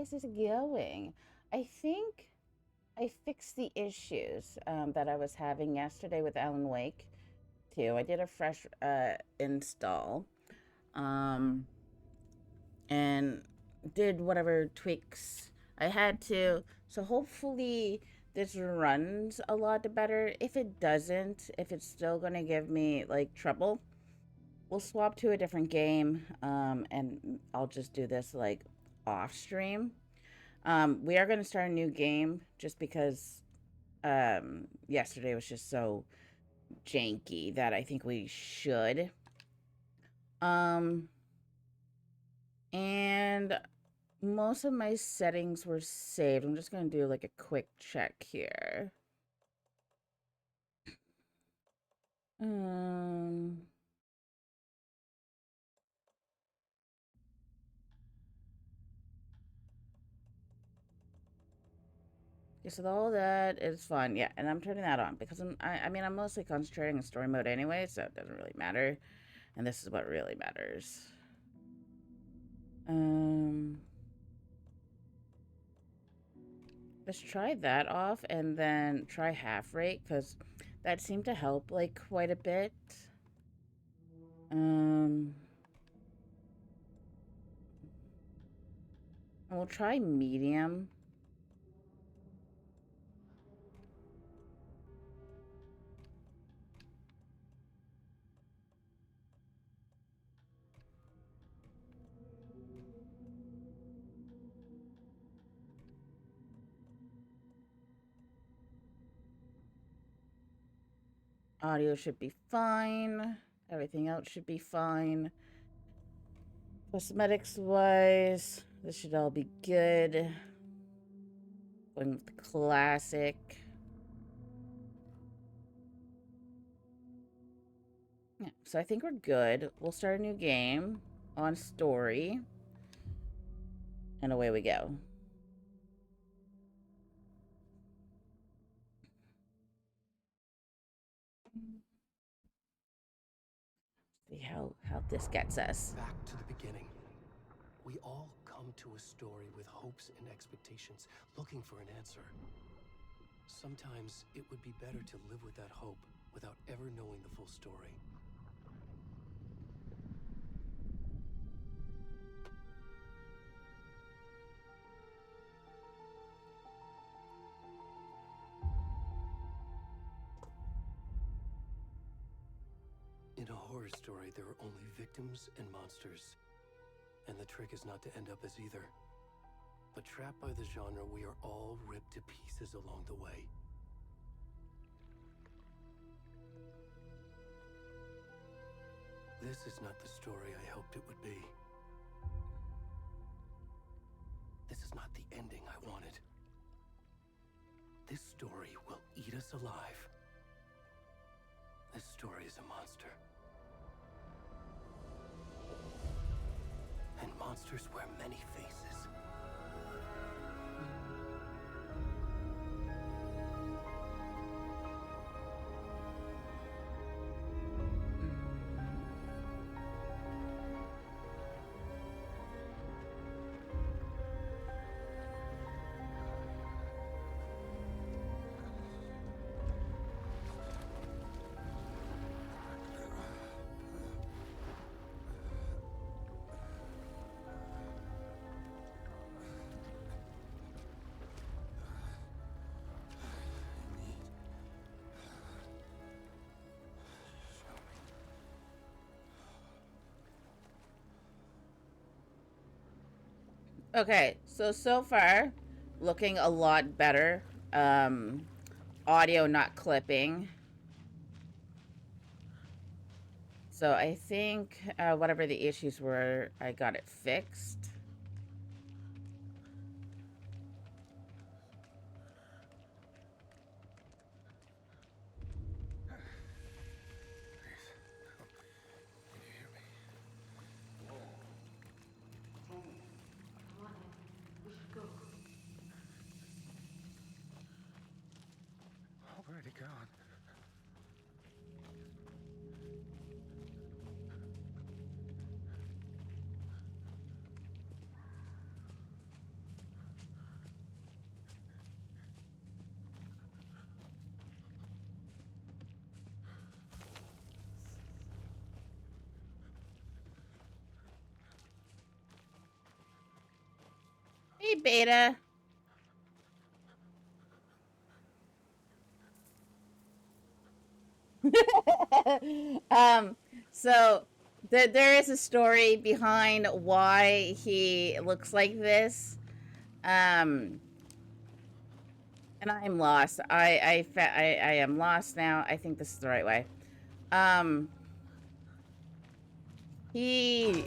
is this going? I think I fixed the issues that I was having yesterday with Alan Wake too. I did a fresh install um, and did whatever tweaks I had to. So hopefully this runs a lot better. If it doesn't, if it's still gonna give me like trouble, we'll swap to a different game, and I'll just do this like off stream. We are gonna start a new game just because yesterday was just so janky that I think we should. Um, and most of my settings were saved. I'm just gonna do like a quick check here. Um, yeah, so all that is fun. Yeah, and I'm turning that on because I mean, I'm mostly concentrating on story mode anyway, so it doesn't really matter. And this is what really matters. Um, let's try that off and then try half rate because that seemed to help like quite a bit. Um, and we'll try medium. Audio should be fine. Everything else should be fine. Cosmetics wise, this should all be good. Going with the classic. Yeah, so I think we're good. We'll start a new game on story. And away we go. See how this gets us. Back to the beginning. We all come to a story with hopes and expectations, looking for an answer. Sometimes it would be better to live with that hope without ever knowing the full story. In a horror story, there are only victims and monsters. And the trick is not to end up as either. But trapped by the genre, we are all ripped to pieces along the way. This is not the story I hoped it would be. This is not the ending I wanted. This story will eat us alive. This story is a monster. And monsters wear many faces. Okay, so far, looking a lot better. Audio not clipping. So I think whatever the issues were, I got it fixed. Already gone. Beta. um, so there is a story behind why he looks like this. Um, and I am lost. I am lost now. I think this is the right way. Um, he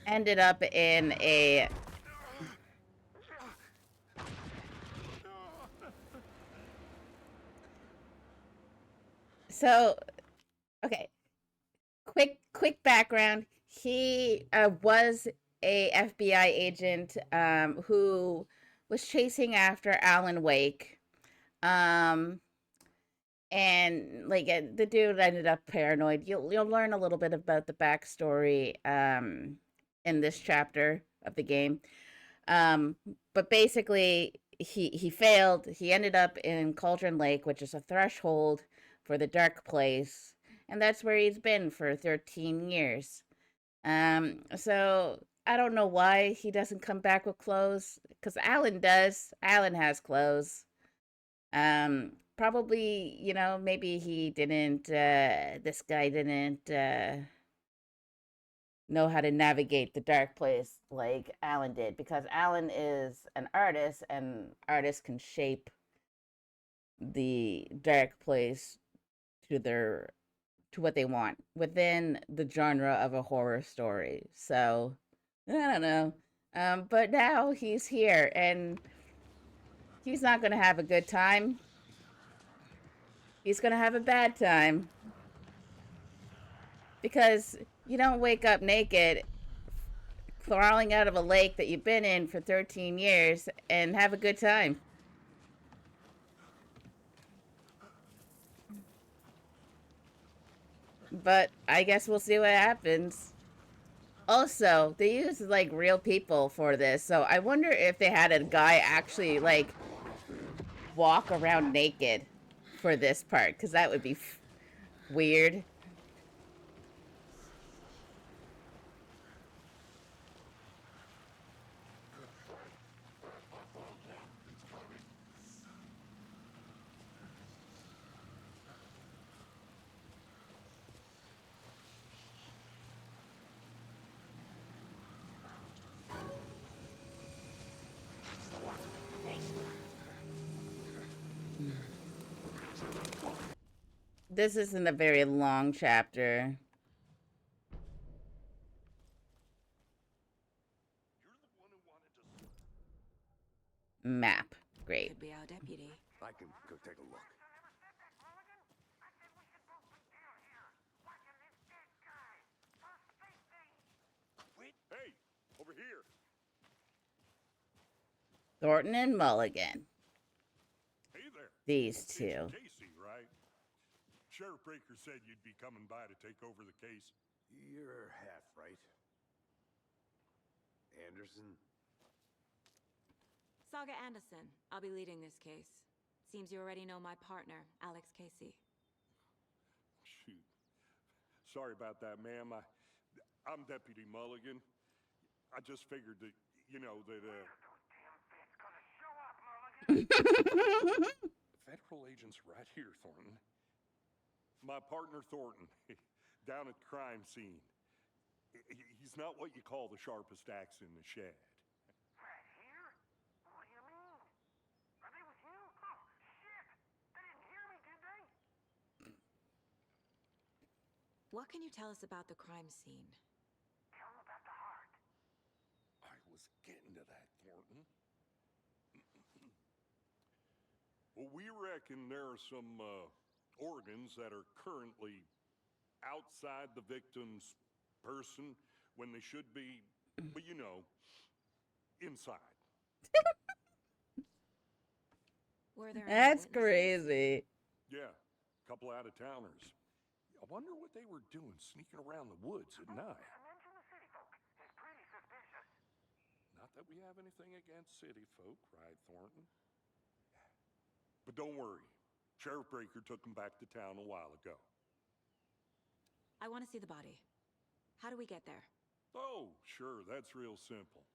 ended up in a so okay. Quick background. He was a FBI agent who was chasing after Alan Wake. Um, and like the dude ended up paranoid. You'll learn a little bit about the backstory in this chapter of the game. Um, but basically, he failed. He ended up in Cauldron Lake, which is a threshold for the Dark Place, and that's where he's been for 13 years. So I don't know why he doesn't come back with clothes, because Alan does. Alan has clothes. Probably, maybe he didn't. This guy didn't know how to navigate the dark place like Alan did, because Alan is an artist, and artists can shape the dark place to their to what they want within the genre of a horror story. So I don't know. But now he's here, and he's not gonna have a good time. He's gonna have a bad time, because you don't wake up naked crawling out of a lake that you've been in for 13 years and have a good time. But I guess we'll see what happens. Also, they use like real people for this, so I wonder if they had a guy actually like walk around naked for this part, because that would be weird. This isn't a very long chapter. Map. Great. Could be our deputy. I can go take a look. Wait, hey, over here. Thornton and Mulligan. Hey there. These It's two. Casey, right? Sheriff Breaker said you'd be coming by to take over the case. You're half right. Anderson? Saga Anderson. I'll be leading this case. Seems you already know my partner, Alex Casey. Shoot. Sorry about that, ma'am. I'm Deputy Mulligan. I just figured that, Federal agent's right here, Thornton. My partner, Thornton, down at the crime scene. He's not what you call the sharpest axe in the shed. Right here? What do you mean? Are they with you? Oh, shit! They didn't hear me, did they? What can you tell us about the crime scene? Tell them about the heart. I was getting to that, Thornton. Well, we reckon there are some organs that are currently outside the victim's person when they should be, well, inside. Were there any That's witnesses? crazy. Yeah, a couple out-of-towners. I wonder what they were doing sneaking around the woods at night. Mention the city folk. It's pretty suspicious. Not that we have anything against city folk, right, Thornton? But don't worry. Sheriff Breaker took him back to town a while ago. I want to see the body. How do we get there? Oh, sure, that's real simple.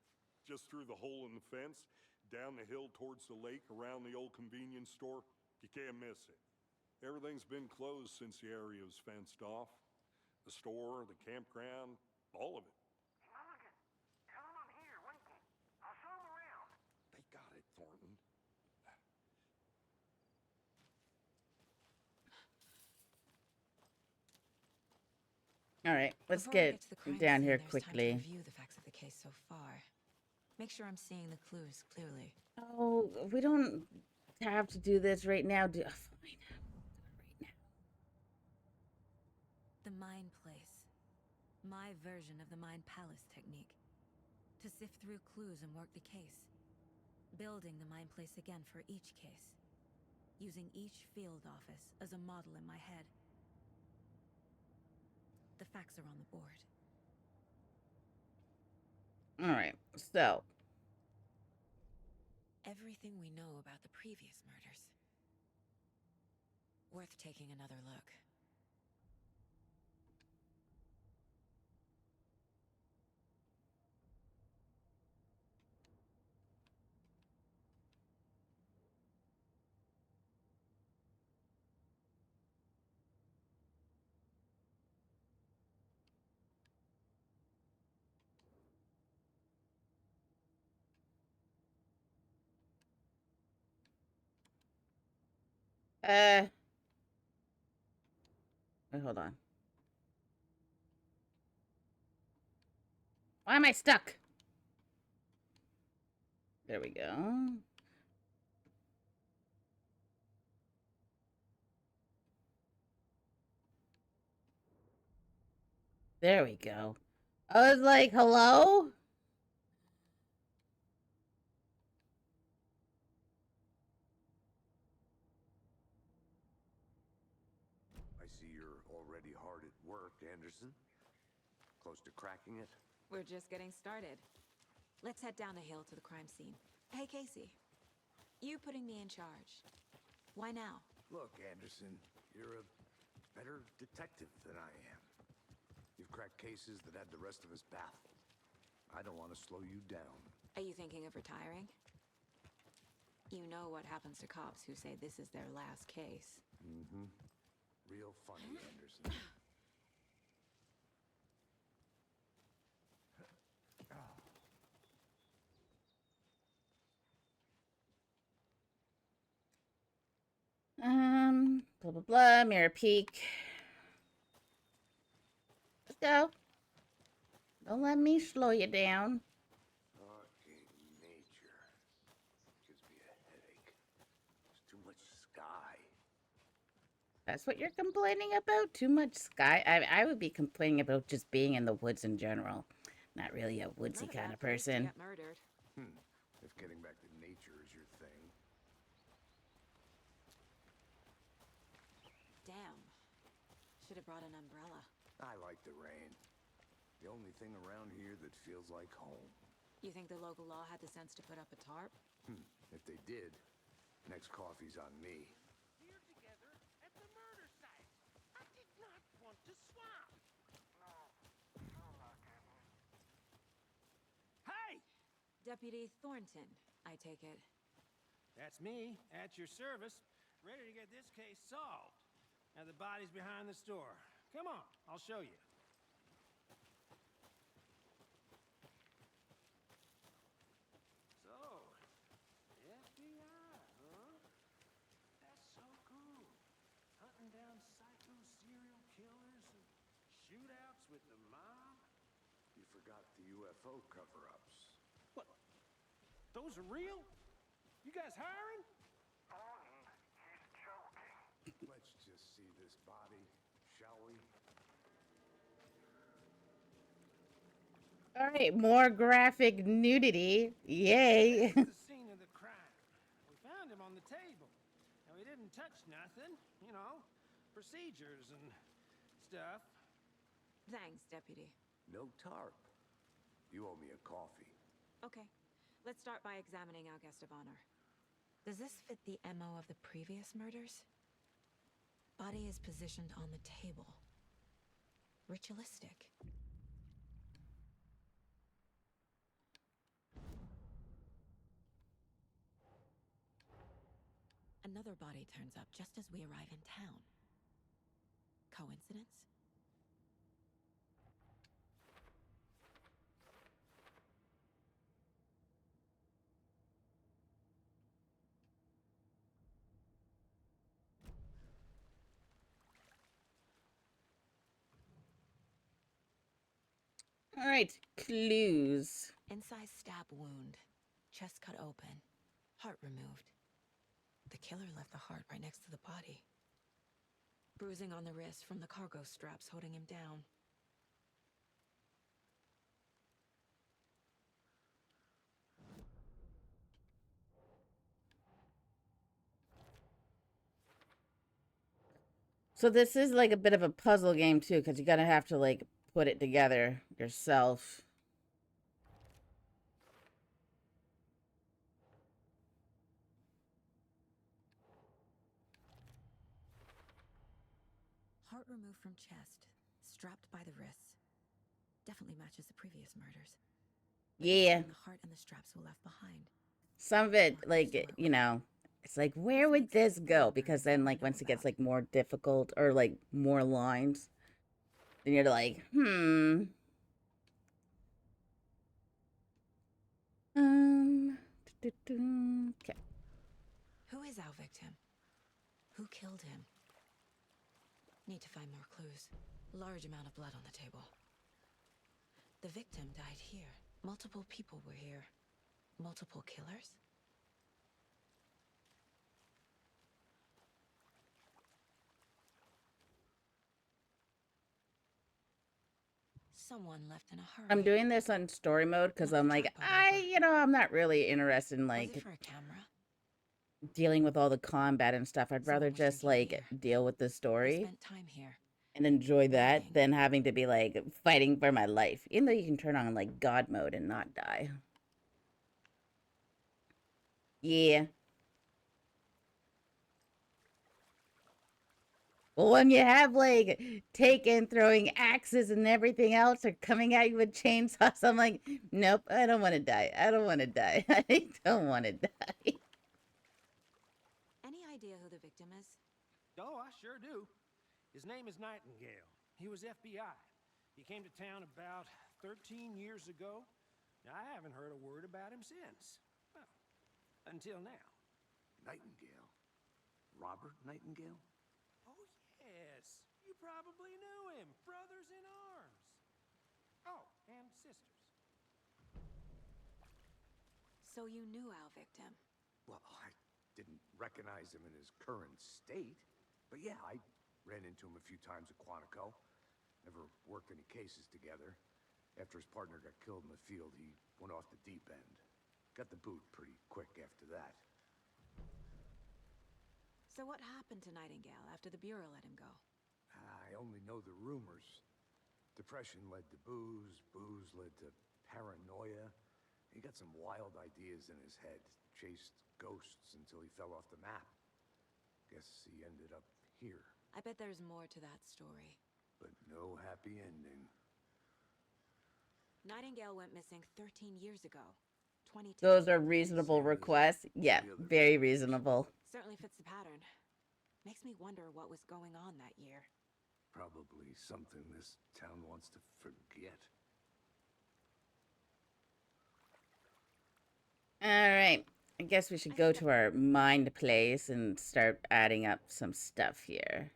just through the hole in the fence, down the hill towards the lake, around the old convenience store. You can't miss it. Everything's been closed since the area was fenced off. The store, the campground, all of it. Hey, Mulligan, tell him I'm here waiting. I'll show him around. They got it, Thornton. All right, let's Before we get to the crime down scene, here there's time to quickly. review the facts of the case so far. Make sure I'm seeing the clues clearly. Oh, we don't have to do this right now. Fine. I'll do it right now. The Mind Place. My version of the Mind Palace technique. To sift through clues and work the case. Building the Mind Place again for each case. Using each field office as a model in my head. The facts are on the board. All right, so Everything we know about the previous murders. Worth taking another look. wait, hold on. Why am I stuck? There we go. There we go. I was like, hello? I see you're already hard at work, Anderson. Close to cracking it? We're just getting started. Let's head down the hill to the crime scene. Hey, Casey. You putting me in charge. Why now? Look, Anderson, you're a better detective than I am. You've cracked cases that had the rest of us baffled. I don't want to slow you down. Are you thinking of retiring? You know what happens to cops who say this is their last case. Mm-hmm. Real funny, Anderson. Blah, blah, blah, mirror peek. Let's go. Don't let me slow you down. Fucking nature. Gives me a headache. There's too much sky. That's what you're complaining about? Too much sky? I would be complaining about just being in the woods in general. Not really a woodsy Not a kind bad of place to person. get murdered. If getting back to nature is your thing. Damn. Should have brought an umbrella. I like the rain. The only thing around here that feels like home. You think the local law had the sense to put up a tarp? If they did, next coffee's on me. We're together at the murder site. I did not want to swap. No, sure not, Captain. Hey! Deputy Thornton, I take it. That's me, at your service, ready to get this case solved. Now the body's behind the store. Come on, I'll show you. So, FBI, huh? That's so cool. Hunting down psycho serial killers and shootouts with the mob. You forgot the UFO cover-ups. What? Those are real? You guys hiring? Thornton, he's joking. Let's just see this body, shall we? All right, more graphic nudity. Yay. This is the scene of the crime. We found him on the table. And we didn't touch nothing, you know, procedures and stuff. Thanks, Deputy. No tarp. You owe me a coffee. Okay. Let's start by examining our guest of honor. Does this fit the MO of the previous murders? Body is positioned on the table. Ritualistic. another body turns up just as we arrive in town. Coincidence? All right, clues. Incised stab wound. Chest cut open. Heart removed. The killer left the heart right next to the body. Bruising on the wrist from the cargo straps holding him down. So this is like a bit of a puzzle game too, because you gotta have to like put it together yourself. Heart removed from chest. Strapped by the wrists. Definitely matches the previous murders. Yeah. The heart and the straps were left behind. Some of it, like, you know, it's like, where would this go? Because then, like, once it gets, like, more difficult or, like, more lines, then you're like, Okay. Who is our victim? Who killed him? Need to find more clues. Large amount of blood on the table. The victim died here. Multiple people were here. Multiple killers? Someone left in a hurry. I'm doing this on story mode because I'm like, I'm not really interested in, Was like, it for a camera? dealing with all the combat and stuff. I'd rather Someone was just, thinking like, here. deal with the I story spent time here. and enjoy that Waiting. than having to be, like, fighting for my life. Even though you can turn on, like, God mode and not die. Yeah. Well, when you have, like, Taken throwing axes and everything else are coming at you with chainsaws, I'm like, nope, I don't want to die. I don't want to die. I don't want to die. Any idea who the victim is? Oh, I sure do. His name is Nightingale. He was FBI. He came to town about 13 years ago. I haven't heard a word about him since. Well, until now. Nightingale? Robert Nightingale? Oh, yes. You probably knew him. Brothers in arms. Oh, and sisters. So you knew our victim. Well, I didn't recognize him in his current state. But yeah, I ran into him a few times at Quantico. Never worked any cases together. After his partner got killed in the field, he went off the deep end. Got the boot pretty quick after that. So what happened to Nightingale after the Bureau let him go? I only know the rumors. Depression led to booze, booze led to paranoia. He got some wild ideas in his head, chased ghosts until he fell off the map. Guess he ended up here, I bet there's more to that story. but no happy ending. Nightingale went missing 13 years ago. 22. Those are reasonable requests. Yeah, very reasonable. Certainly fits the pattern. Makes me wonder what was going on that year. Probably something this town wants to forget. All right. I guess we should go to our mind place and start adding up some stuff here.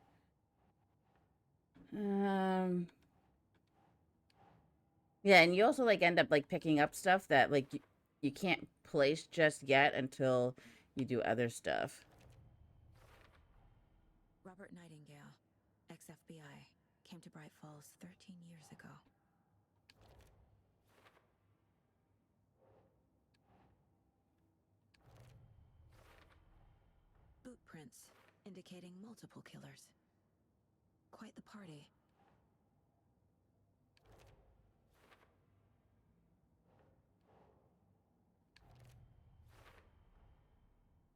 Yeah, and you also like end up like picking up stuff that like you can't place just yet until you do other stuff. Robert Nightingale, ex-FBI, came to Bright Falls 13 years ago. Boot prints indicating multiple killers. Quite the party.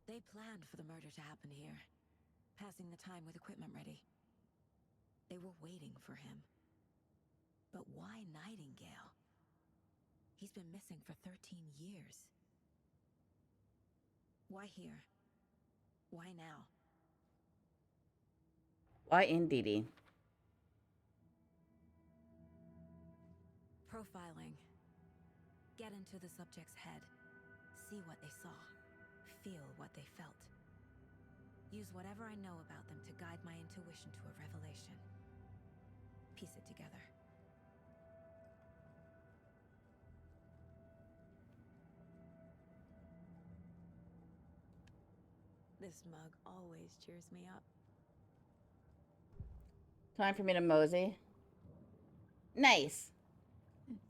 They planned for the murder to happen here, passing the time with equipment ready. They were waiting for him. But why Nightingale? He's been missing for 13 years. Why here? Why now? Why indeedy? Profiling. Get into the subject's head. See what they saw. Feel what they felt. Use whatever I know about them to guide my intuition to a revelation. Piece it together. This mug always cheers me up. Time for me to mosey. Nice.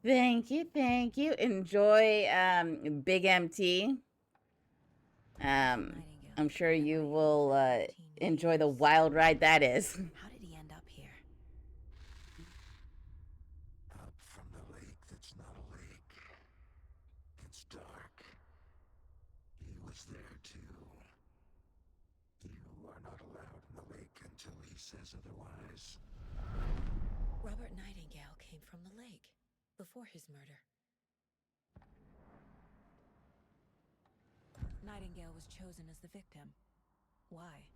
Thank you, thank you. Enjoy Big MT. I'm sure you will enjoy the wild ride that is. How did he end up here? Up from the lake that's not a lake. It's dark. He was there too. You are not allowed in the lake until he says otherwise. Robert Nightingale came from the lake before his murder. Nightingale was chosen as the victim. Why?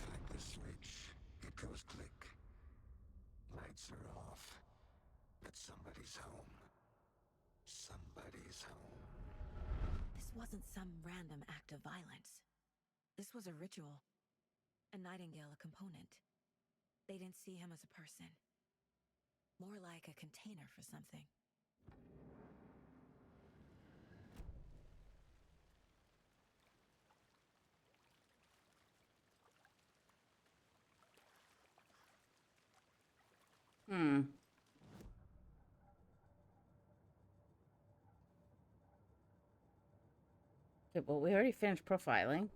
Flick the switch. It goes click. Lights are off. But somebody's home. Somebody's home. This wasn't some random act of violence. This was a ritual. And Nightingale a component. They didn't see him as a person. More like a container for something. Okay, well, we already finished profiling.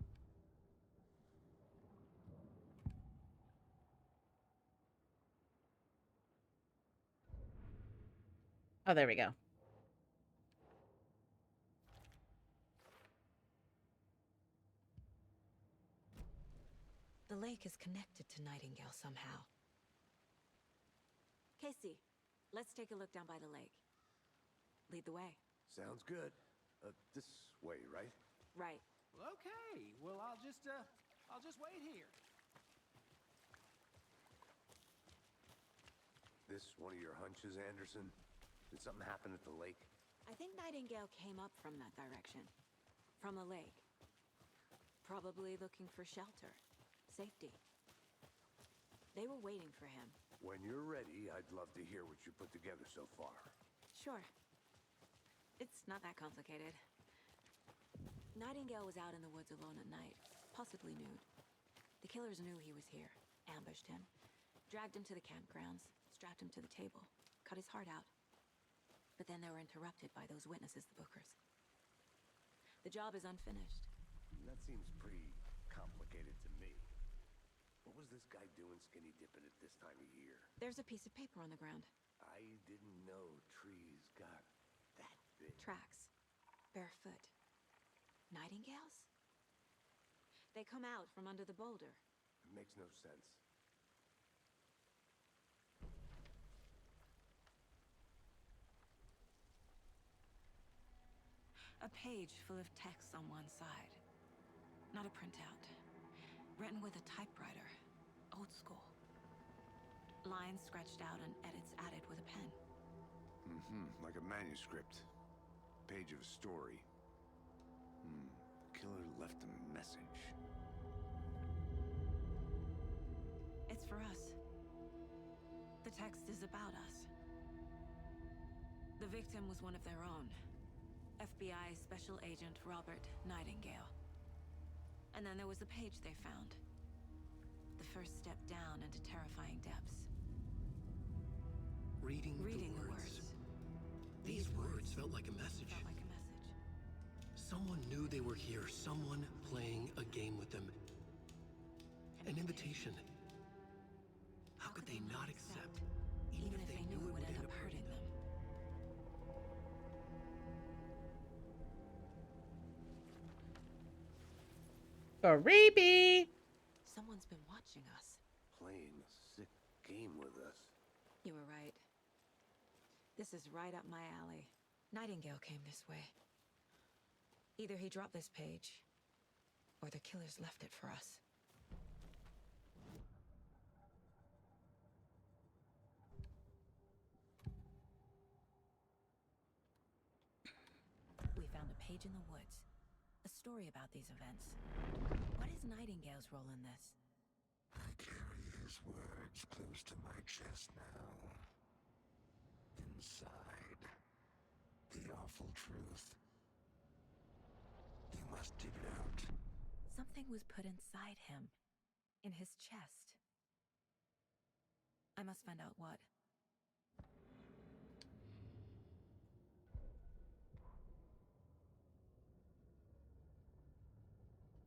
Oh, there we go. The lake is connected to Nightingale somehow. Casey, let's take a look down by the lake. Lead the way. Sounds good. This way, right? Right. Okay, well, I'll just wait here. This one of your hunches, Anderson? Did something happen at the lake? I think Nightingale came up from that direction. From the lake. Probably looking for shelter. Safety. They were waiting for him. When you're ready, I'd love to hear what you put together so far. Sure. It's not that complicated. Nightingale was out in the woods alone at night, possibly nude. The killers knew he was here, ambushed him, dragged him to the campgrounds, strapped him to the table, cut his heart out. But then they were interrupted by those witnesses, the Bookers. The job is unfinished. That seems pretty complicated to me. What was this guy doing skinny dipping at this time of year? There's a piece of paper on the ground. I didn't know trees got that big. Tracks. Barefoot. Nightingales? They come out from under the boulder. It makes no sense. A page full of text on one side. Not a printout. Written with a typewriter. Old school. Lines scratched out and edits added with a pen. Like a manuscript. Page of a story. Killer left a message. It's for us. The text is about us. The victim was one of their own. FBI Special Agent Robert Nightingale. And then there was the page they found. The first step down into terrifying depths. Reading the the words. These words felt like a message. Felt like a message. Someone knew they were here. Someone playing a game with them. An invitation. How could they not accept, even if they knew it would end up hurting them? Creepy. Someone's been watching us. Playing a sick game with us. You were right. This is right up my alley. Nightingale came this way. Either he dropped this page, or the killers left it for us. We found a page in the woods. A story about these events. What is Nightingale's role in this? I carry his words close to my chest now. Inside, the awful truth. You must dig it out. Something was put inside him. In his chest. I must find out what.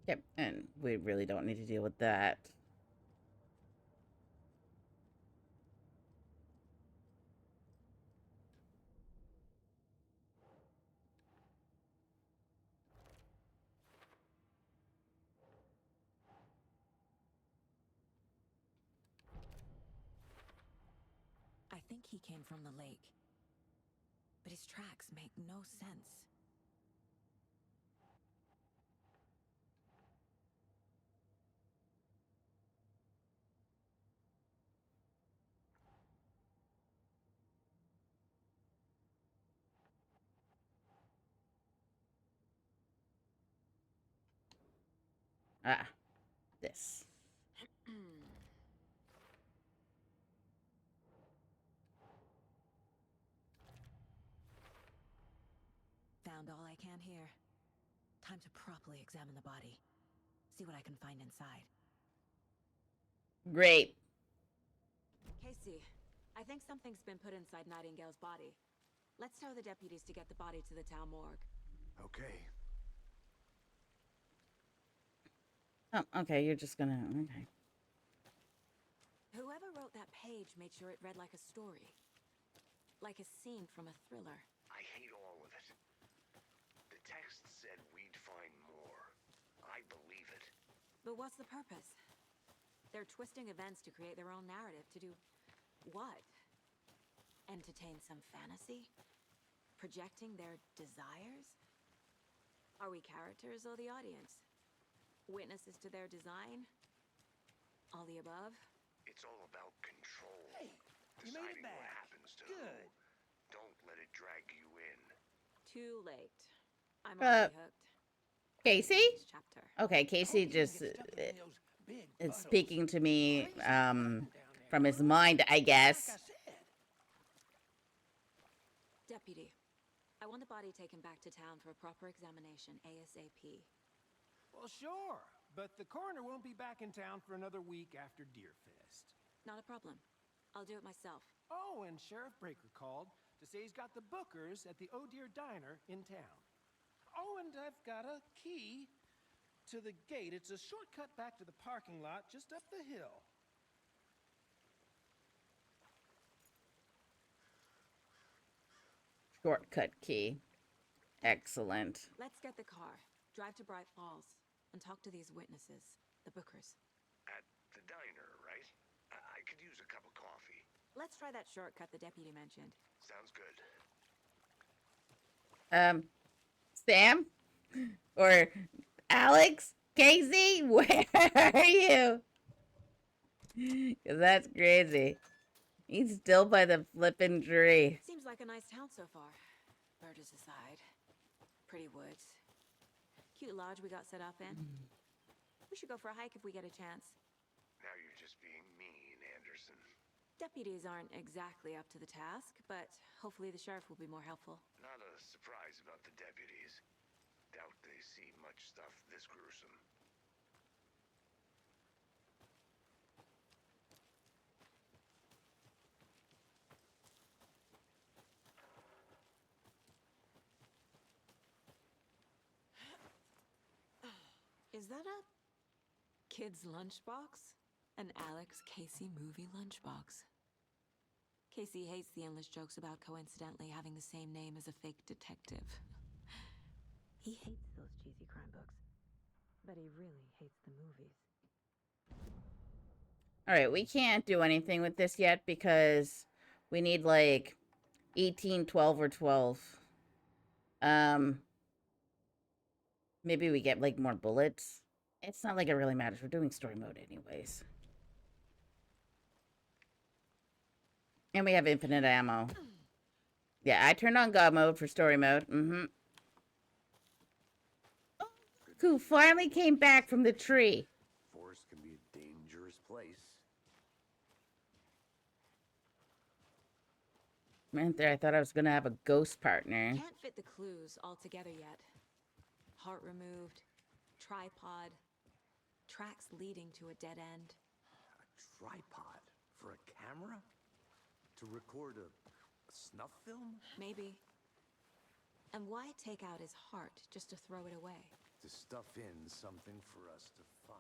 Yep, and we really don't need to deal with that. I think he came from the lake. But his tracks make no sense. Ah, this. Found all I can here. Time to properly examine the body. See what I can find inside. Great. Casey, I think something's been put inside Nightingale's body. Let's tell the deputies to get the body to the town morgue. Okay. Oh, okay, you're just gonna... Okay. Whoever wrote that page made sure it read like a story. Like a scene from a thriller. I hate all of it. The text said we'd find more. I believe it. But what's the purpose? They're twisting events to create their own narrative to do... what? Entertain some fantasy? Projecting their desires? Are we characters or the audience? Witnesses to their design? All the above? It's all about control. Hey, you made it Deciding what back. happens to Good. who. Don't let it drag you in. Too late. I'm already hooked. Casey? Next chapter. Okay, Casey just is speaking to me from his mind, I guess. Like I said. Deputy, I want the body taken back to town for a proper examination ASAP. Well, sure, but the coroner won't be back in town for another week after Deerfest. Not a problem. I'll do it myself. Oh, and Sheriff Breaker called to say he's got the Bookers at the Oh Deer Diner in town. Oh, and I've got a key to the gate. It's a shortcut back to the parking lot just up the hill. Shortcut key. Excellent. Let's get the car, drive to Bright Falls, and talk to these witnesses, the Bookers. At the diner, right? I could use a cup of coffee. Let's try that shortcut the deputy mentioned. Sounds good. Sam? Or Alex? Casey? Where are you? 'Cause that's crazy. He's still by the flippin' tree. Seems like a nice town so far. Murders aside. Pretty woods. Cute lodge we got set up in. We should go for a hike if we get a chance. Now you're just being mean, Anderson. Deputies aren't exactly up to the task, but hopefully the sheriff will be more helpful. Not a surprise about the deputies. Doubt they see much stuff this gruesome. Is that a kid's lunchbox? An Alex Casey movie lunchbox. Casey hates the endless jokes about coincidentally having the same name as a fake detective. He hates those cheesy crime books, but he really hates the movies. Alright, we can't do anything with this yet because we need like 18, 12, or 12. Maybe we get like more bullets. It's not like it really matters. We're doing story mode anyways. And we have infinite ammo. Yeah, I turned on God mode for story mode. Mm-hmm. Who finally came back from the tree. Forest can be a dangerous place. Man, there, I thought I was gonna have a ghost partner. Can't fit the clues all together yet. Heart removed, tripod, tracks leading to a dead end. A tripod for a camera? To record a snuff film? Maybe. And why take out his heart just to throw it away? To stuff in something for us to find.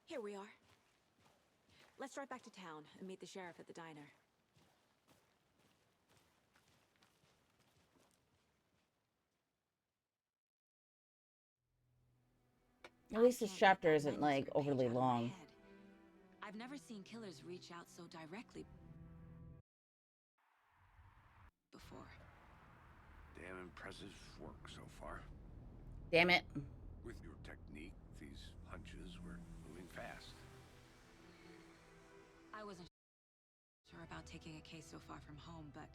Here we are. Let's drive back to town and meet the sheriff at the diner. At least this I can't chapter get that isn't like manuscript page overly out of my long. head. I've never seen killers reach out so directly before. Damn impressive work so far. Damn it. With your technique, these hunches were moving fast. I wasn't sure about taking a case so far from home, but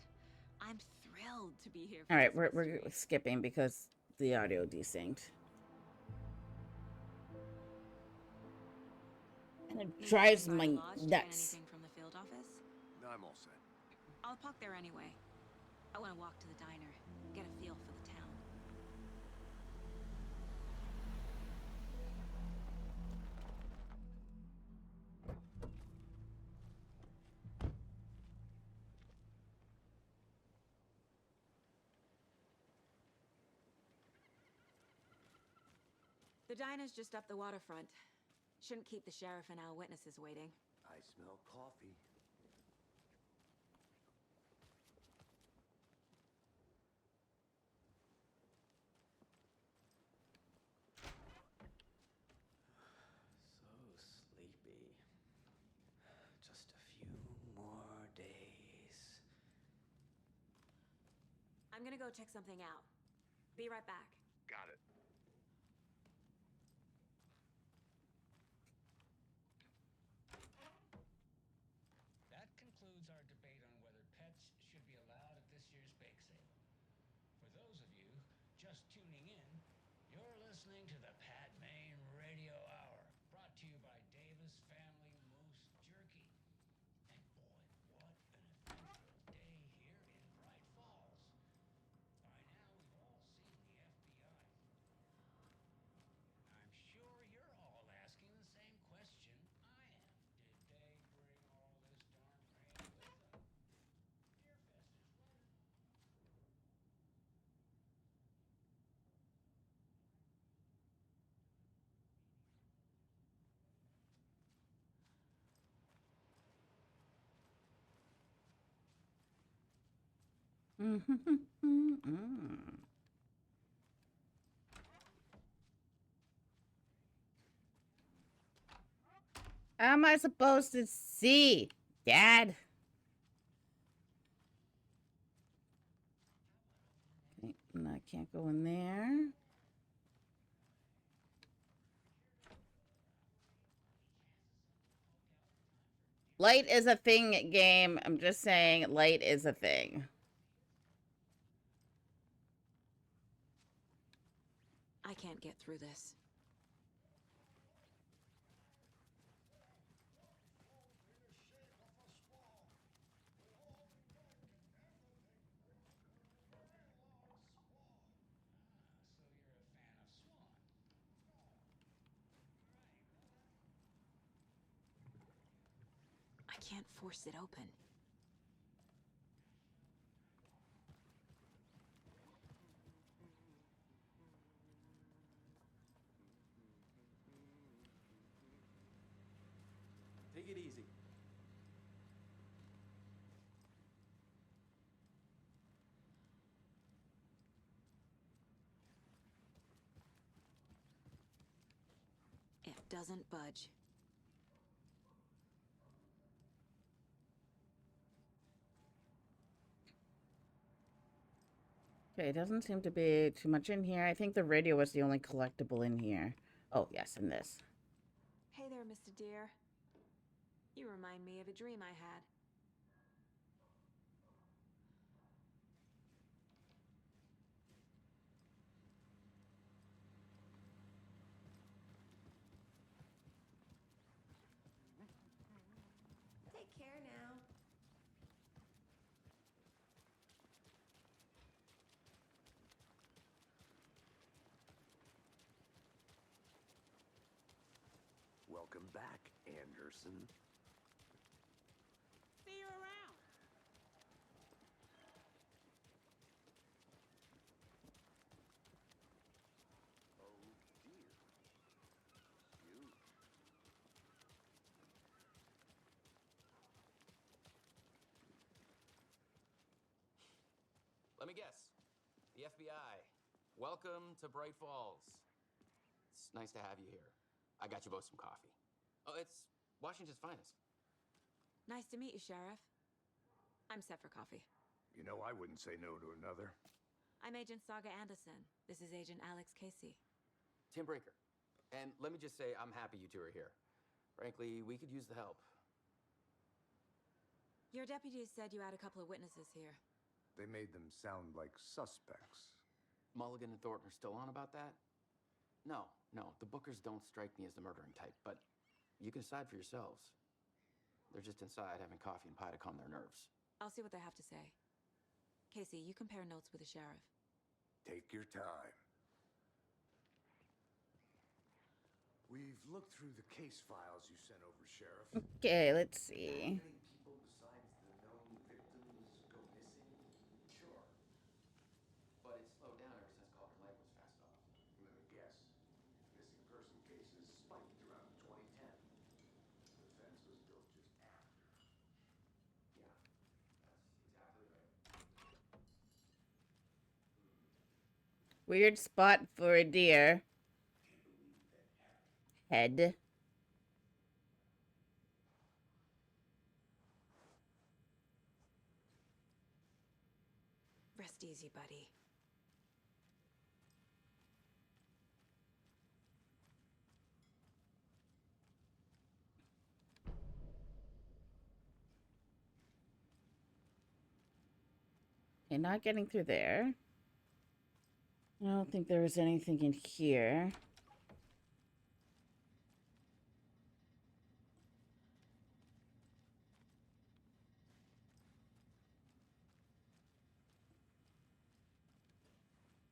I'm thrilled to be here. All right, we're skipping because the audio desynced. And it drives my nuts. Anything from the field office? No, I'm all set. I'll park there anyway. I want to walk to the diner, get a feel for the town. The diner's just up the waterfront. Shouldn't keep the sheriff and our witnesses waiting. I smell coffee. So sleepy. Just a few more days. I'm gonna go check something out. Be right back. Got it. That concludes our debate on whether pets should be allowed at this year's bake sale. For those of you just tuning in, you're listening to the Pat Maine Radio Hour, brought to you by Davis Family Moose Jerky. And boy, what an eventful day here in Bright Falls. By now, we've all seen the FBI. I'm sure you're all asking the same question I am. Did they bring all this darn rain with them? Deerfest is weather. How am I supposed to see, Dad? Okay, no, I can't go in there. Light is a thing, game. I'm just saying, light is a thing. I can't get through this. I can't force it open. doesn't budge. Okay, it doesn't seem to be too much in here. I think the radio was the only collectible in here. Oh, yes, in this. Hey there, Mr. Deer. You remind me of a dream I had. Take care now. Welcome back, Anderson. See you around. Oh dear. You. Let me guess. The FBI. Welcome to Bright Falls. It's nice to have you here. I got you both some coffee. Oh, it's Washington's finest. Nice to meet you, Sheriff. I'm set for coffee. You know, I wouldn't say no to another. I'm Agent Saga Anderson. This is Agent Alex Casey. Tim Breaker. And let me just say, I'm happy you two are here. Frankly, we could use the help. Your deputies said you had a couple of witnesses here. They made them sound like suspects. Mulligan and Thornton are still on about that? No, the Bookers don't strike me as the murdering type, but you can decide for yourselves. They're just inside having coffee and pie to calm their nerves. I'll see what they have to say. Casey, you compare notes with the sheriff. Take your time. We've looked through the case files you sent over, Sheriff. Okay, let's see. How many people besides the known victims go missing? Sure. But it's slowed down ever since Calder Lake was fast off. Let me guess. Missing person cases spiked around 2010. The fence was built just after. Yeah, that's exactly right. Weird spot for a deer. Head. Rest easy, buddy. Okay, not getting through there. I don't think there was anything in here.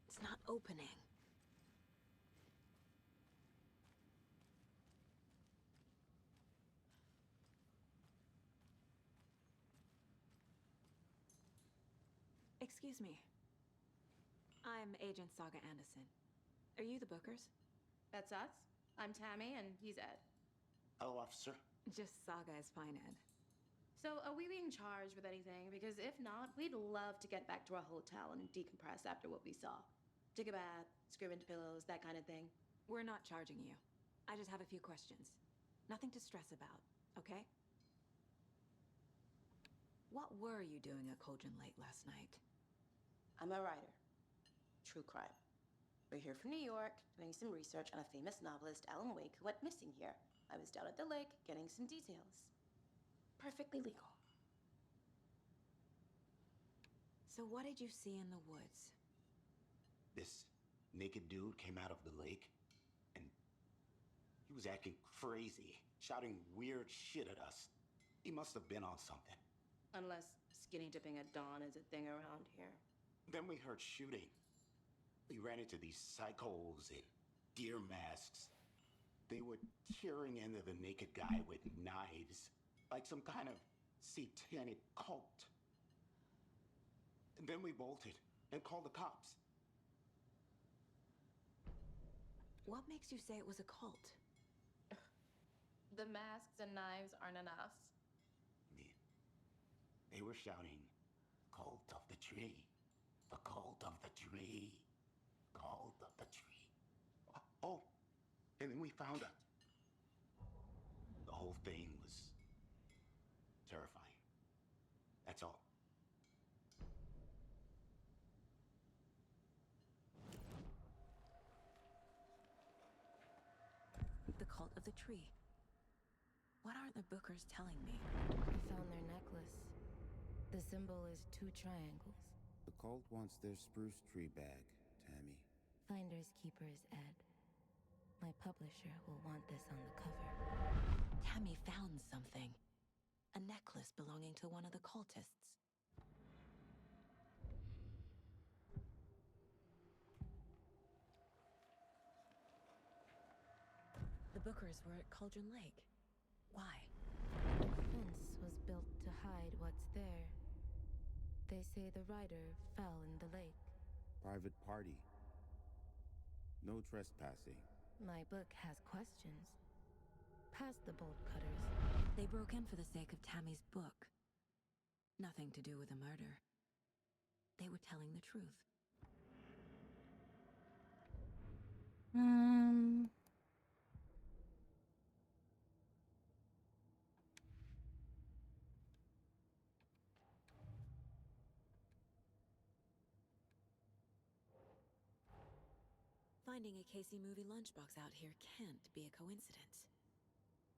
It's not opening. Excuse me. I'm Agent Saga Anderson. Are you the Bookers? That's us. I'm Tammy, and he's Ed. Hello, officer. Just Saga is fine, Ed. So, are we being charged with anything? Because if not, we'd love to get back to our hotel and decompress after what we saw. Take a bath, scream into pillows, that kind of thing. We're not charging you. I just have a few questions. Nothing to stress about, okay? What were you doing at Cauldron Lake last night? I'm a writer. True crime. We're here from New York, doing some research on a famous novelist, Alan Wake, who went missing here. I was down at the lake, getting some details. Perfectly legal. So what did you see in the woods? This naked dude came out of the lake, and he was acting crazy, shouting weird shit at us. He must have been on something. Unless skinny dipping at dawn is a thing around here. Then we heard shooting. We ran into these psychos in deer masks. They were tearing into the naked guy with knives, like some kind of satanic cult. And then we bolted and called the cops. What makes you say it was a cult? The masks and knives aren't enough. They were shouting, "Cult of the tree, the cult of the tree, cult of the tree." Oh, and then we found of the tree. What aren't the Bookers telling me? I found their necklace. The symbol is 2 triangles. The cult wants their spruce tree bag, Tammy. Finders keepers, Ed. My publisher will want this on the cover. Tammy found something. A necklace belonging to one of the cultists. The Bookers were at Cauldron Lake. Why? The fence was built to hide what's there. They say the rider fell in the lake. Private party. No trespassing. My book has questions. Past the bolt cutters. They broke in for the sake of Tammy's book. Nothing to do with the murder. They were telling the truth. Finding a Casey movie lunchbox out here can't be a coincidence.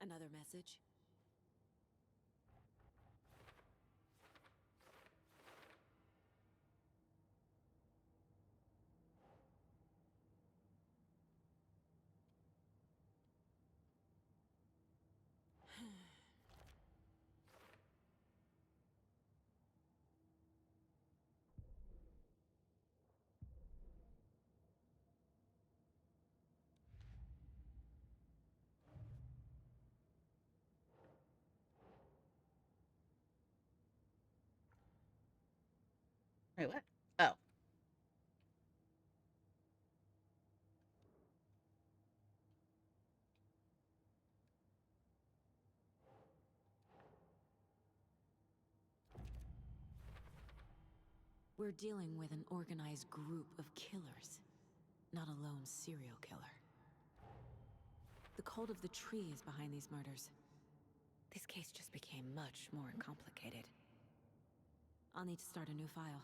Another message? Wait, what? Oh. We're dealing with an organized group of killers, not a lone serial killer. The Cult of the Tree is behind these murders. This case just became much more complicated. I'll need to start a new file.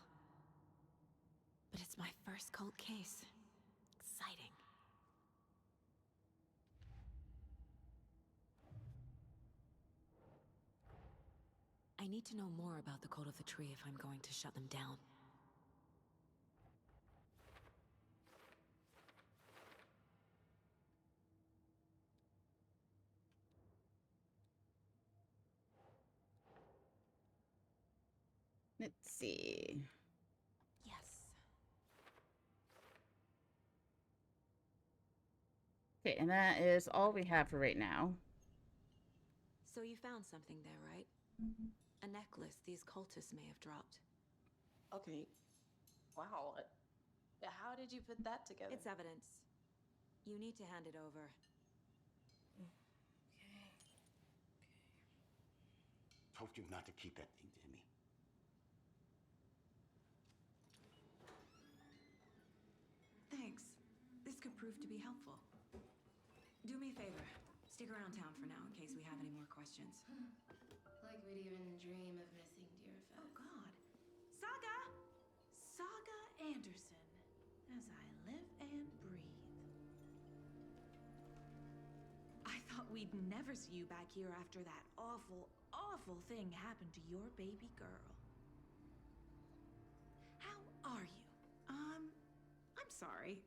But it's my first cult case. Exciting. I need to know more about the Cult of the Tree if I'm going to shut them down. Let's see. Yes. Okay, and that is all we have for right now. So you found something there, right? A necklace these cultists may have dropped. Okay. Wow. How did you put that together? It's evidence. You need to hand it over. Told you not to keep that thing, Tammy. Thanks. This could prove to be helpful. Do me a favor. Stick around town for now in case we have any more questions. Like we'd even dream of missing Deerfest. Oh, God. Saga! Saga Anderson. As I live and breathe. I thought we'd never see you back here after that awful, awful thing happened to your baby girl. How are you? I'm sorry.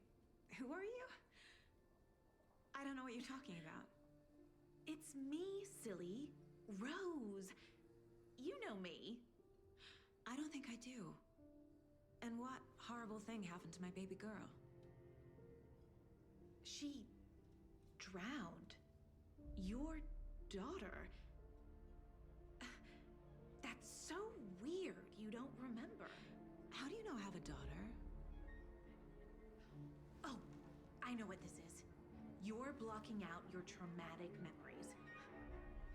Who are you? I don't know what you're talking about. It's me, silly. Rose. You know me. I don't think I do. And what horrible thing happened to my baby girl? She drowned. Your daughter. That's so weird you don't remember. How do you know I have a daughter? Oh, I know what this is. You're blocking out your traumatic memories.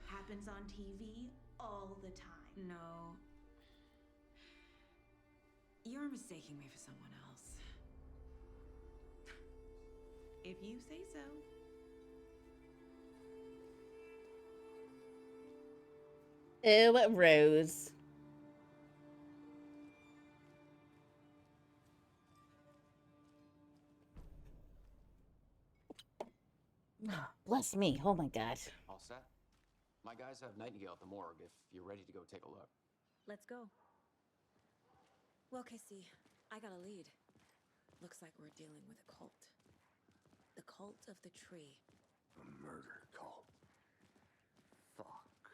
Happens on TV all the time. No. You're mistaking me for someone else. If you say so. Ew, Rose. Bless me. Oh my god. All set? My guys have Nightingale at the morgue if you're ready to go take a look. Let's go. Well, Casey, I got a lead. Looks like we're dealing with a cult. The cult of the tree. A murder cult. Fuck.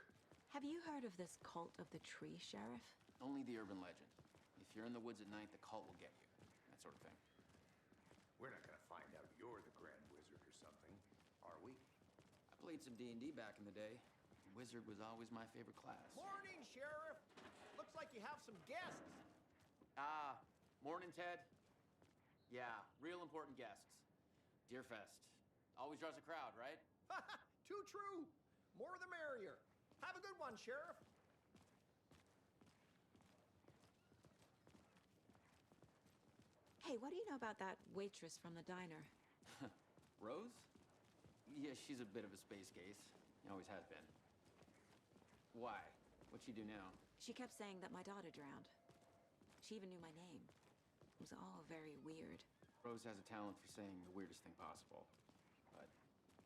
Have you heard of this cult of the tree, Sheriff? Only the urban legend. If you're in the woods at night, the cult will get you. That sort of thing. We're not gonna find out you're the Grand Wizard or something, are we? I played some D&D back in the day. Wizard was always my favorite class. Morning, Sheriff. Looks like you have some guests. Morning, Ted. Yeah, real important guests. Deerfest. Always draws a crowd, right? Too true. More the merrier. Have a good one, Sheriff. Hey, what do you know about that waitress from the diner? Rose? Yeah, she's a bit of a space case. Always has been. Why? What'd she do now? She kept saying that my daughter drowned. She even knew my name. It was all very weird. Rose has a talent for saying the weirdest thing possible. But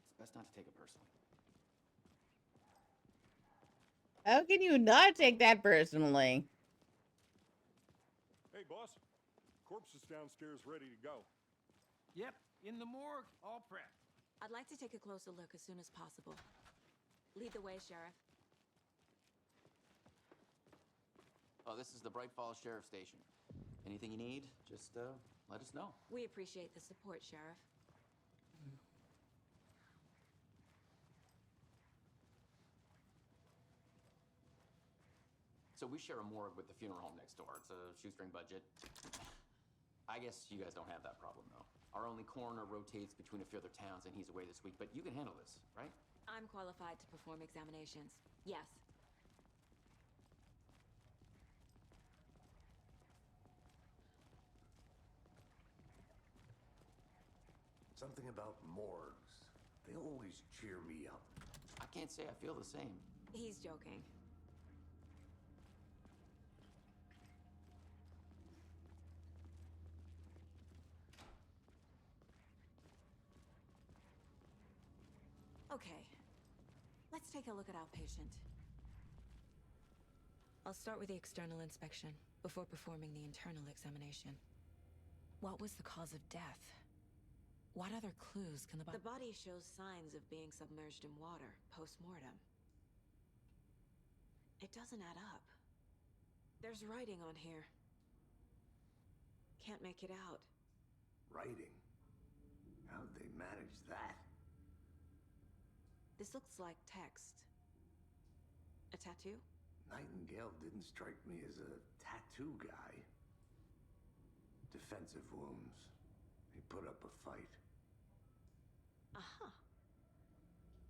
it's best not to take it personally. How can you not take that personally? Hey, boss. Corpse is downstairs ready to go. Yep, in the morgue, all prepped. I'd like to take a closer look as soon as possible. Lead the way, Sheriff. Oh, this is the Bright Falls Sheriff Station. Anything you need, just let us know. We appreciate the support, Sheriff. So we share a morgue with the funeral home next door. It's a shoestring budget. I guess you guys don't have that problem, though. Our only coroner rotates between a few other towns, and he's away this week. But you can handle this, right? I'm qualified to perform examinations. Yes. Something about morgues. They always cheer me up. I can't say I feel the same. He's joking. Okay. Let's take a look at our patient. I'll start with the external inspection before performing the internal examination. What was the cause of death? What other clues can the body shows signs of being submerged in water post-mortem. It doesn't add up. There's writing on here. Can't make it out. Writing? How'd they manage that? This looks like text. A tattoo? Nightingale didn't strike me as a tattoo guy. Defensive wounds. He put up a fight. Aha.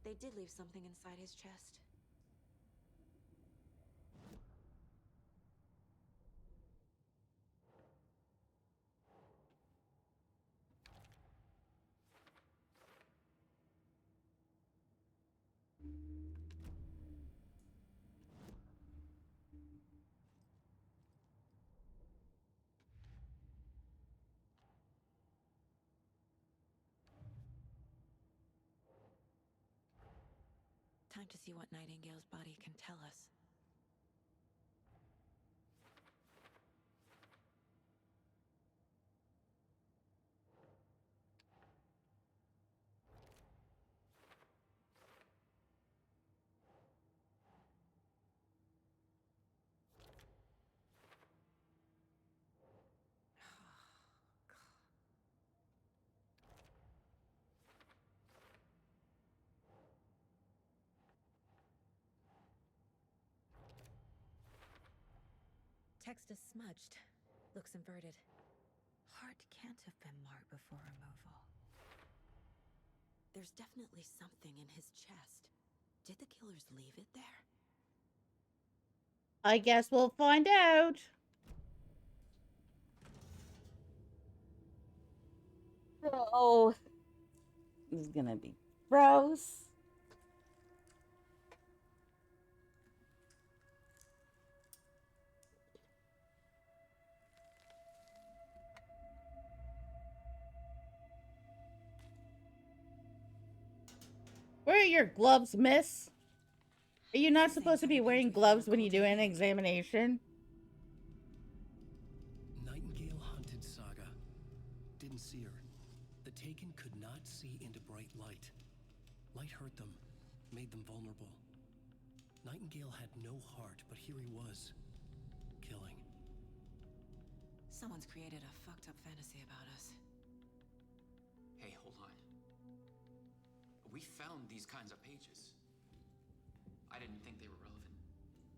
They did leave something inside his chest. Time to see what Nightingale's body can tell us. Text is smudged. Looks inverted. Heart can't have been marked before removal. There's definitely something in his chest. Did the killers leave it there? I guess we'll find out. Oh, this is gonna be gross. Where are your gloves, miss? Are you not supposed to be wearing gloves when you do an examination? Nightingale hunted Saga. Didn't see her. The Taken could not see into bright light. Light hurt them, made them vulnerable. Nightingale had no heart, but here he was, killing. Someone's created a fucked up fantasy about us. Hey, hold on. We found these kinds of pages. I didn't think they were relevant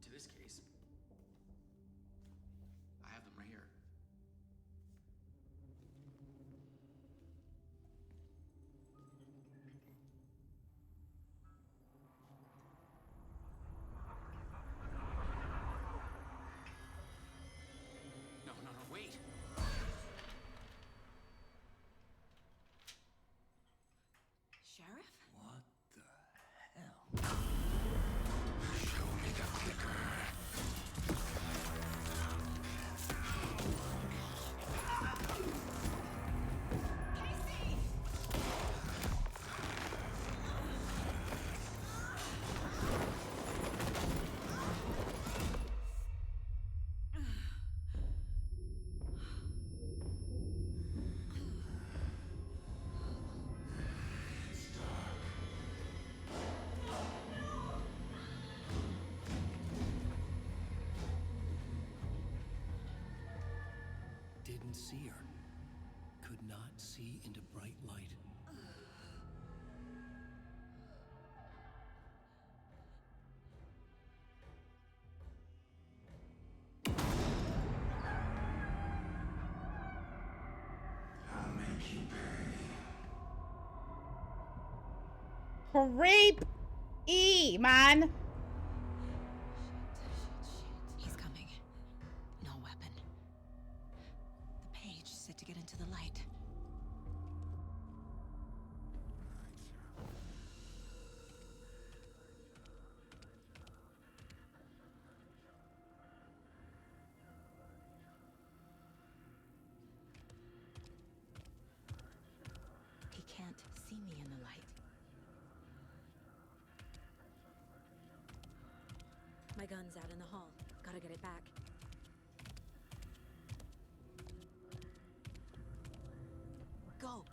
to this case. I have them right here. No, wait. Sheriff? What the hell? Show me the clicker. Didn't see her. Could not see into bright light. I'll make you pay. Creep! Man! He's coming. No weapon. The page said to get into the light. He can't see me in the light. My gun's out in the hall. Gotta get it back. Go!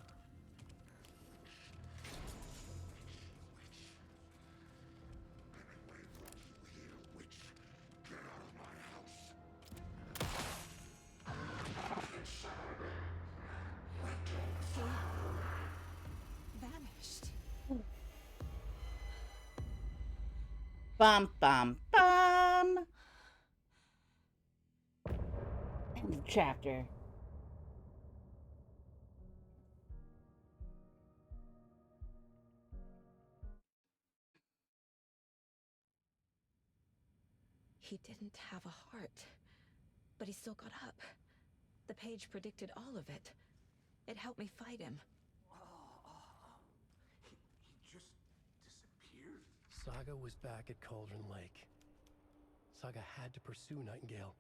Vanished. Bum, bum, bum! End of chapter. He didn't have a heart, but he still got up. The page predicted all of it. It helped me fight him. He just disappeared? Saga was back at Cauldron Lake. Saga had to pursue Nightingale.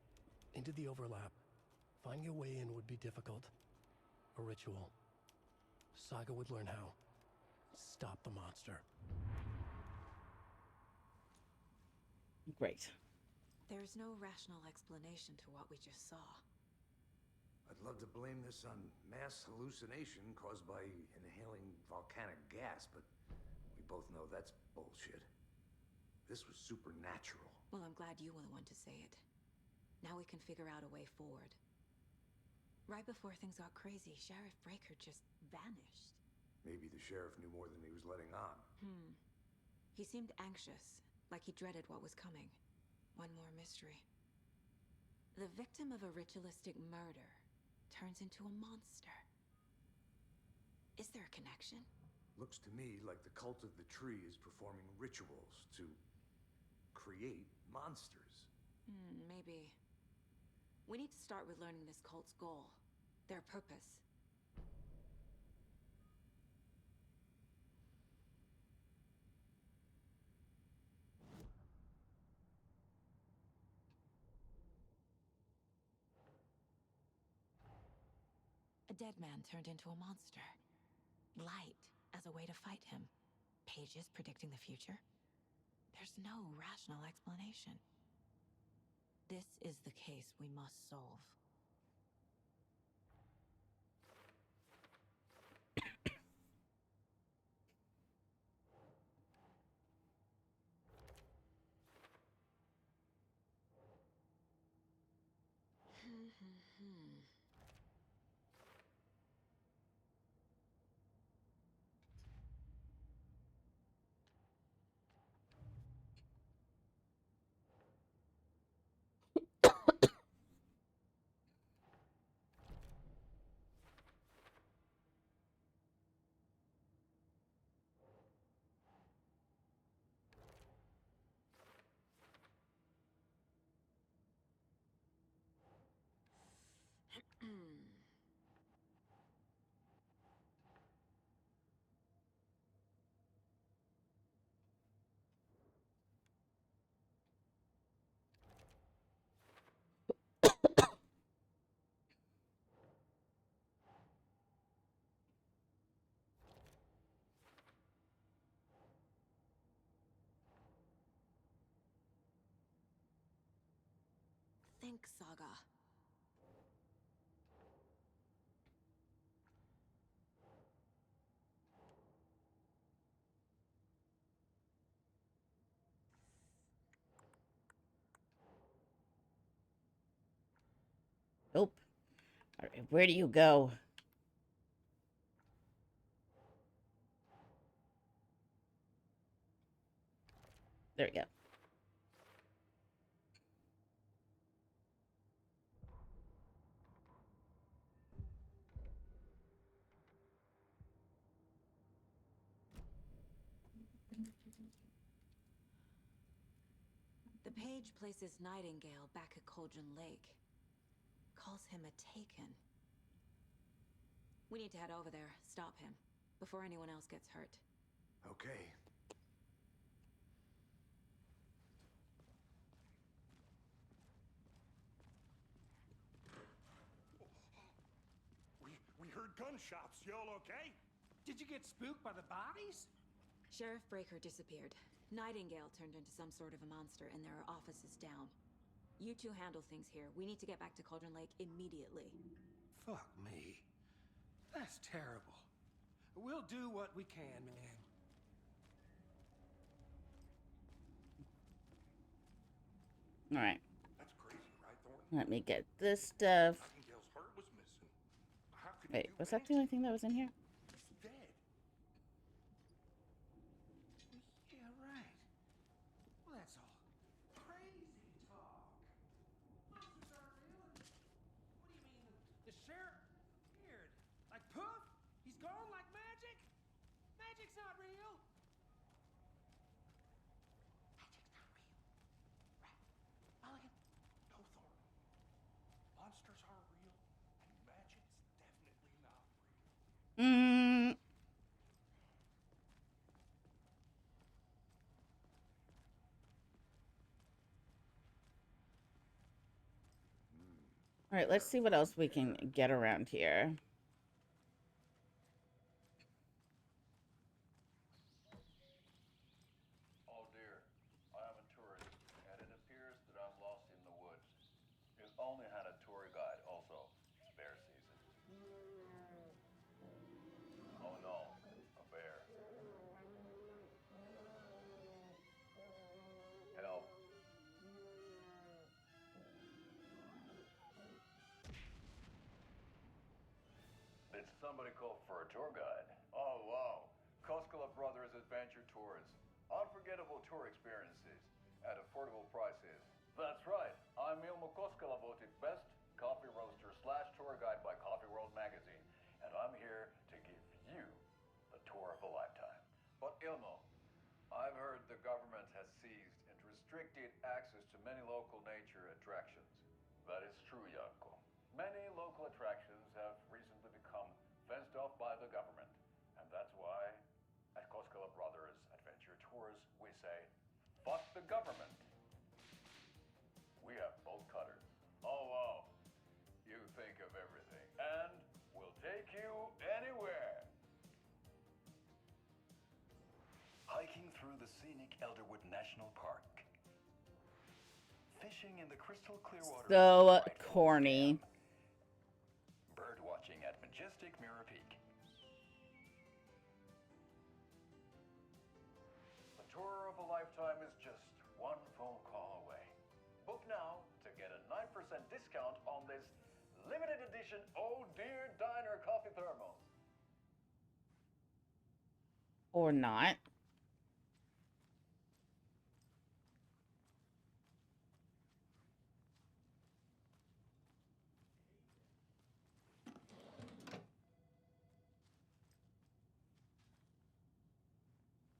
Into the overlap. Finding a way in would be difficult. A ritual. Saga would learn how. Stop the monster. Great. There's no rational explanation to what we just saw. I'd love to blame this on mass hallucination caused by inhaling volcanic gas, but we both know that's bullshit. This was supernatural. Well, I'm glad you were the one to say it. Now we can figure out a way forward. Right before things got crazy, Sheriff Breaker just vanished. Maybe the sheriff knew more than he was letting on. He seemed anxious, like he dreaded what was coming. One more mystery. The victim of a ritualistic murder turns into a monster. Is there a connection? Looks to me like the cult of the tree is performing rituals to create monsters. Maybe. We need to start with learning this cult's goal, their purpose. A dead man turned into a monster. Light as a way to fight him. Pages predicting the future? There's no rational explanation. This is the case we must solve. Think, Saga. Nope. All right, where do you go? There we go. The page places Nightingale back at Cauldron Lake. Calls him a Taken. We need to head over there, stop him, before anyone else gets hurt. Okay. We heard gunshots. Y'all okay? Did you get spooked by the bodies? Sheriff Breaker disappeared. Nightingale turned into some sort of a monster, and there are offices down. You two handle things here. We need to get back to Cauldron Lake immediately. Fuck me. That's terrible. We'll do what we can, man. All right. That's crazy, right, Thornton? Let me get this stuff. Nightingale's heart was missing. How could Wait, you was that the only thing that was in here? He's dead. Yeah, right. Well, that's all crazy talk. Monsters aren't real. What do you mean? The sheriff appeared. Like poof? He's gone like magic? Magic's not real. Mulligan. No, Thornton. Monsters aren't real, and magic's definitely not real. All right, let's see what else we can get around here. Oh dear, I am a tourist, and it appears that I'm lost in the woods. You only had a tour guide, also. Bear season. Oh no, a bear. Help. Did somebody call for a tour guide? Oh wow, Koskela Brothers Adventure Tours. Unforgettable tour experiences at affordable prices. That's right, I'm Ilmo Koskela, voted best coffee roaster / tour guide by Coffee World magazine, and I'm here to give you the tour of a lifetime. But Ilmo, I've heard the government has seized and restricted access to many local nature attractions. That is true, Janko. Many local attractions have recently become fenced off by the government, and that's why at Koskela Brothers Adventure Tours we say, fuck the government. We have bolt cutters. Oh wow, you think of everything, and we'll take you anywhere. through the scenic Elderwood National Park. Fishing in the crystal clear water. So corny. Bird watching at majestic Mirror Peak. The tour of a lifetime is just one phone call away. Book now to get a 9% discount on this limited edition Oh Dear Diner coffee thermos. Or not.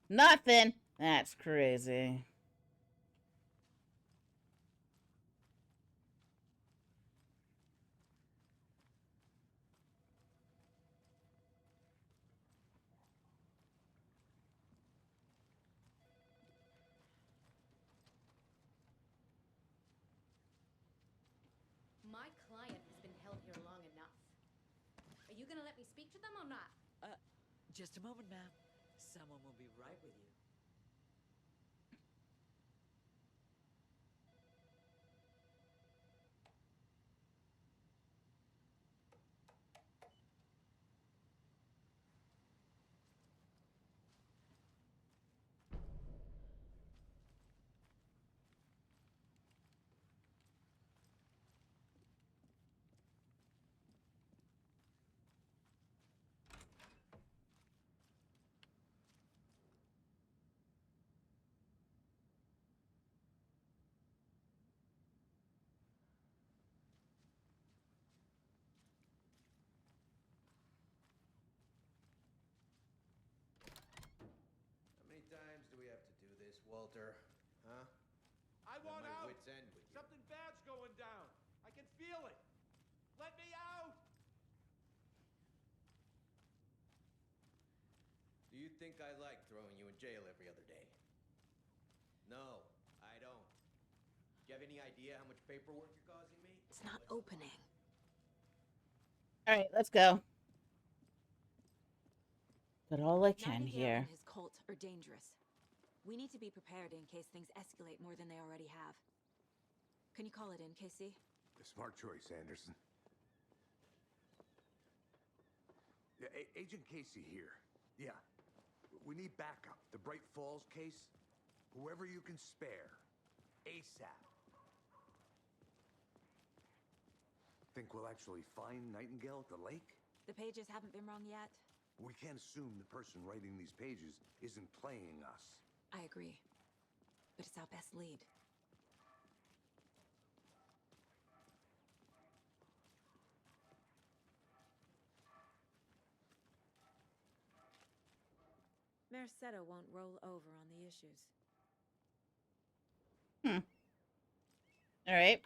Nothing. That's crazy. My client has been held here long enough. Are you gonna let me speak to them or not? Just a moment, ma'am. Someone will be right with you. How many times do we have to do this, Walter? Huh? I At want my out! wit's end with you. Something bad's going down. I can feel it. Let me out! Do you think I like throwing you in jail every other day? No, I don't. Do you have any idea how much paperwork you're causing me? It's not opening. All right, let's go. Got all I can Nightingale here. and his cult are dangerous. We need to be prepared in case things escalate more than they already have. Can you call it in, Casey? Smart choice, Anderson. Yeah, Agent Casey here. Yeah. We need backup. The Bright Falls case? Whoever you can spare. ASAP. Think we'll actually find Nightingale at the lake? The pages haven't been wrong yet. We can't assume the person writing these pages isn't playing us. I agree. But it's our best lead. Mercado won't roll over on the issues. All right.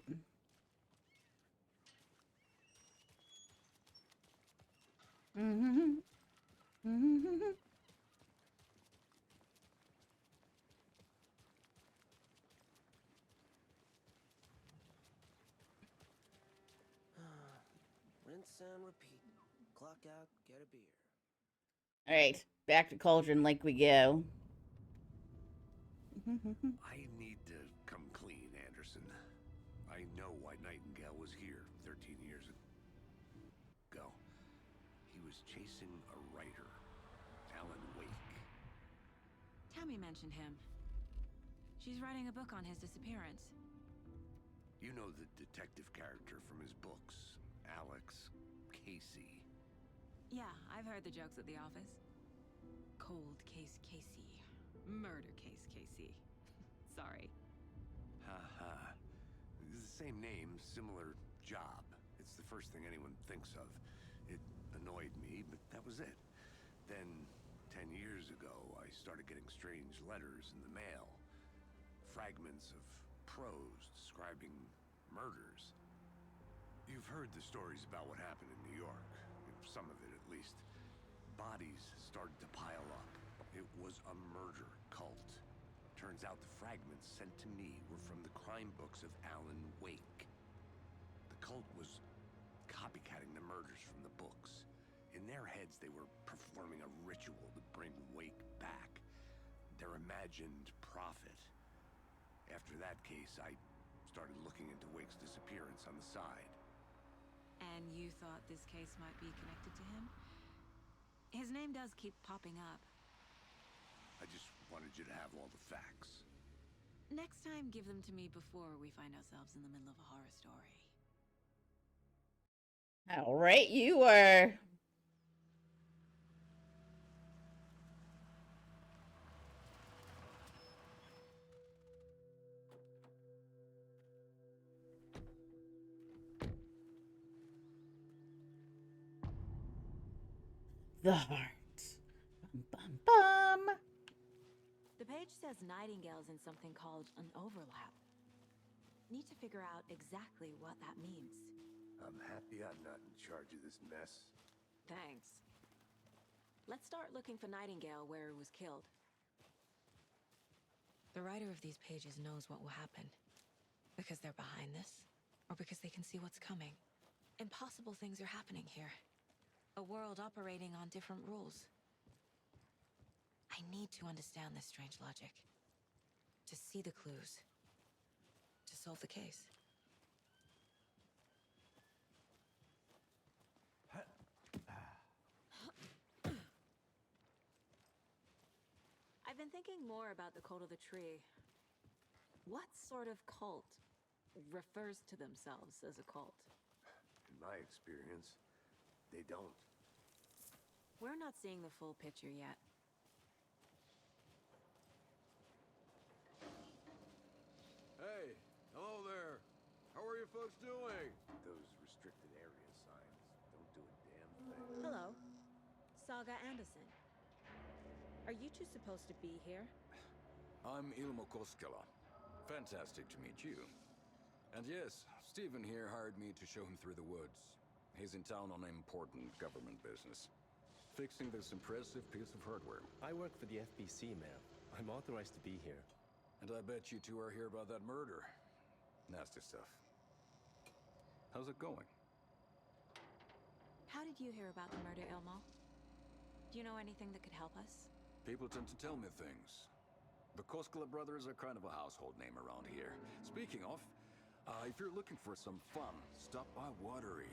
Rinse and repeat. Clock out, get a beer. All right, back to Cauldron Lake we go. I need to come clean, Anderson. I know why Nightingale was here 13 years ago. He was chasing a writer, Alan Wake. Tammy mentioned him. She's writing a book on his disappearance. You know the detective character from his books, Alex Casey. Yeah, I've heard the jokes at the office. Cold case Casey. Murder case Casey. Sorry. Ha. It's the same name, similar job. It's the first thing anyone thinks of. It annoyed me, but that was it. Then, 10 years ago, I started getting strange letters in the mail. Fragments of prose describing murders. You've heard the stories about what happened in New York. Some of it, at least. Bodies started to pile up. It was a murder cult. Turns out the fragments sent to me were from the crime books of Alan Wake. The cult was copycatting the murders from the books. In their heads, they were performing a ritual to bring Wake back. their imagined prophet. After that case, I started looking into Wake's disappearance on the side. And you thought this case might be connected to him? His name does keep popping up. I just wanted you to have all the facts. Next time, give them to me before we find ourselves in the middle of a horror story. How right you were. The heart. Bum, bum, bum. The page says Nightingale's in something called an overlap. Need to figure out exactly what that means. I'm happy I'm not in charge of this mess. Thanks. Let's start looking for Nightingale where he was killed. The writer of these pages knows what will happen. Because they're behind this, or because they can see what's coming. Impossible things are happening here. A world operating on different rules. I need to understand this strange logic. To see the clues. To solve the case. I've been thinking more about the cult of the tree. What sort of cult refers to themselves as a cult? In my experience, they don't. We're not seeing the full picture yet. Hey, hello there. How are you folks doing? Those restricted area signs don't do a damn thing. Hello. Saga Anderson. Are you two supposed to be here? I'm Ilmo Koskela. Fantastic to meet you. And yes, Stephen here hired me to show him through the woods. He's in town on important government business. Fixing this impressive piece of hardware. I work for the FBC, ma'am. I'm authorized to be here. And I bet you two are here about that murder. Nasty stuff. How's it going? How did you hear about the murder, Ilmo? Do you know anything that could help us? People tend to tell me things. The Koskela brothers are kind of a household name around here. Speaking of, if you're looking for some fun, stop by Watery.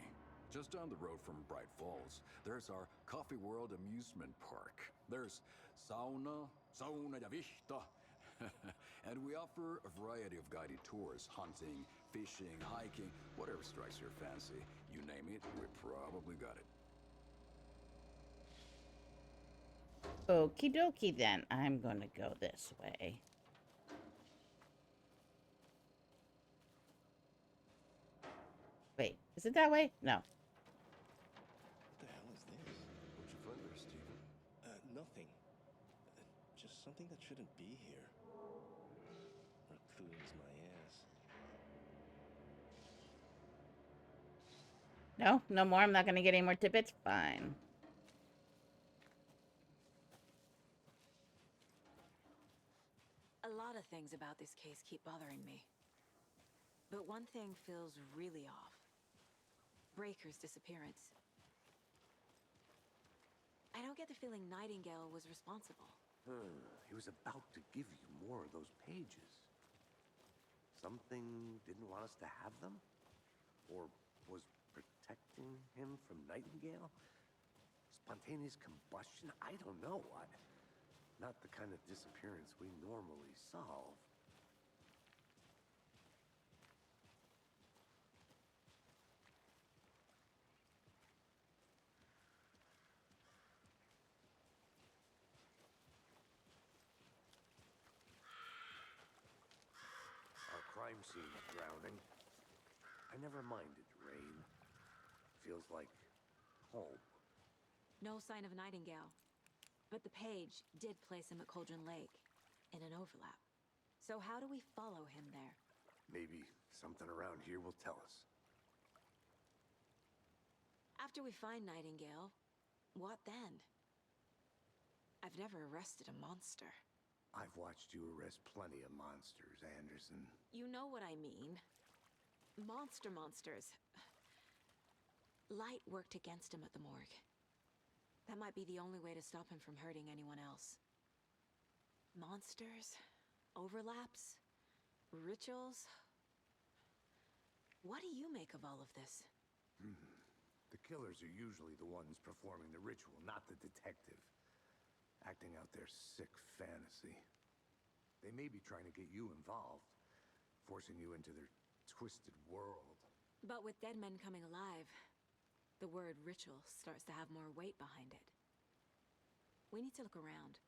Just down the road from Bright Falls, there's our Coffee World amusement park. There's sauna ja vihta. And we offer a variety of guided tours, hunting, fishing, hiking, whatever strikes your fancy. You name it, we probably got it. Okie dokie then. I'm gonna go this way. Wait, is it that way? No. What the hell is this? What'd you find there, Stephen? Nothing. Just something that shouldn't be here. Or clues my ass. No? No more? I'm not gonna get any more tidbits? Fine. A lot of things about this case keep bothering me. But one thing feels really off. Breaker's disappearance. I don't get the feeling Nightingale was responsible. He was about to give you more of those pages. Something didn't want us to have them? Or was protecting him from Nightingale? Spontaneous combustion? I don't know. Not the kind of disappearance we normally solve. Our crime scene drowning. I never minded rain. Feels like home. No sign of Nightingale. But the page did place him at Cauldron Lake, in an overlap. So how do we follow him there? Maybe something around here will tell us. After we find Nightingale, what then? I've never arrested a monster. I've watched you arrest plenty of monsters, Anderson. You know what I mean. Monsters. Light worked against him at the morgue. That might be the only way to stop him from hurting anyone else. Monsters? Overlaps? Rituals? What do you make of all of this? The killers are usually the ones performing the ritual, not the detective. Acting out their sick fantasy. They may be trying to get you involved, forcing you into their twisted world. But with dead men coming alive, the word ritual starts to have more weight behind it. We need to look around,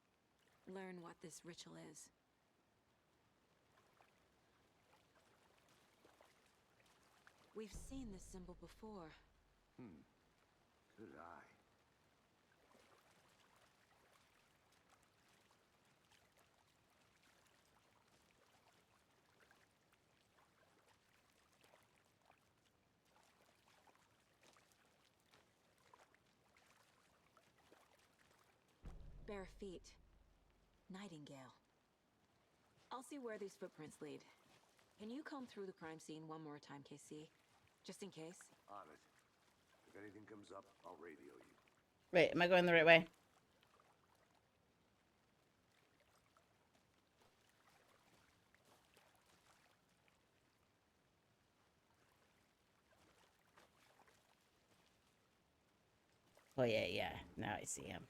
learn what this ritual is. We've seen this symbol before. Good eye. Bare feet. Nightingale. I'll see where these footprints lead. Can you comb through the crime scene one more time, KC? Just in case? On it. If anything comes up, I'll radio you. Wait, am I going the right way? Oh, yeah. Now I see him.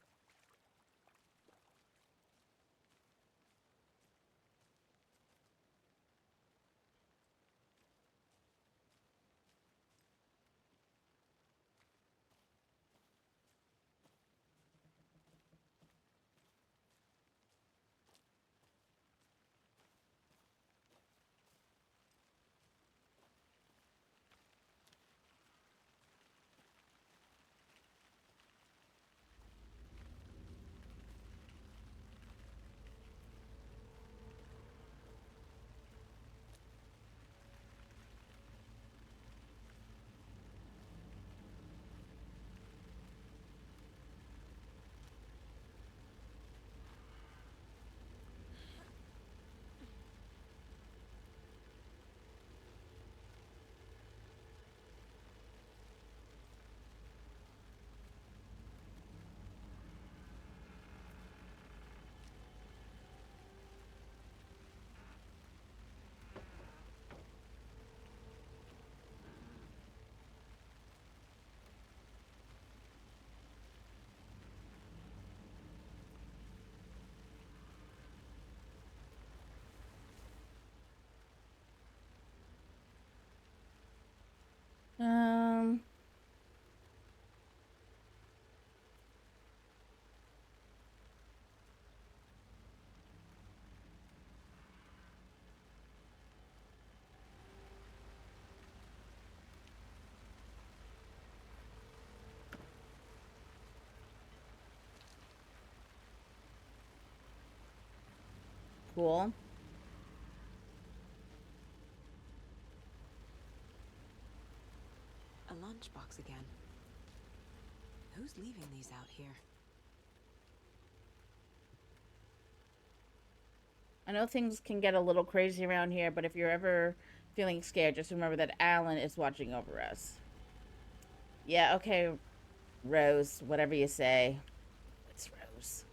Um... Cool. A lunchbox again. Who's leaving these out here? I know things can get a little crazy around here, but if you're ever feeling scared, just remember that Alan is watching over us. Yeah, okay, Rose, whatever you say. It's Rose.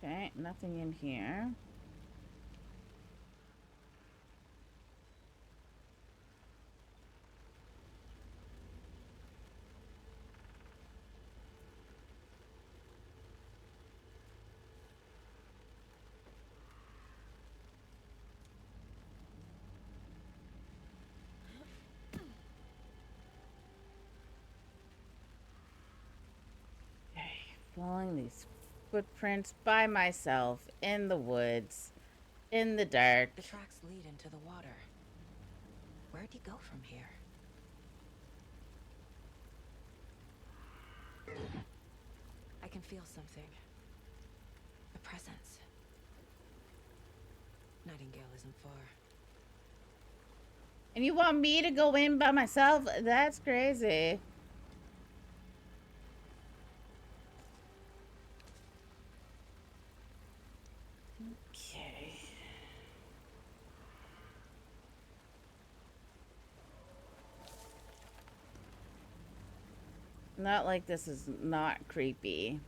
Okay, nothing in here. Okay, following these footprints by myself in the woods, in the dark. The tracks lead into the water. Where'd he go from here? I can feel something. A presence. Nightingale isn't far. And you want me to go in by myself? That's crazy. Okay. Not like this is not creepy.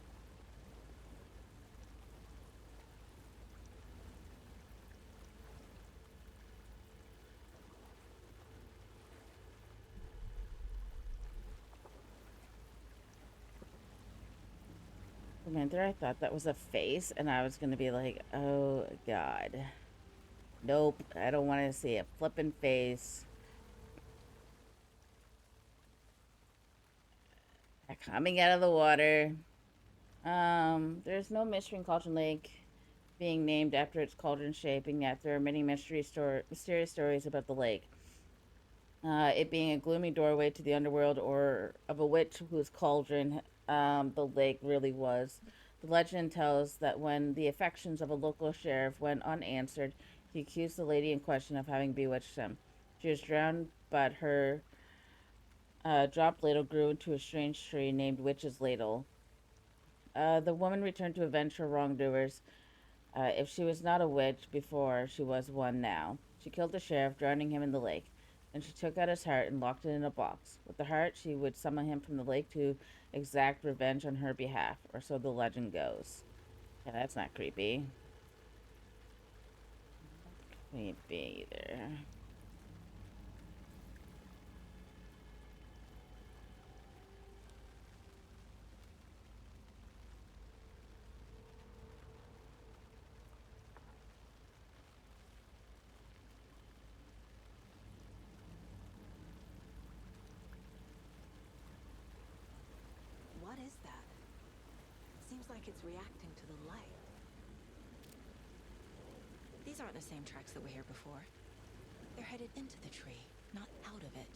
For a minute there, I thought that was a face, and I was gonna be like, oh god. Nope, I don't want to see a flippin' face. Coming out of the water. There's no mystery in Cauldron Lake being named after its cauldron shape, and yet there are many mysterious stories about the lake. It being a gloomy doorway to the underworld, or of a witch whose cauldron the lake really was. The legend tells that when the affections of a local sheriff went unanswered, he accused the lady in question of having bewitched him. She was drowned, but her dropped ladle grew into a strange tree named Witch's Ladle. The woman returned to avenge her wrongdoers. If she was not a witch before, she was one now. She killed the sheriff, drowning him in the lake. Then she took out his heart and locked it in a box. With the heart, she would summon him from the lake to exact revenge on her behalf, or so the legend goes. Yeah, that's not creepy. Creepy either. What is that? Seems like it's reacting to the light. These aren't the same tracks that were here before. They're headed into the tree, not out of it.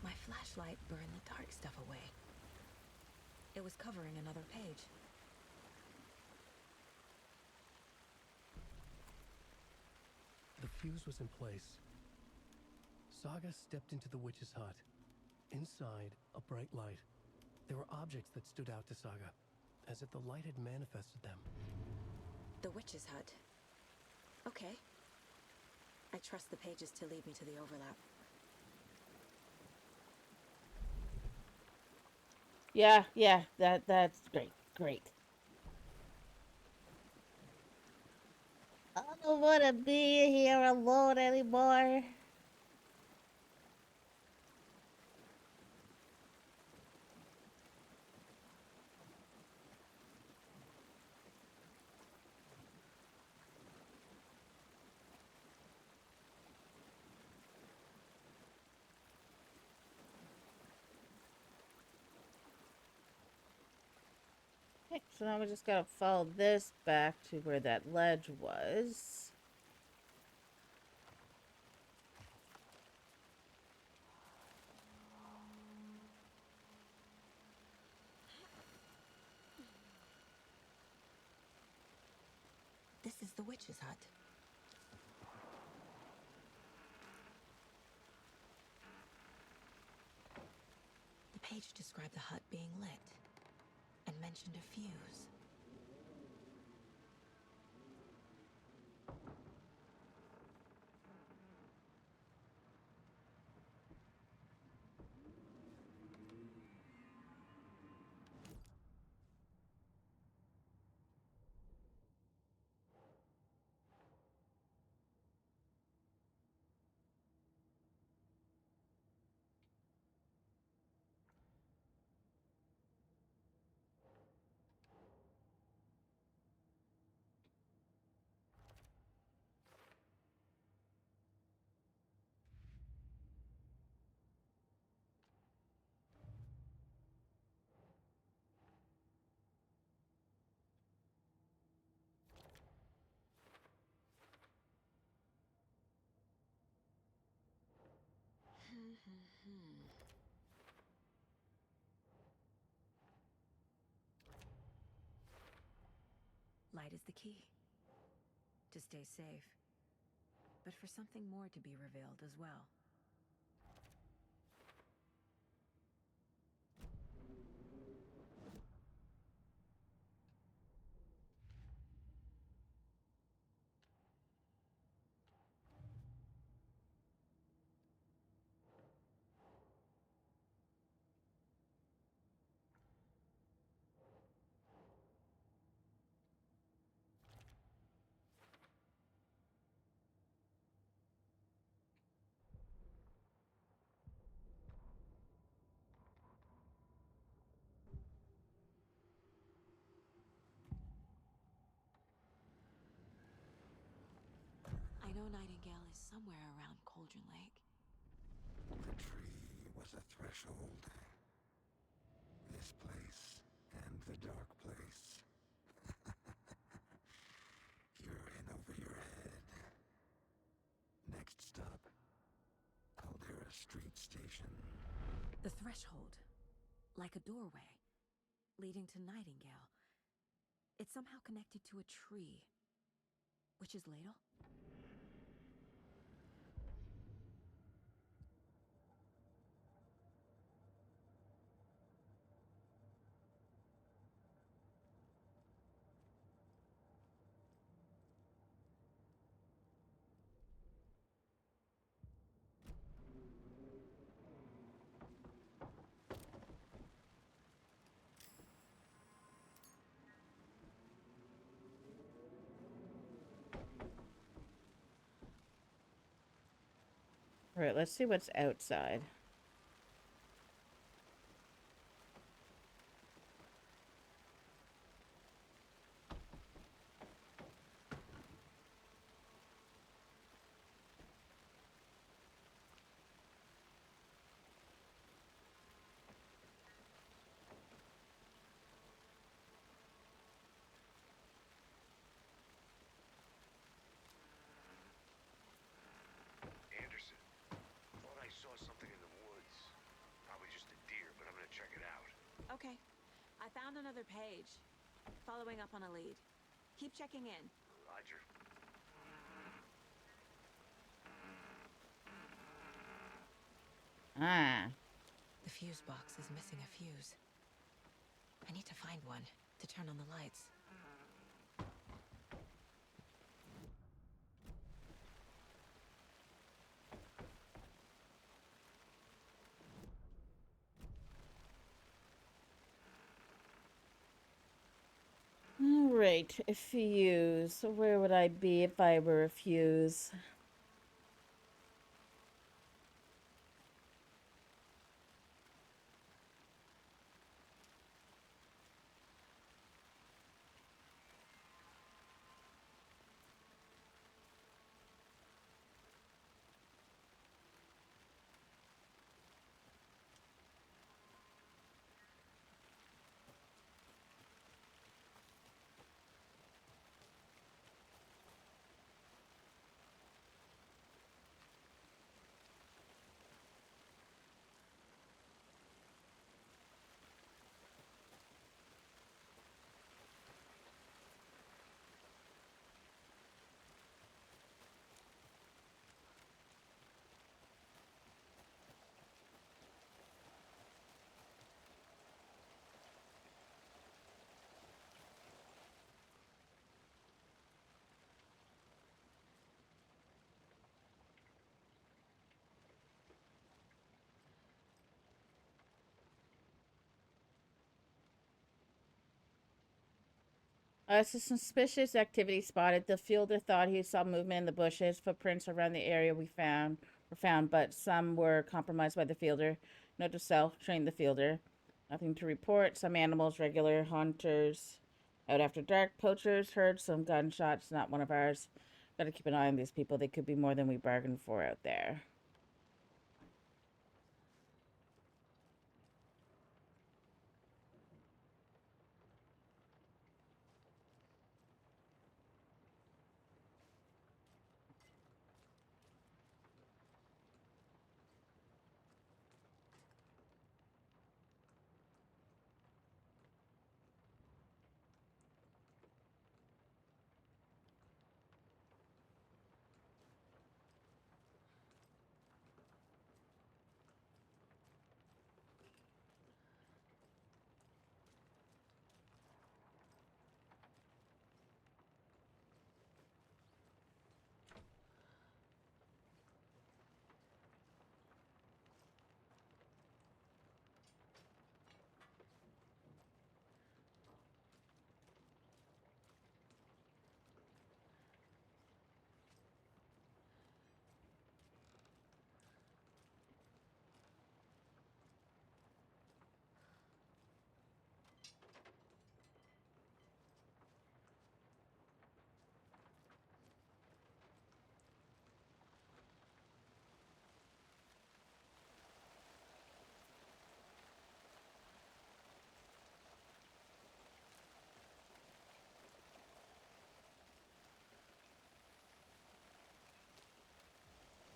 My flashlight burned the dark stuff away. It was covering another page. The fuse was in place. Saga stepped into the witch's hut. Inside, a bright light. There were objects that stood out to Saga, as if the light had manifested them. The witch's hut. Okay. I trust the pages to lead me to the overlap. Yeah, that's great. I don't want to be here alone anymore. Okay, so now we just gotta follow this back to where that ledge was. This is the witch's hut. The page described the hut being lit and mentioned a fuse. Light is the key. To stay safe. But for something more to be revealed as well. I know Nightingale is somewhere around Cauldron Lake. The tree was a threshold. This place and the dark place. You're in over your head. Next stop, Caldera Street Station. The threshold. Like a doorway. Leading to Nightingale. It's somehow connected to a tree. Which is Ladle? All right, let's see what's outside. Anderson, thought I saw something in the woods. Probably just a deer, but I'm gonna check it out. Okay. I found another page. Following up on a lead. Keep checking in. Roger. Ah. The fuse box is missing a fuse. I need to find one to turn on the lights. All right, a fuse. Where would I be if I were a fuse? Suspicious activity spotted. The fielder thought he saw movement in the bushes. Footprints around the area were found, but some were compromised by the fielder. Note to self: train the fielder. Nothing to report. Some animals, regular hunters, out after dark. Poachers heard some gunshots. Not one of ours. Got to keep an eye on these people. They could be more than we bargained for out there.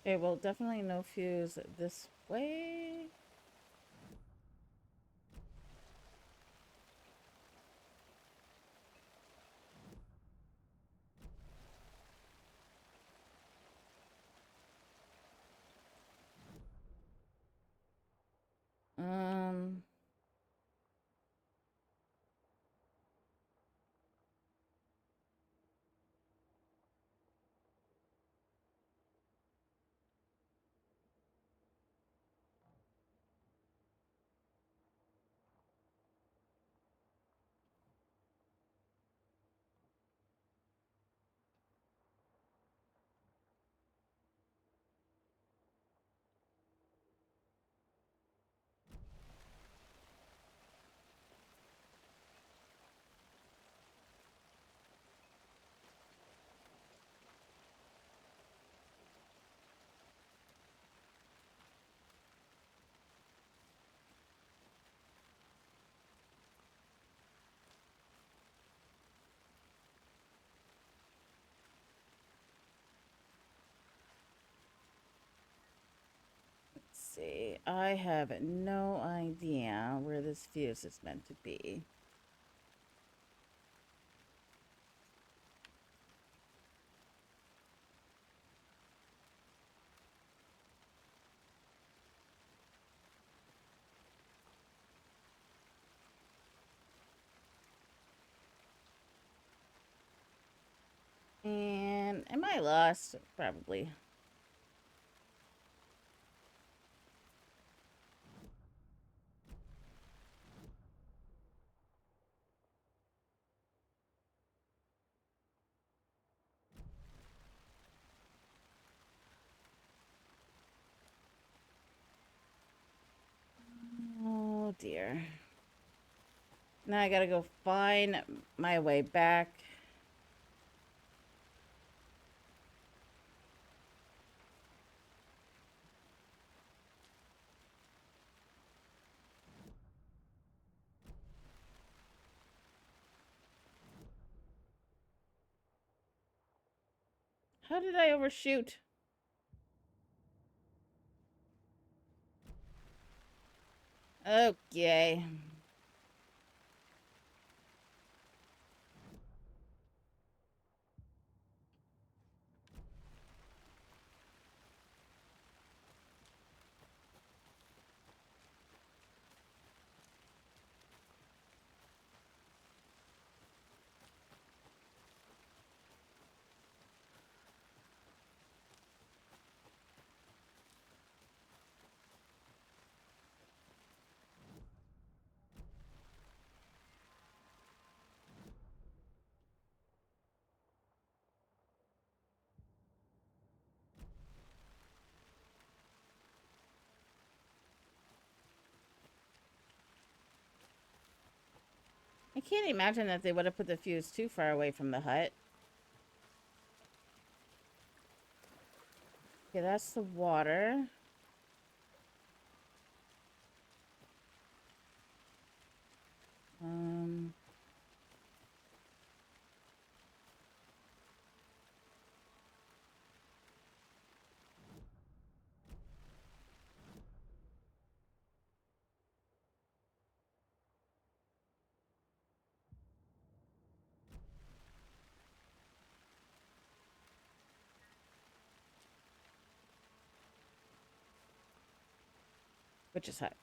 Okay, well, definitely no fuse this way. Um... See, I have no idea where this fuse is meant to be. And am I lost? Probably. Oh dear. Now I gotta go find my way back. How did I overshoot? Okay. I can't imagine that they would have put the fuse too far away from the hut. Okay, that's the water. Um... Which is hot.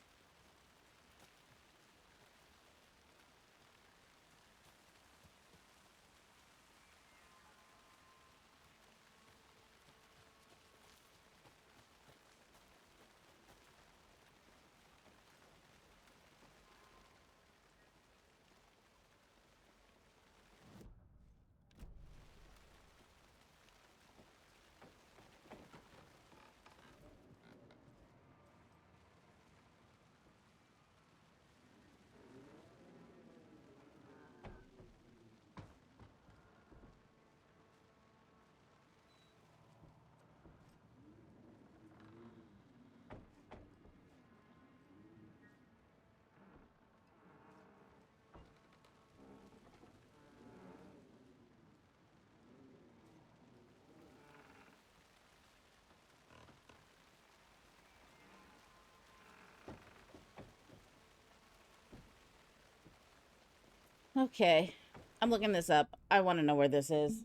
Okay. I'm looking this up. I want to know where this is.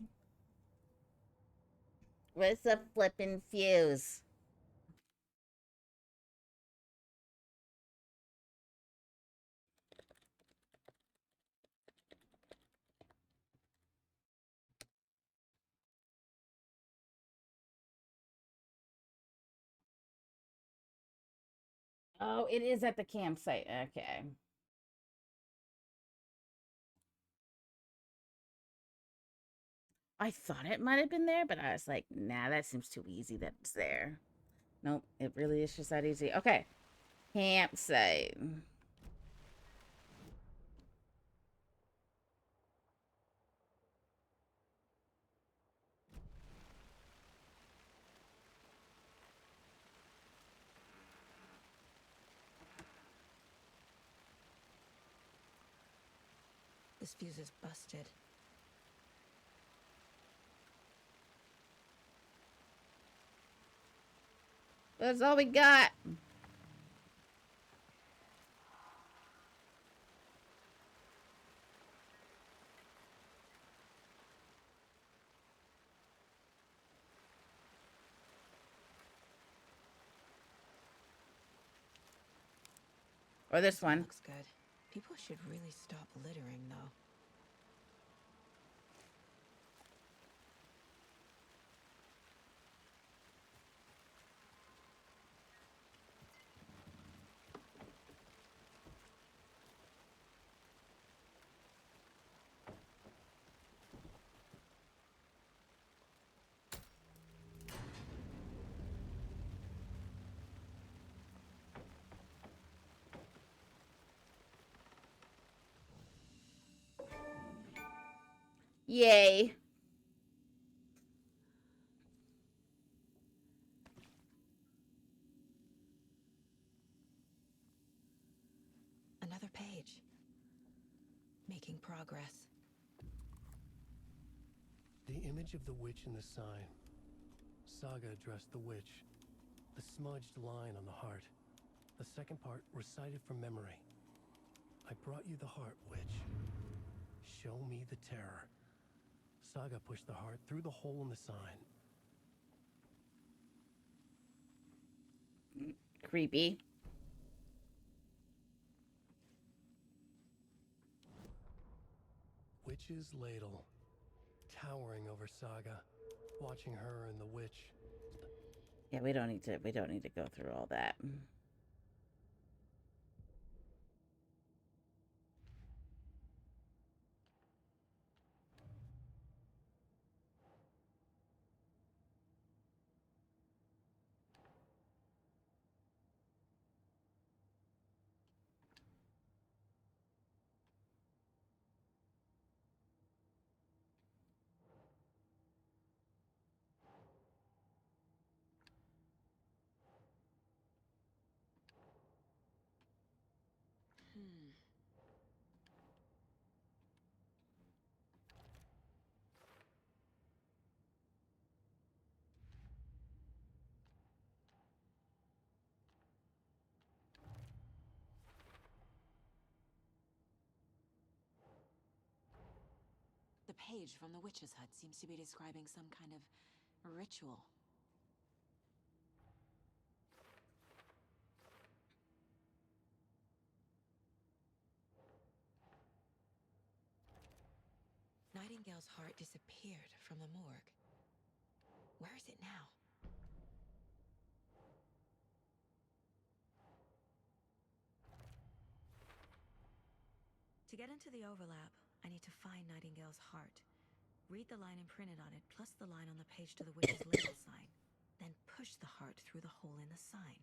Where's the flippin' fuse? Oh, it is at the campsite. Okay. I thought it might have been there, but I was like, nah, that seems too easy that it's there. Nope, it really is just that easy. Okay. Campsite. This fuse is busted. That's all we got. Or this one. Looks good. People should really stop littering, though. Yay. Another page. Making progress. The image of the witch in the sign. Saga addressed the witch. The smudged line on the heart. The second part recited from memory. I brought you the heart, witch. Show me the terror. Saga pushed the heart through the hole in the sign. Creepy. Witch's ladle. Towering over Saga. Watching her and the witch. Yeah, we don't need to go through all that. The page from the witch's hut seems to be describing some kind of ritual. Nightingale's heart disappeared from the morgue. Where is it now? To get into the overlap, I need to find Nightingale's heart. Read the line imprinted on it, plus the line on the page to the witch's label sign. Then push the heart through the hole in the sign.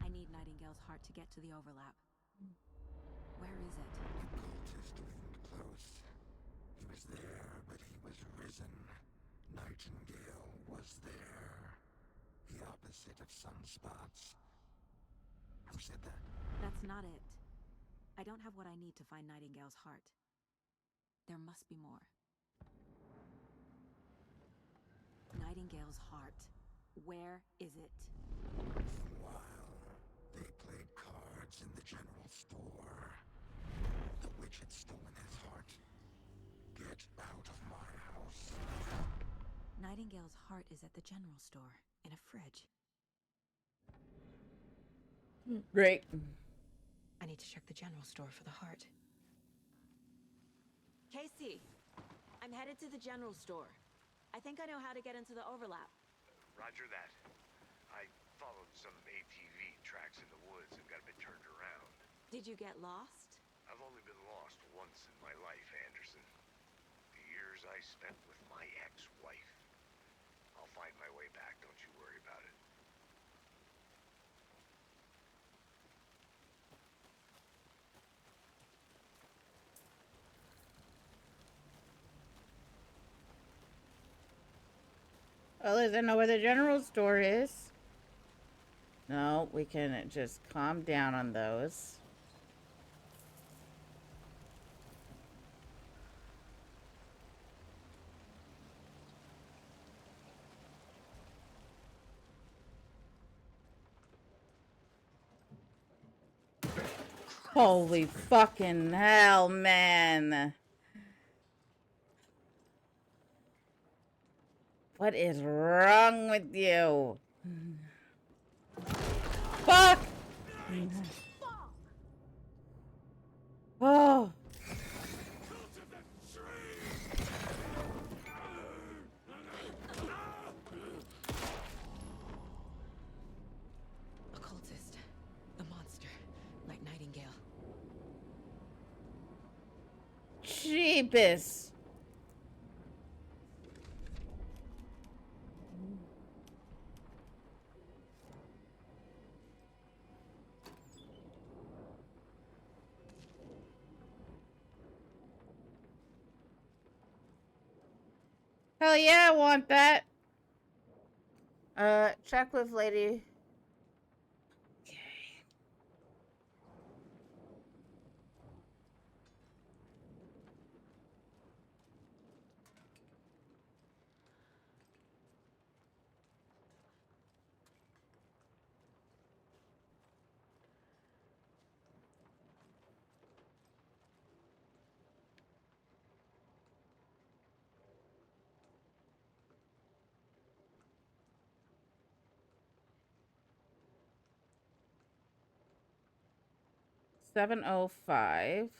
I need Nightingale's heart to get to the overlap. Where is it? The cultist wasn't close. He was there, but he was risen. Nightingale was there. The opposite of sunspots. Who said that? That's not it. I don't have what I need to find Nightingale's heart. There must be more. Nightingale's heart. Where is it? While they played cards in the general store, the witch had stolen his heart. Get out of my house. Nightingale's heart is at the general store, in a fridge. Great. I need to check the general store for the heart. Casey, I'm headed to the general store. I think I know how to get into the overlap. Roger that. I followed some ATV tracks in the woods and got a bit turned around. Did you get lost? I've only been lost once in my life, Anderson. The years I spent with my ex-wife. I'll find my way back, don't you worry about it. Well, at least I know where the general store is. No, we can just calm down on those. Holy fucking hell, man. What is wrong with you? Fuck! Oh. Occultist. A monster. Like Nightingale. Jeebus. Hell yeah, I want that. Check with lady. Okay. $705.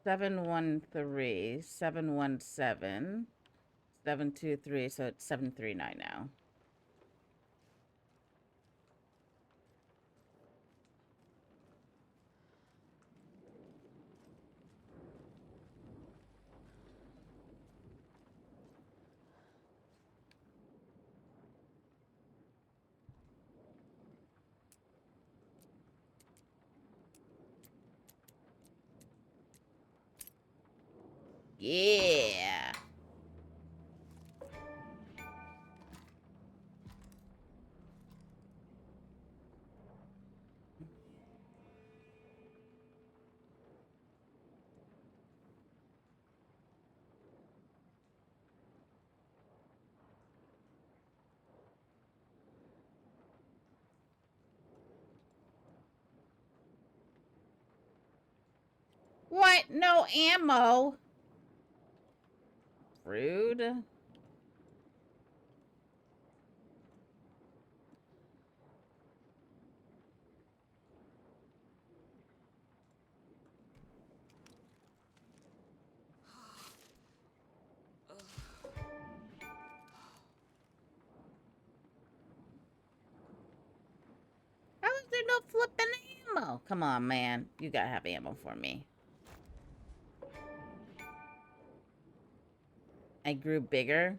713, 717, 723, so it's 739 now. Yeah. What? No ammo? Rude. How is there no flipping ammo? Come on, man. You gotta have ammo for me. I grew bigger.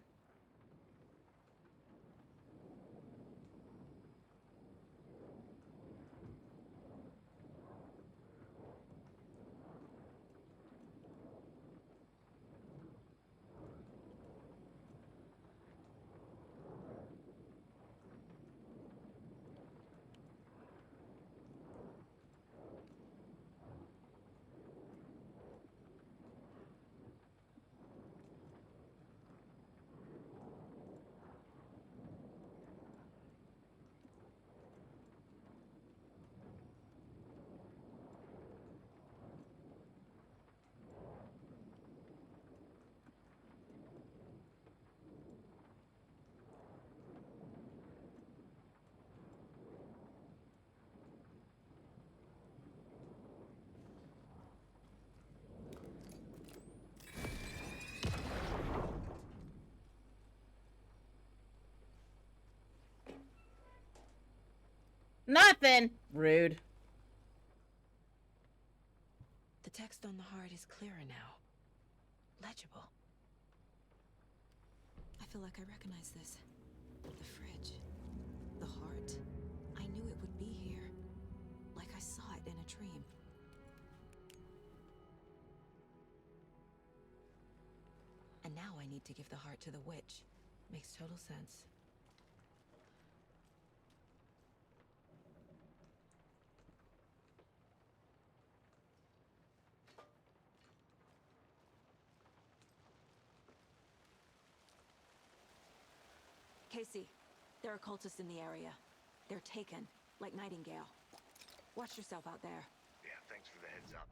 Nothing. Rude. The text on the heart is clearer now. Legible. I feel like I recognize this. The fridge. The heart. I knew it would be here. Like I saw it in a dream. And now I need to give the heart to the witch. Makes total sense. Casey, there are cultists in the area. They're taken, like Nightingale. Watch yourself out there. Yeah, thanks for the heads up.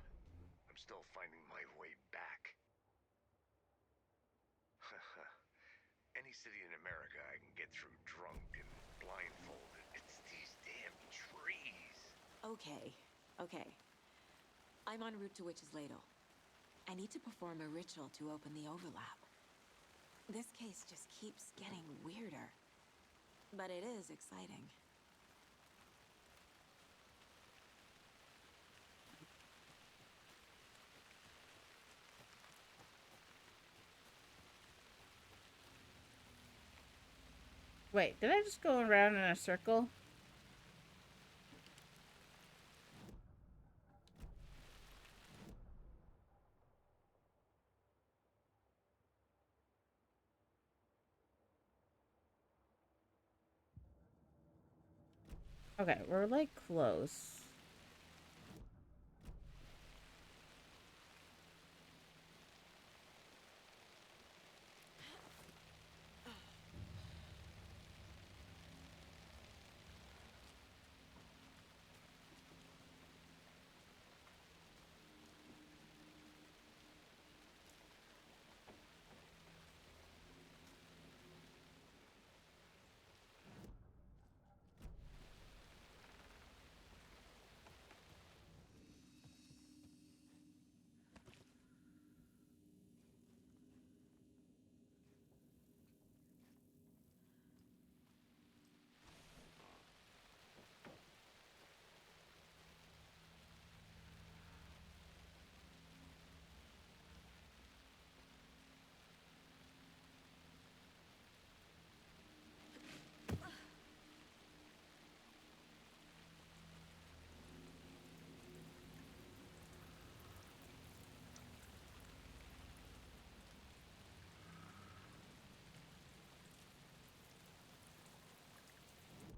I'm still finding my way back. Any city in America I can get through drunk and blindfolded. It's these damn trees. Okay, okay. I'm en route to Witch's Ladle. I need to perform a ritual to open the overlap. This case just keeps getting weirder. But it is exciting. Wait, did I just go around in a circle? Okay, we're like close.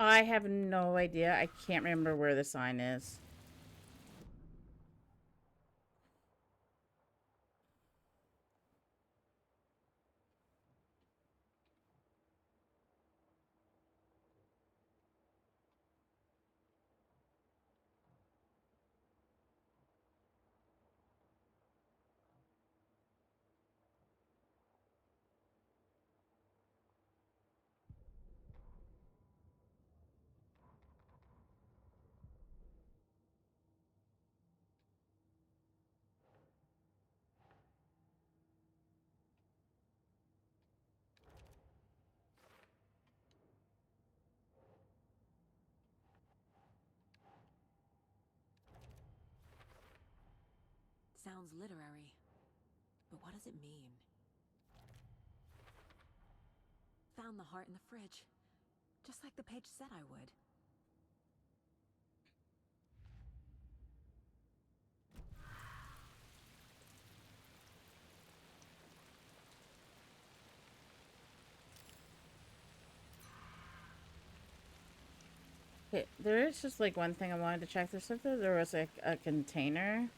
I have no idea. I can't remember where the sign is. Sounds literary. But what does it mean? Found the heart in the fridge. Just like the page said I would. Okay, there is just like one thing I wanted to check. There was like a container.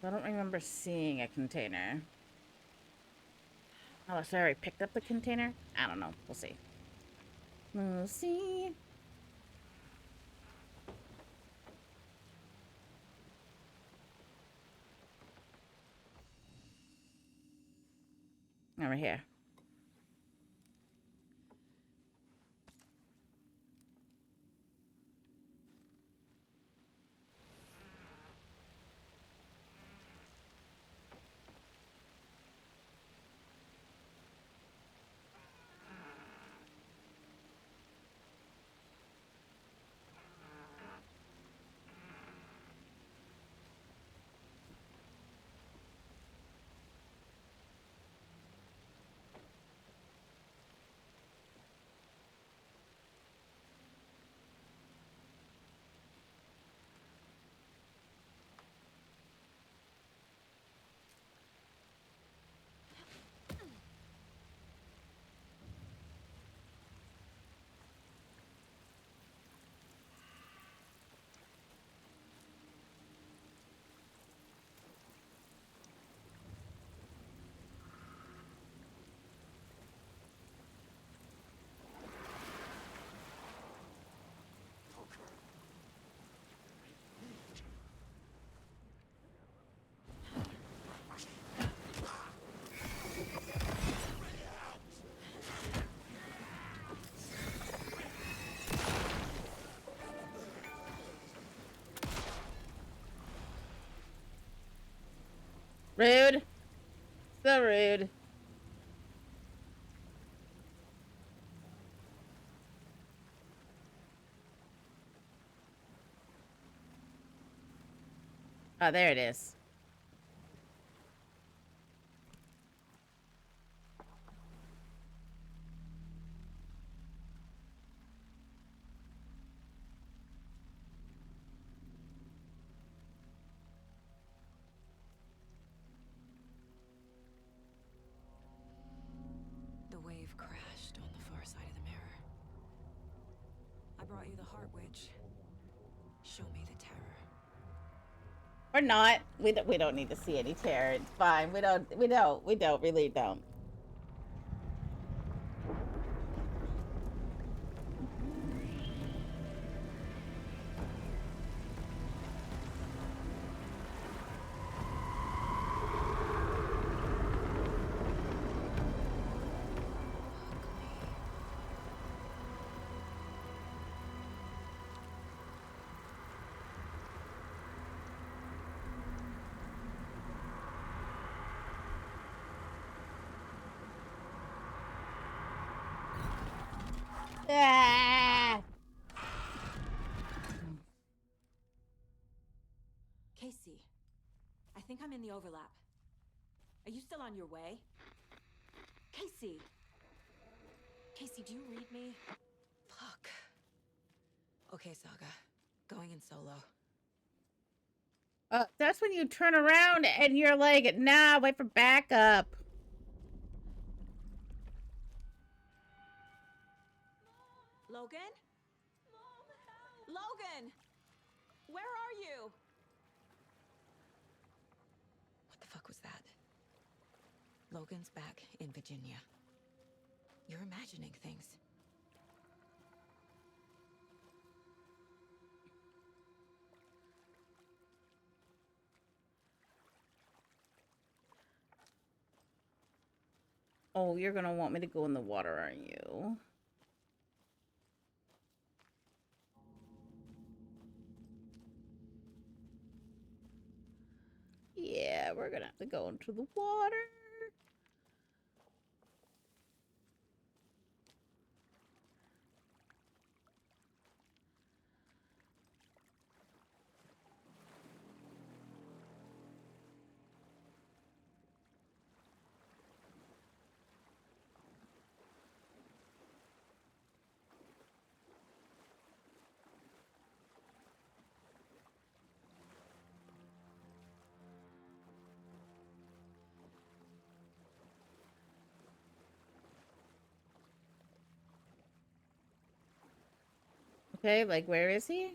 I don't remember seeing a container. Unless I already picked up the container. I don't know. We'll see. We'll see. Over here. Rude. So rude. Oh, there it is. The wave crashed on the far side of the mirror. I brought you the Heart Witch. Show me the terror. Or not. We don't need to see any terror. It's fine. We really don't. Ah! Casey, I think I'm in the overlap. Are you still on your way? Casey! Casey, do you read me? Fuck. Okay, Saga. Going in solo. That's when you turn around and you're like, nah, wait for backup. Logan? Mom, help! Logan! Where are you? What the fuck was that? Logan's back in Virginia. You're imagining things. Oh, you're gonna want me to go in the water, aren't you? Yeah, we're gonna have to go into the water. Okay, like, where is he?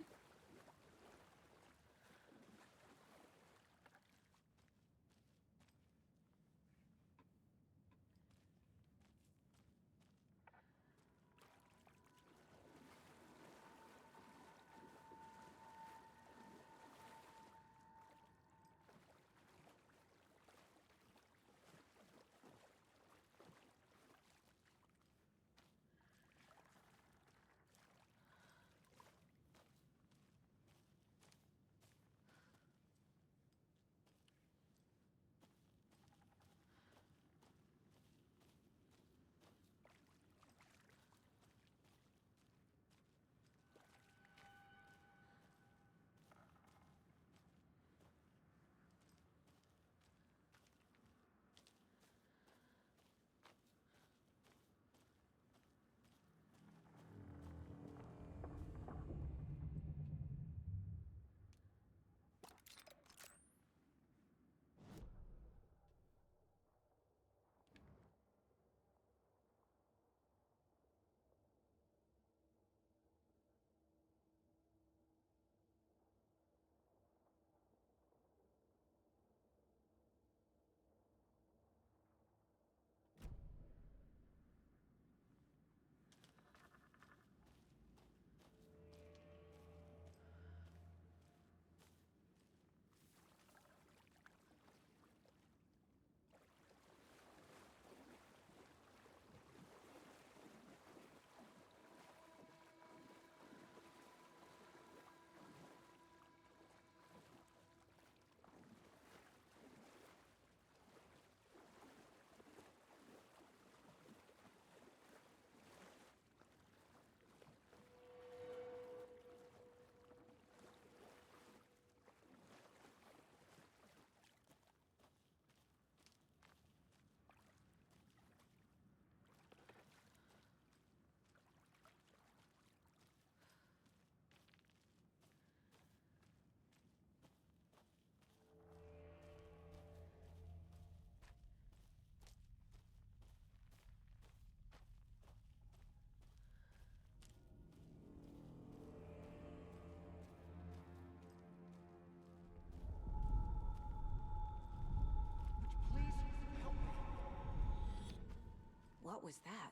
What was that?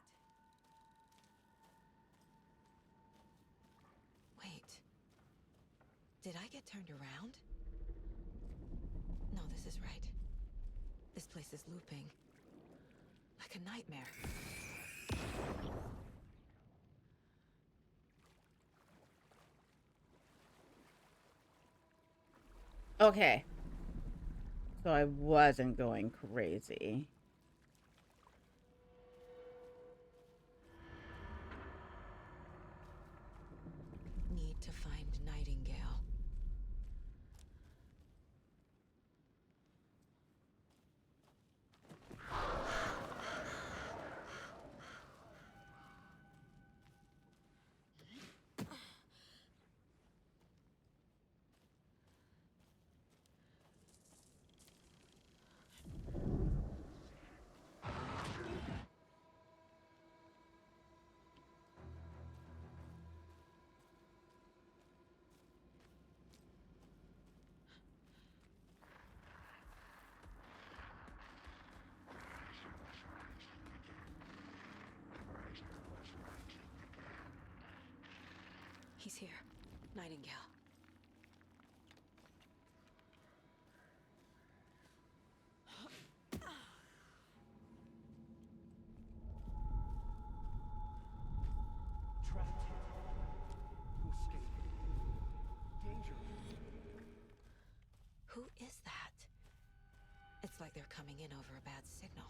Wait. Did I get turned around? No, this is right. This place is looping. Like a nightmare. Okay. So I wasn't going crazy. Need to find Nightingale. He's here. Nightingale. Trapped here. To escape. Danger. Who is that? It's like they're coming in over a bad signal.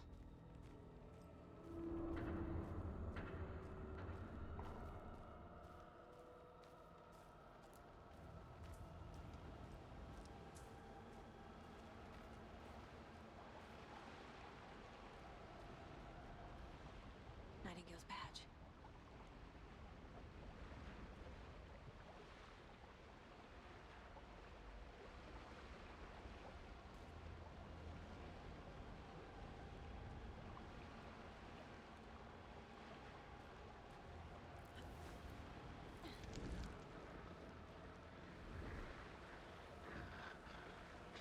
Nightingale's badge.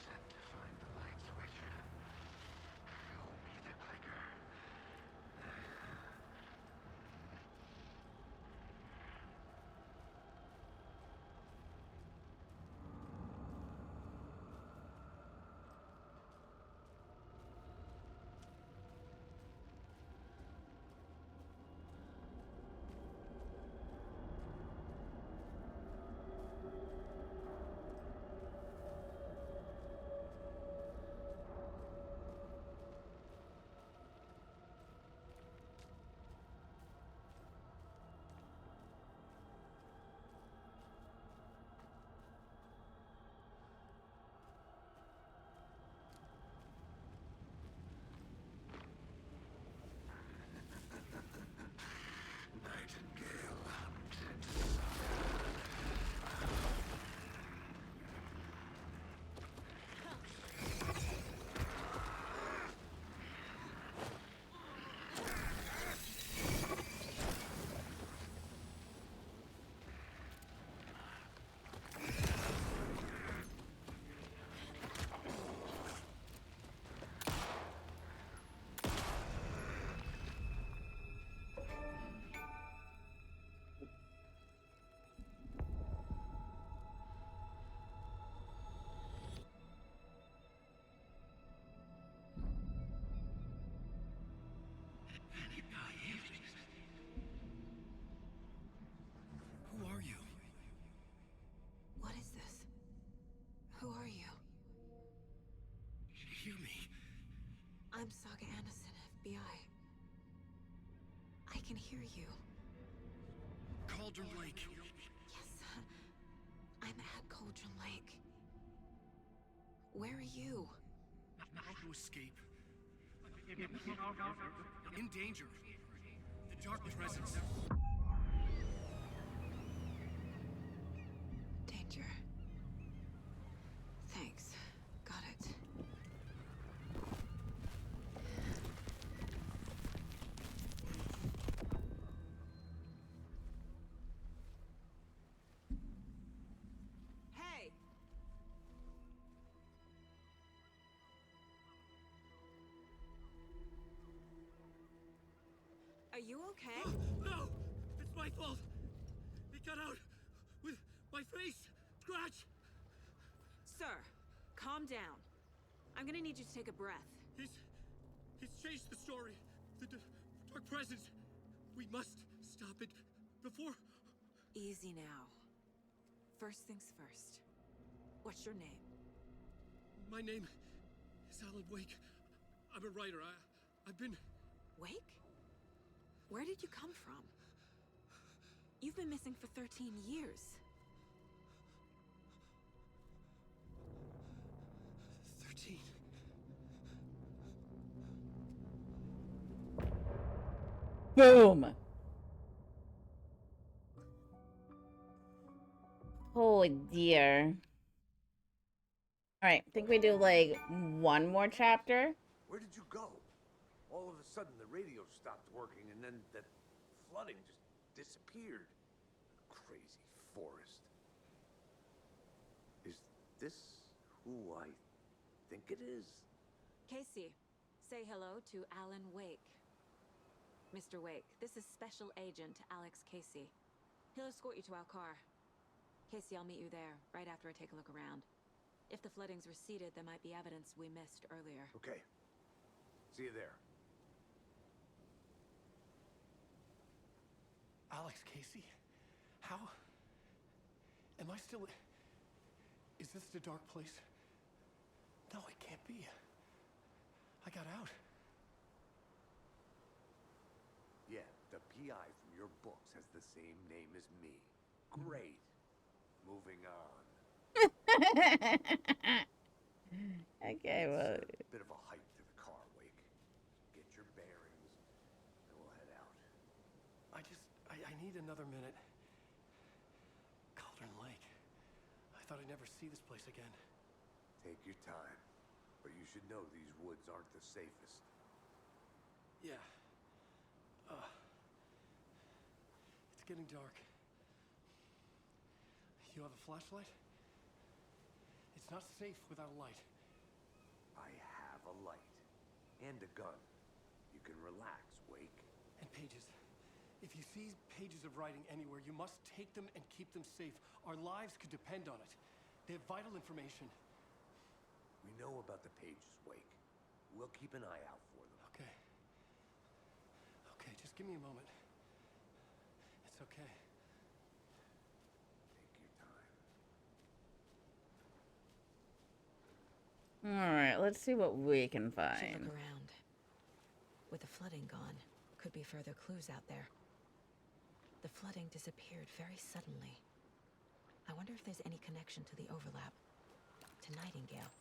Set to find the light switch. Show me the clicker. Nightingale hunted. Who are you? What is this? Who are you? Hear me. I'm Saga Anderson, FBI. I can hear you. Cauldron Lake. Yes, I'm at Cauldron Lake. Where are you? How to escape. In danger. The dark presence. Danger. Thanks. Got it. Hey! Are you okay? No! It's my fault! It got out with my face! Scratch! Sir, calm down. I'm gonna need you to take a breath. He's changed the story. The Dark Presence. We must stop it before... Easy now. First things first. What's your name? My name is Alan Wake. I'm a writer. I've been... Wake? Where did you come from? You've been missing for 13 years. 13. Boom! Oh dear. Alright, think we do like one more chapter? Where did you go? All of a sudden the radio stopped working and then that flooding just disappeared. Crazy forest. Is this who I think it is? Casey, say hello to Alan Wake. Mr. Wake, this is Special Agent Alex Casey. He'll escort you to our car. Casey, I'll meet you there, right after I take a look around. If the flooding's receded, there might be evidence we missed earlier. Okay. See you there. Alex Casey? How? Am I still... Is this the dark place? No, it can't be. I got out. Yeah, the PI from your books has the same name as me. Great. Moving on. Okay, well... It's a bit of a hike to the car, Wake. Get your bearings, and we'll head out. I need another minute. Cauldron Lake. I thought I'd never see this place again. Take your time. But you should know these woods aren't the safest. Yeah. It's getting dark. You have a flashlight? It's not safe without a light. I have a light. And a gun. You can relax, Wake. And pages. If you see pages of writing anywhere, you must take them and keep them safe. Our lives could depend on it. They have vital information. We know about the pages, Wake. We'll keep an eye out for them. Okay. Okay, just give me a moment. It's okay. Alright, let's see what we can Should find. look around. With the flooding gone, could be further clues out there. The flooding disappeared very suddenly. I wonder if there's any connection to the overlap. To Nightingale.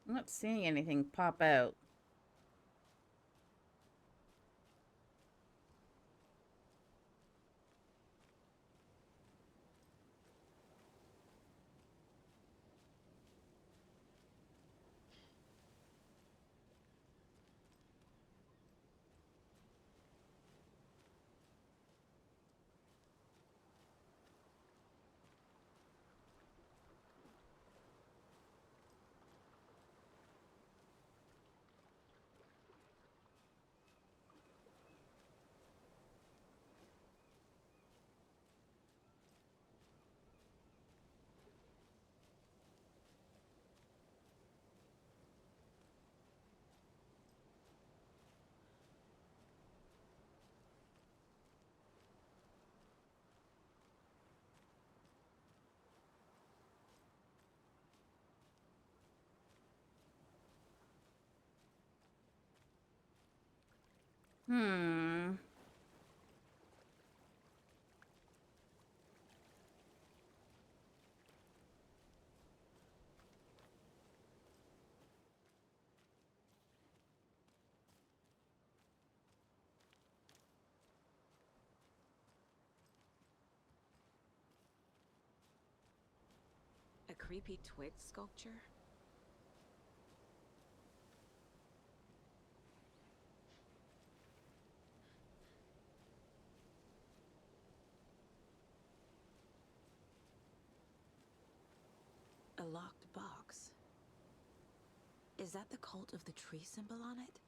I'm not seeing anything pop out. Hmm. A creepy twig sculpture? A locked box. Is that the cult of the tree symbol on it?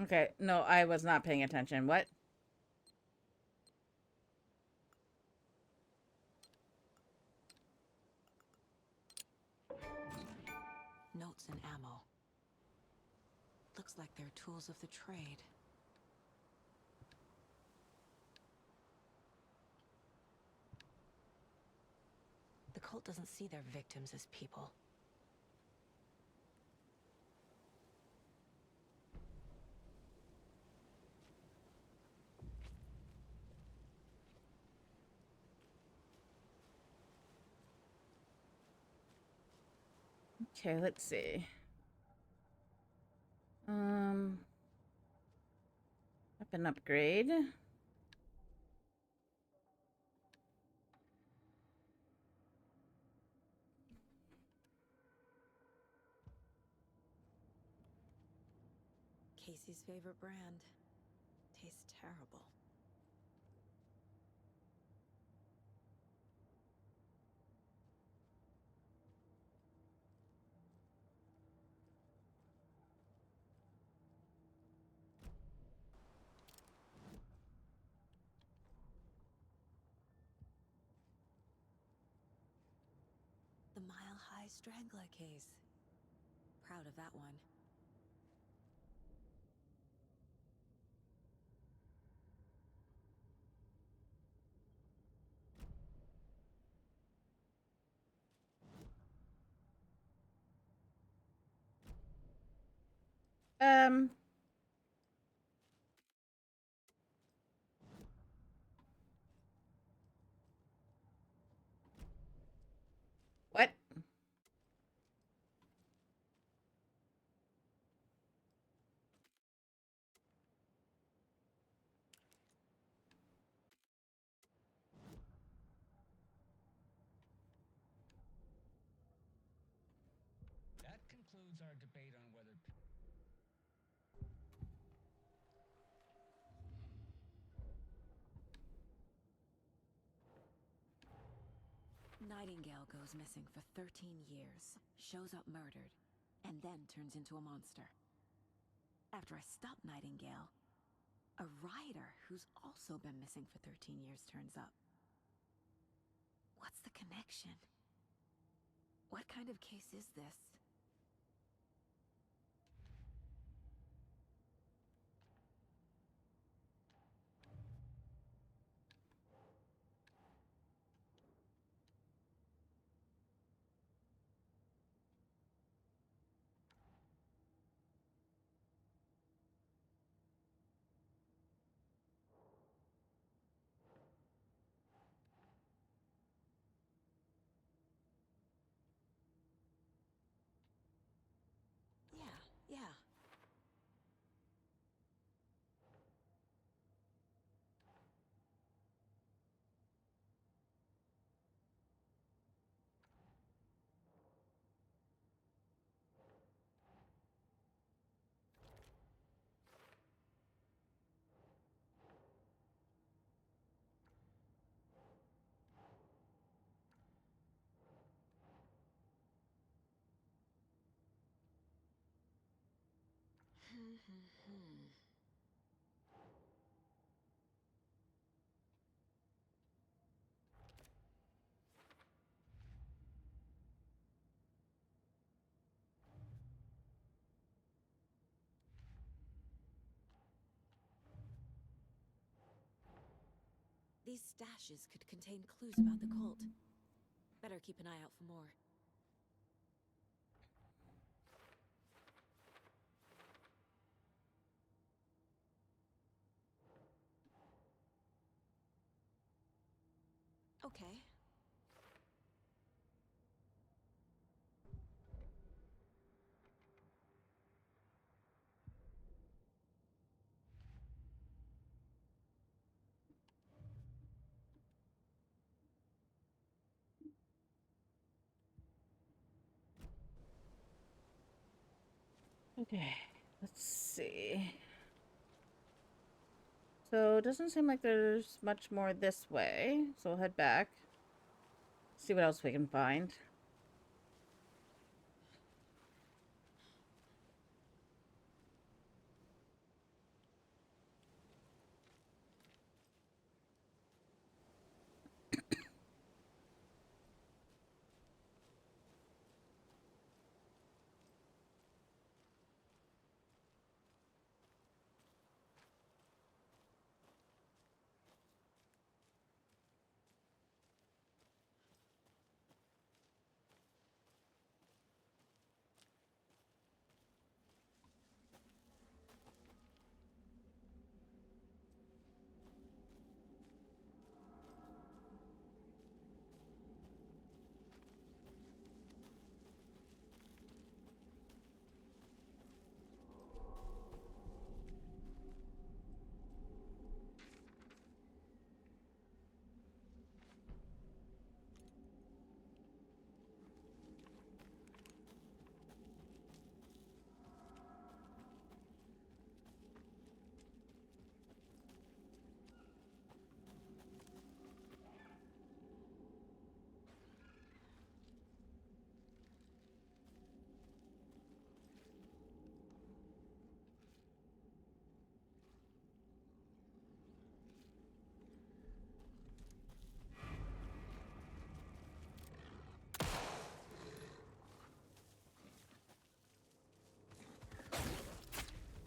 Okay, no, I was not paying attention. What? Notes and ammo. Looks like they're tools of the trade. The cult doesn't see their victims as people. Okay, let's see. Weapon upgrade. Casey's favorite brand. Tastes terrible. The Mile High Strangler case. Proud of that one. Um. What? That concludes our debate on whether... Nightingale goes missing for 13 years, shows up murdered, and then turns into a monster. After I stop Nightingale, a rider who's also been missing for 13 years turns up. What's the connection? What kind of case is this? Yeah. These stashes could contain clues about the cult. Better keep an eye out for more. Okay. Okay, let's see. So it doesn't seem like there's much more this way, so we'll head back. See what else we can find.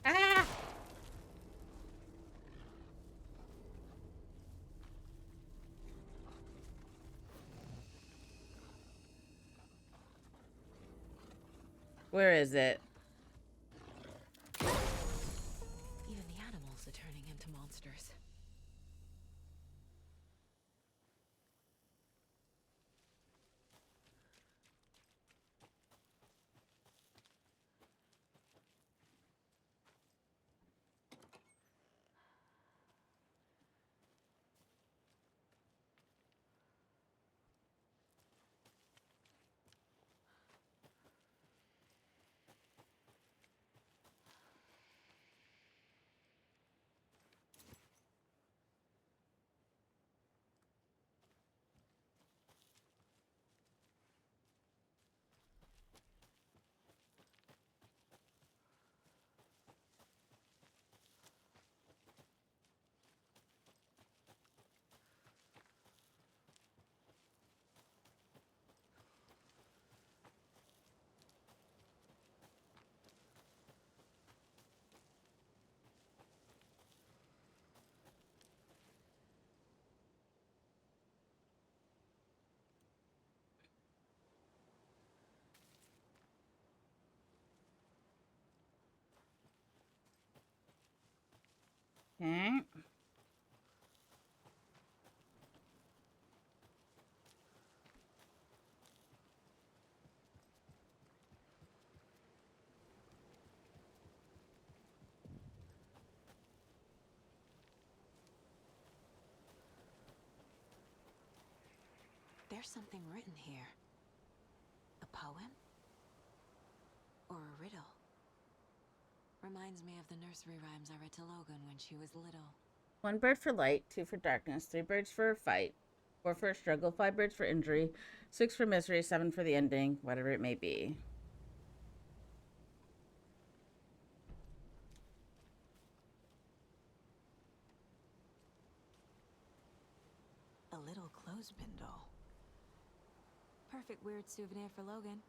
Ah! Where is it? Even the animals are turning into monsters. Okay. There's something written here. A poem? Or a riddle? Reminds me of the nursery rhymes I read to Logan when she was little. 1 bird for light, 2 for darkness, 3 birds for a fight, 4 for a struggle, 5 birds for injury, 6 for misery, 7 for the ending, whatever it may be. A little clothespin doll. Perfect weird souvenir for Logan.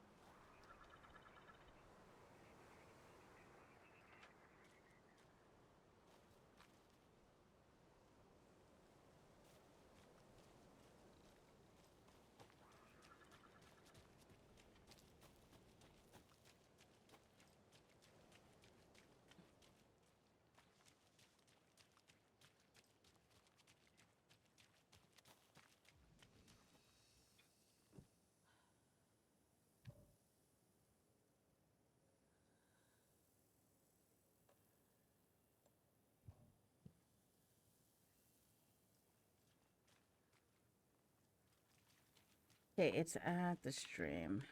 Okay, it's at the stream.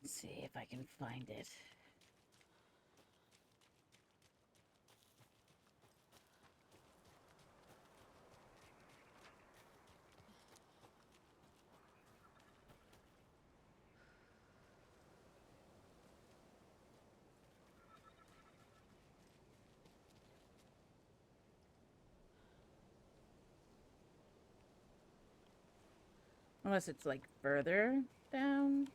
Let's see if I can find it. Unless it's like further down.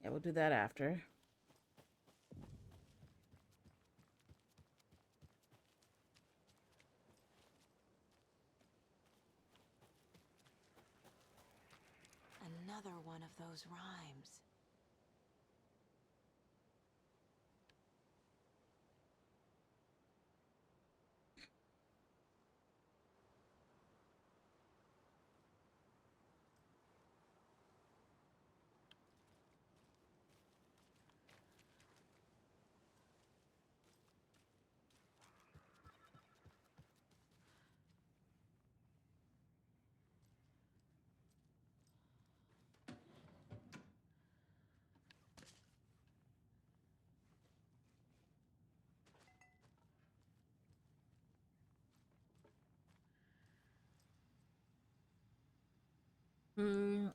Yeah, we'll do that after. Another one of those rhymes. Hmm.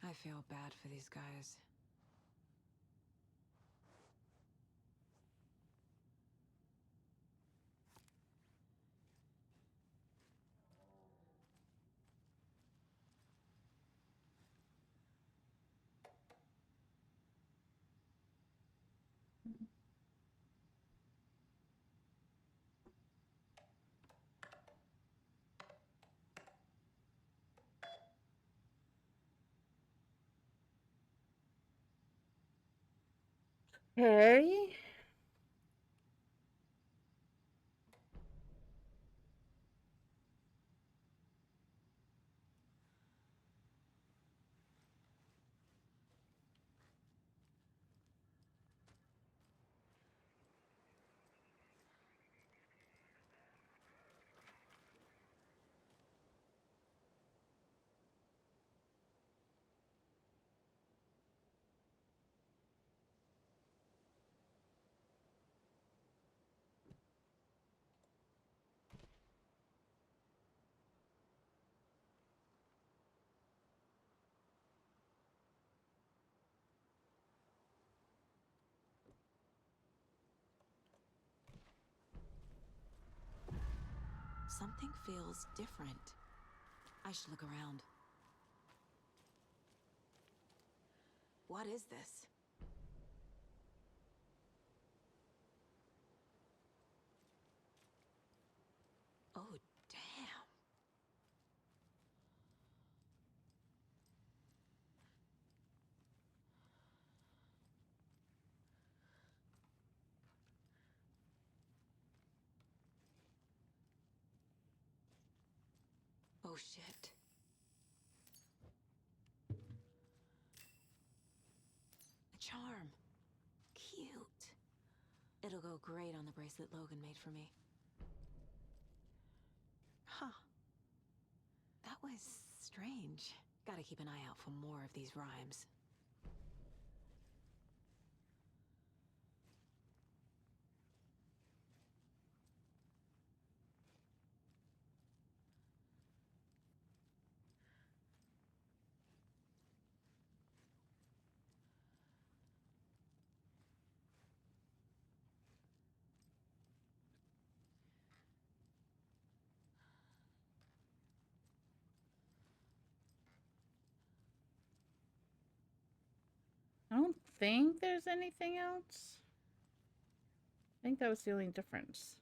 I feel bad for these guys. Okay. Something feels different. I should look around. What is this? Oh, damn. Oh, shit. A charm. Cute. It'll go great on the bracelet Logan made for me. Huh. That was strange. Gotta keep an eye out for more of these rhymes. I don't think there's anything else. I think that was the only difference.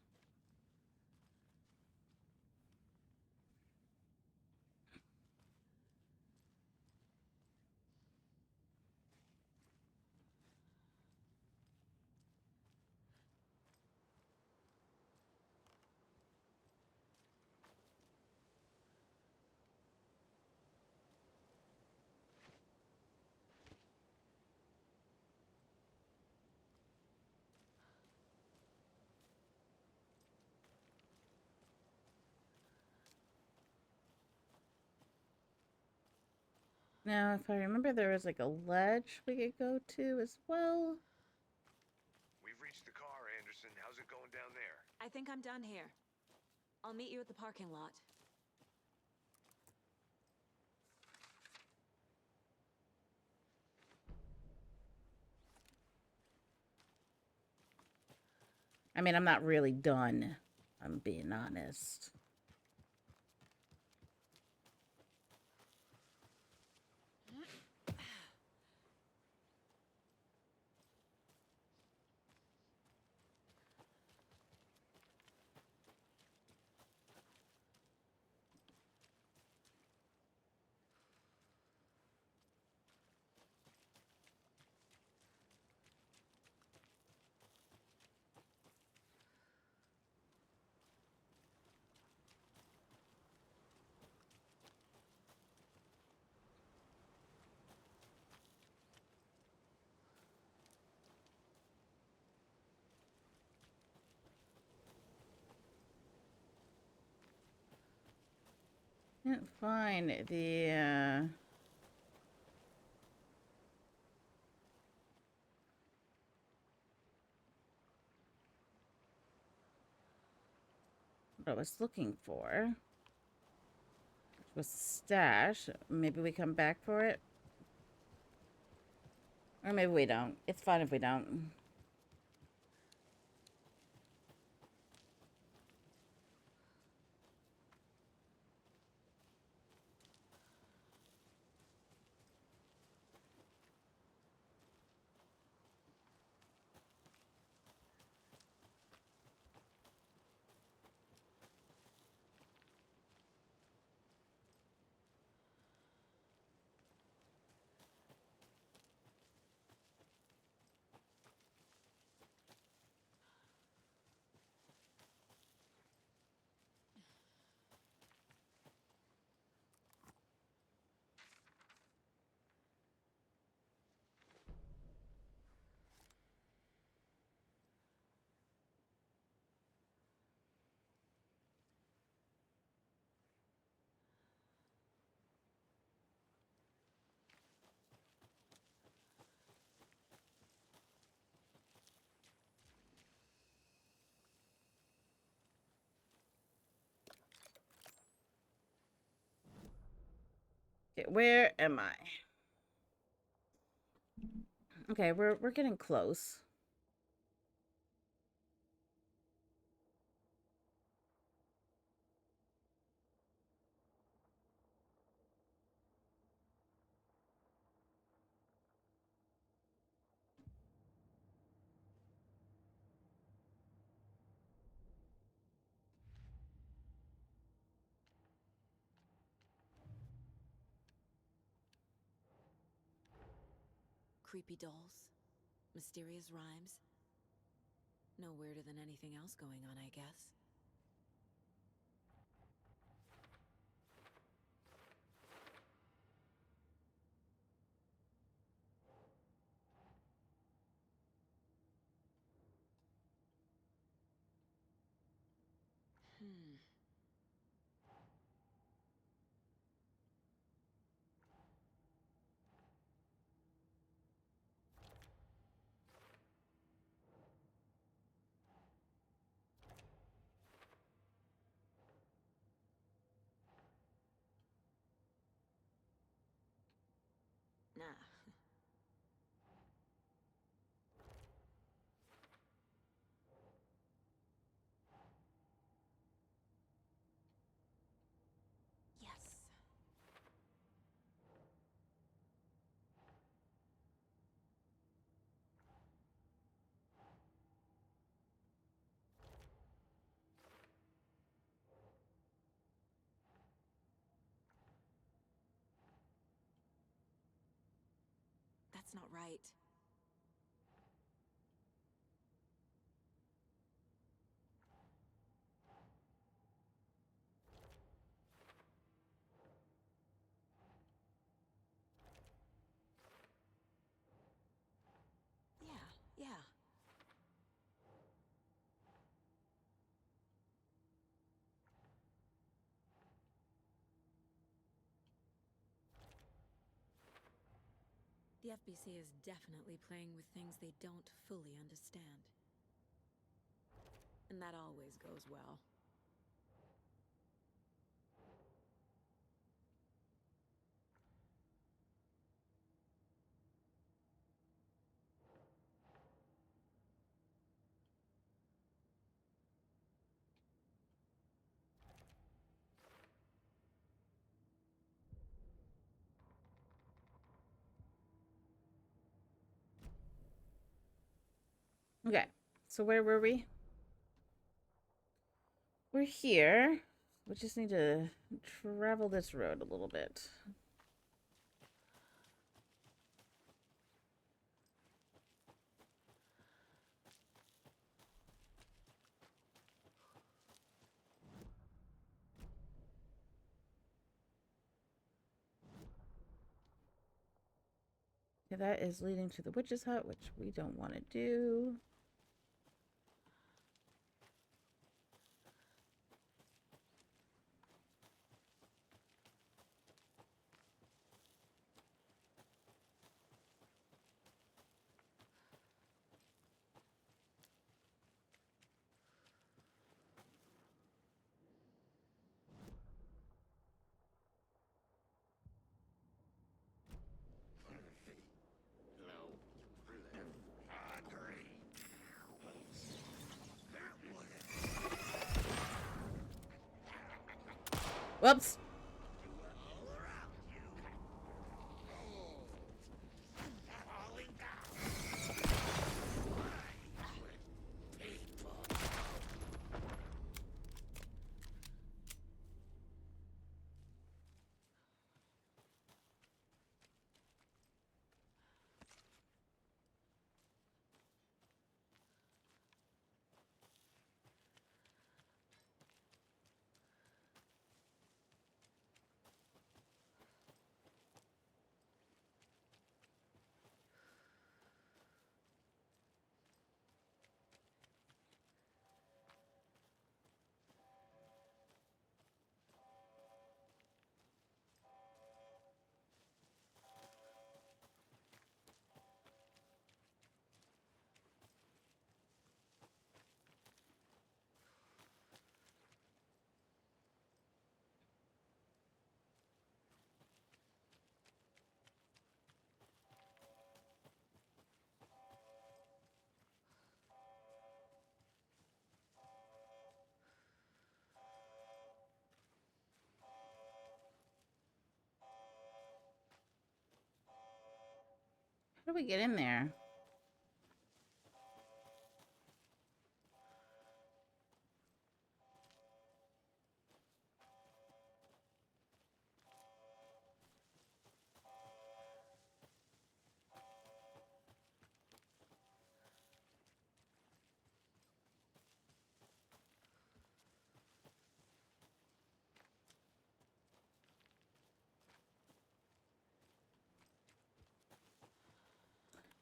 Now, if I remember, there was like a ledge we could go to as well. We've reached the car, Anderson. How's it going down there? I think I'm done here. I'll meet you at the parking lot. I mean, I'm not really done. I'm being honest. Can't find the what I was looking for. Which was the stash. Maybe we come back for it. Or maybe we don't. It's fine if we don't. Okay, where am I? Okay, we're getting close. Creepy dolls, mysterious rhymes. No weirder than anything else going on, I guess. Nah. Yes. That's not right. Yeah. The FBC is definitely playing with things they don't fully understand. And that always goes well. Okay, so where were we? We're here. We just need to travel this road a little bit. Okay, that is leading to the witch's hut, which we don't want to do. Whoops. How do we get in there?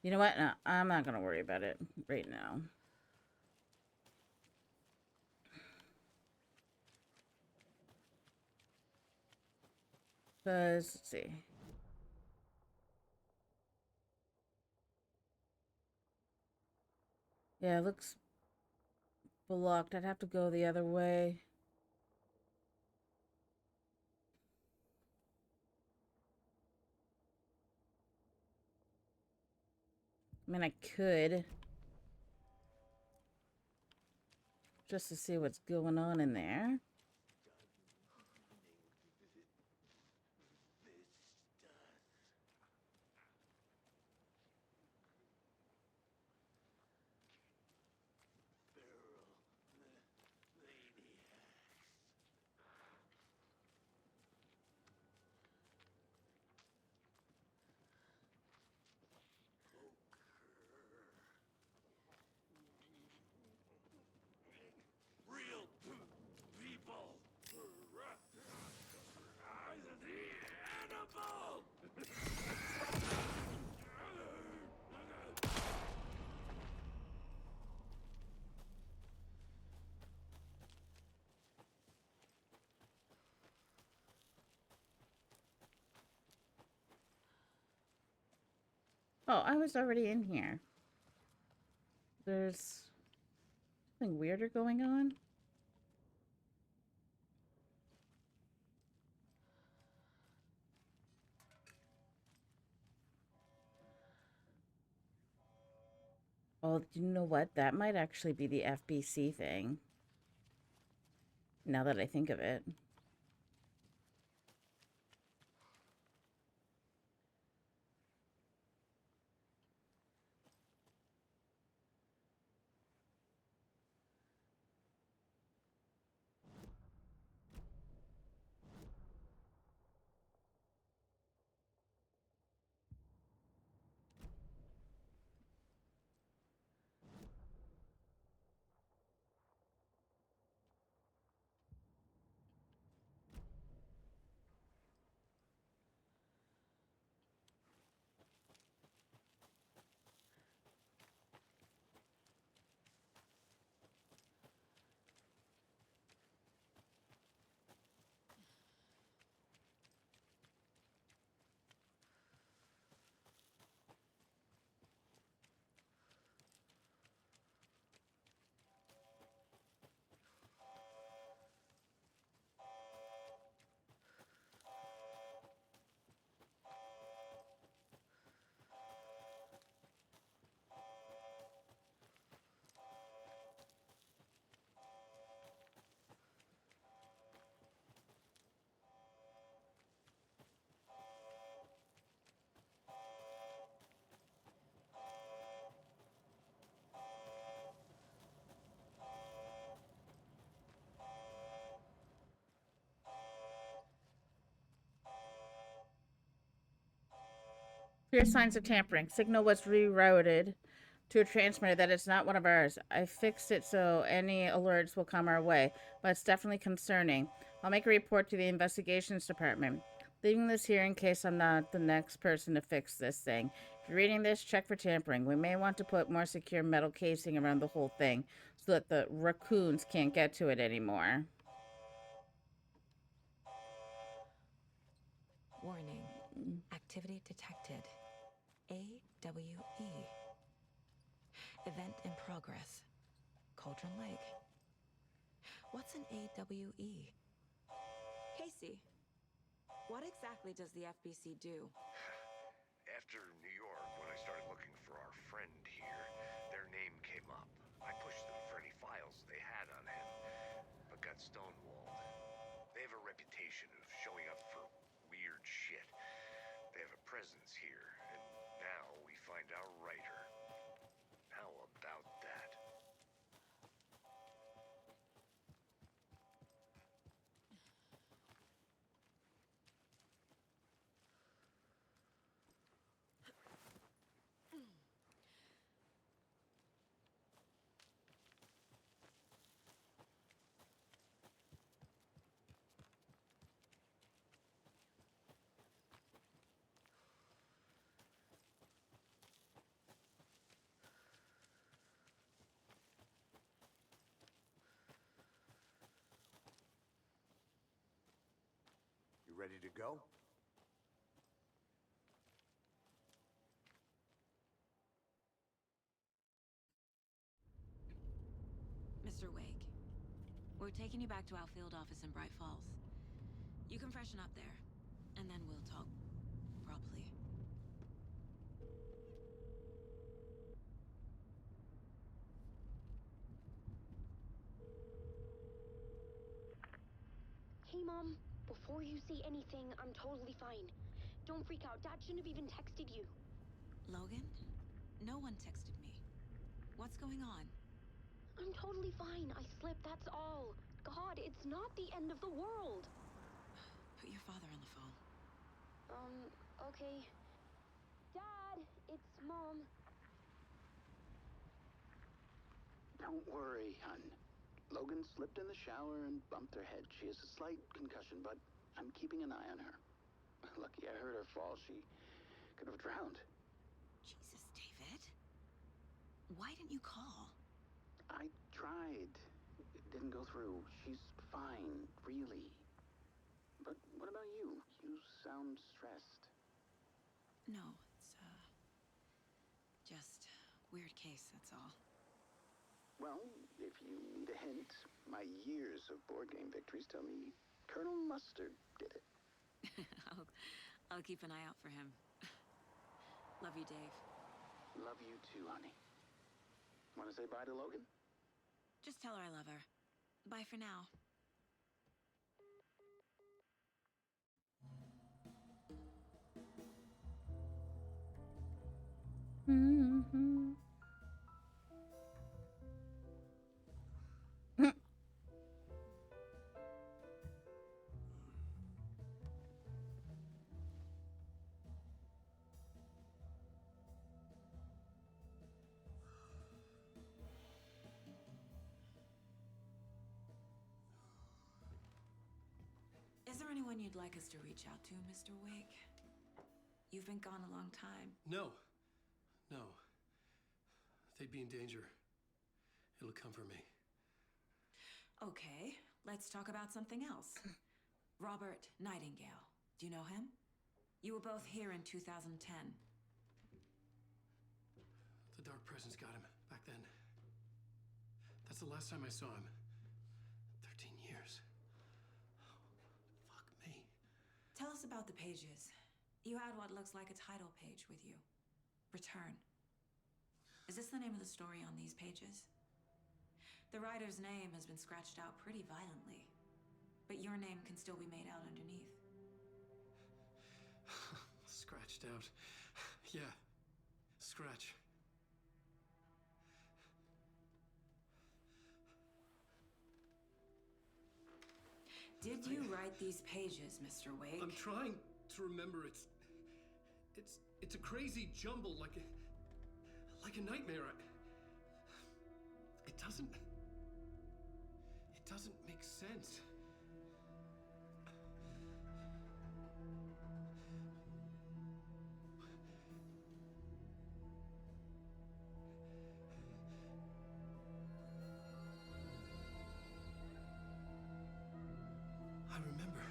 You know what? No, I'm not going to worry about it right now. Because, let's see. Yeah, it looks blocked. I'd have to go the other way. I mean, I could. Just to see what's going on in there. Real people are the animal. Oh, I was already in here. There's something weirder going on. Oh, you know what? That might actually be the FBC thing. Now that I think of it. Clear signs of tampering. Signal was rerouted to a transmitter that is not one of ours. I fixed it so any alerts will come our way, but it's definitely concerning. I'll make a report to the investigations department. Leaving this here in case I'm not the next person to fix this thing. If you're reading this, check for tampering. We may want to put more secure metal casing around the whole thing so that the raccoons can't get to it anymore. Warning. Activity detected. AWE. Event in progress. Cauldron Lake. What's an AWE? Casey, what exactly does the FBC do? After New York, when I started looking for our friend here, their name came up. I pushed them for any files they had on him, but got stonewalled. They have a reputation of showing up for weird shit. They have a presence here, and now we find our writer. How about that? You ready to go? Mr. Wake, we're taking you back to our field office in Bright Falls. You can freshen up there, and then we'll talk properly. Hey, Mom. Before you say anything, I'm totally fine. Don't freak out. Dad shouldn't have even texted you. Logan? No one texted me. What's going on? I'm totally fine. I slipped, that's all. God, it's not the end of the world. Put your father on the phone. Okay. Dad, it's Mom. Don't worry, hon. Logan slipped in the shower and bumped her head. She has a slight concussion, but I'm keeping an eye on her. Lucky I heard her fall. She could have drowned. Jesus, David. Why didn't you call? I tried. It didn't go through. She's fine, really. But what about you? You sound stressed. No, it's, just weird case, that's all. Well, if you need a hint, my years of board game victories tell me Colonel Mustard did it. I'll keep an eye out for him. Love you, Dave. Love you too, honey. Want to say bye to Logan? Just tell her I love her. Bye for now. Mm-hmm. Is there anyone you'd like us to reach out to, Mr. Wake? You've been gone a long time. No. They'd be in danger. It'll come for me. Okay, let's talk about something else. Robert Nightingale. Do you know him? You were both here in 2010. The Dark Presence got him back then. That's the last time I saw him. 13 years. Oh, fuck me. Tell us about the pages. You had what looks like a title page with you. Return. Is this the name of the story on these pages? The writer's name has been scratched out pretty violently, but your name can still be made out underneath. Scratched out. Yeah. Scratch. Did you write these pages, Mr. Wake? I'm trying to remember. It's a crazy jumble, like a nightmare. It doesn't make sense. I remember.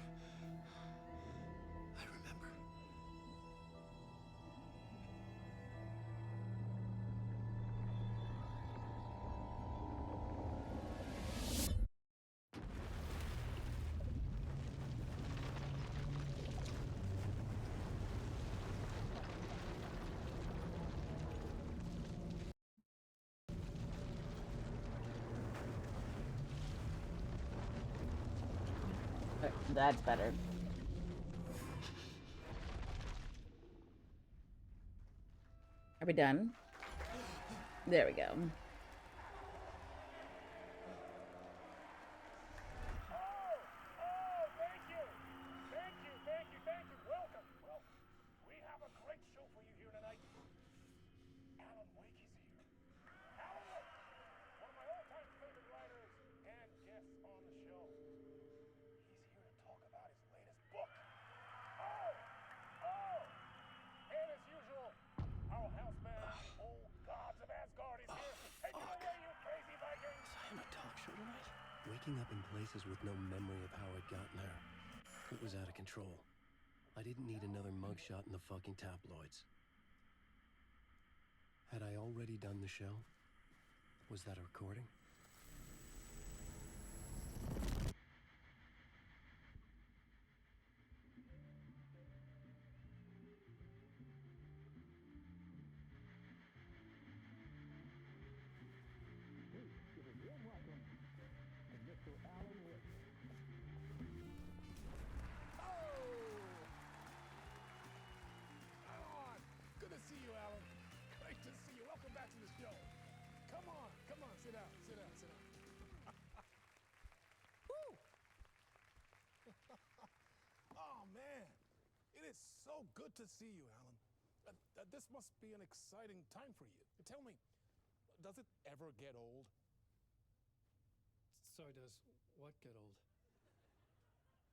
That's better. Are we done? There we go. Thank you. Welcome. Well, we have a great show for you here tonight. Alan Wake is here. Alan Wake, one of my all-time favorite writers and guests on the show. He's here to talk about his latest book. And as usual, our house band, Old Gods of Asgard, is here. Take it away, you crazy Vikings! Was I on a talk show tonight? Waking up in places with no memory of how I'd gotten there. It was out of control. I didn't need another mugshot in the fucking tabloids. Had I already done the show? Was that a recording? Good to see you, Alan. Great to see you. Welcome back to the show. Come on, sit down. Woo! Oh, man. It is so good to see you, Alan. This must be an exciting time for you. Tell me, does it ever get old? So does what get old?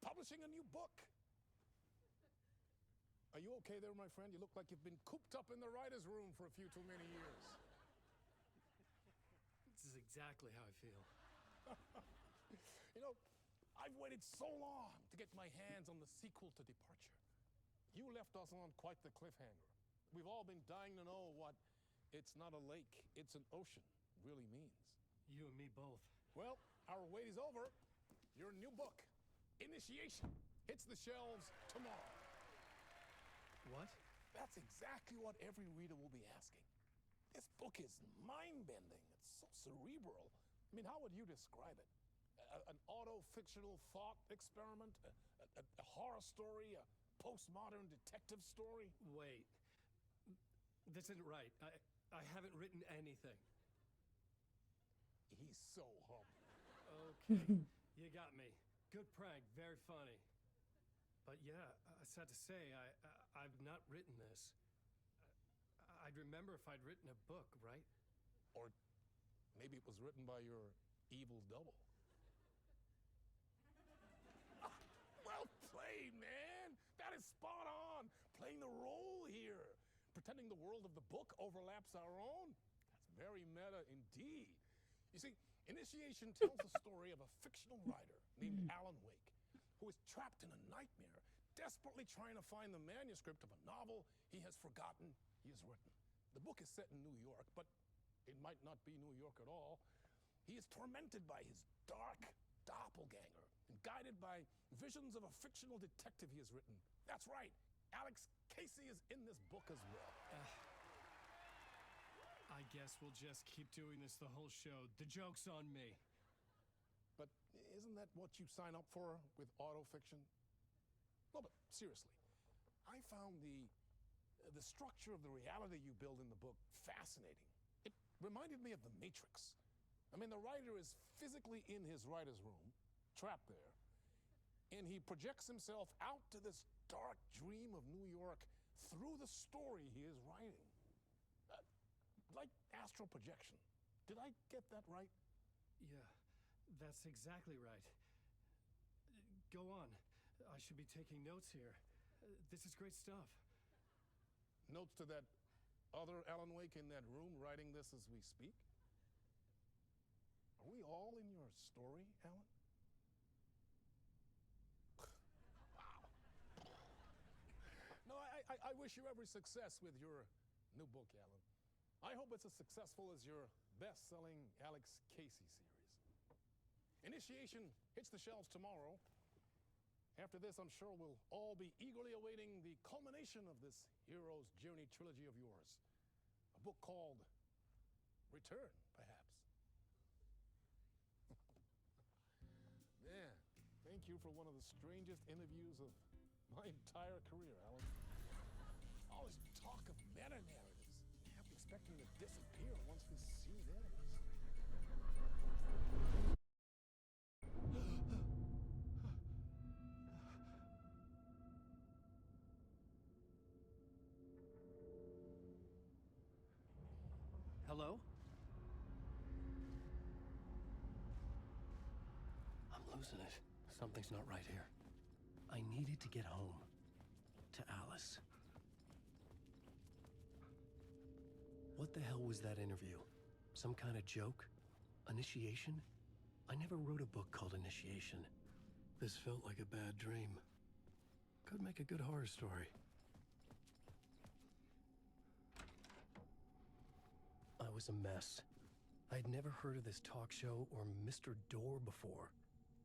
Publishing a new book. Are you okay there, my friend? You look like you've been cooped up in the writer's room for a few too many years. This is exactly how I feel. You know, I've waited so long to get my hands on the sequel to Departure. You left us on quite the cliffhanger. We've all been dying to know what "it's not a lake, it's an ocean" really means. You and me both. Well, our wait is over. Your new book, Initiation, hits the shelves tomorrow. What? That's exactly what every reader will be asking. This book is mind-bending. It's so cerebral. I mean, how would you describe it? An auto-fictional thought experiment? A horror story? A postmodern detective story? Wait. This isn't right. I haven't written anything. He's so humble. Okay. You got me. Good prank. Very funny. But yeah, sad to say, I've not written this. I'd remember if I'd written a book, right? Or maybe it was written by your evil double. Well played, man! That is spot on! Playing the role here. Pretending the world of the book overlaps our own. That's very meta indeed. You see, Initiation tells the story of a fictional writer named Alan Wake, who is trapped in a nightmare, desperately trying to find the manuscript of a novel he has forgotten he has written. The book is set in New York, but it might not be New York at all. He is tormented by his dark doppelganger and guided by visions of a fictional detective he has written. That's right, Alex Casey is in this book as well. I guess we'll just keep doing this the whole show. The joke's on me. But isn't that what you sign up for with autofiction? No, but seriously, I found the structure of the reality you build in the book fascinating. It reminded me of The Matrix. I mean, the writer is physically in his writer's room, trapped there, and he projects himself out to this dark dream of New York through the story he is writing. Like astral projection. Did I get that right? Yeah, that's exactly right. Go on. I should be taking notes here. This is great stuff. Notes to that other Alan Wake in that room writing this as we speak? Are we all in your story, Alan? Wow. No, I wish you every success with your new book, Alan. I hope it's as successful as your best-selling Alex Casey series. Initiation hits the shelves tomorrow. After this, I'm sure we'll all be eagerly awaiting the culmination of this hero's journey trilogy of yours. A book called Return, perhaps. Man, thank you for one of the strangest interviews of my entire career, Alan. All this talk of meta-narratives, half expecting to disappear once we see theirs. Hello? I'm losing it. Something's not right here. I needed to get home. To Alice. What the hell was that interview? Some kind of joke? Initiation? I never wrote a book called Initiation. This felt like a bad dream. Could make a good horror story. I was a mess. I'd never heard of this talk show or Mr. Door before.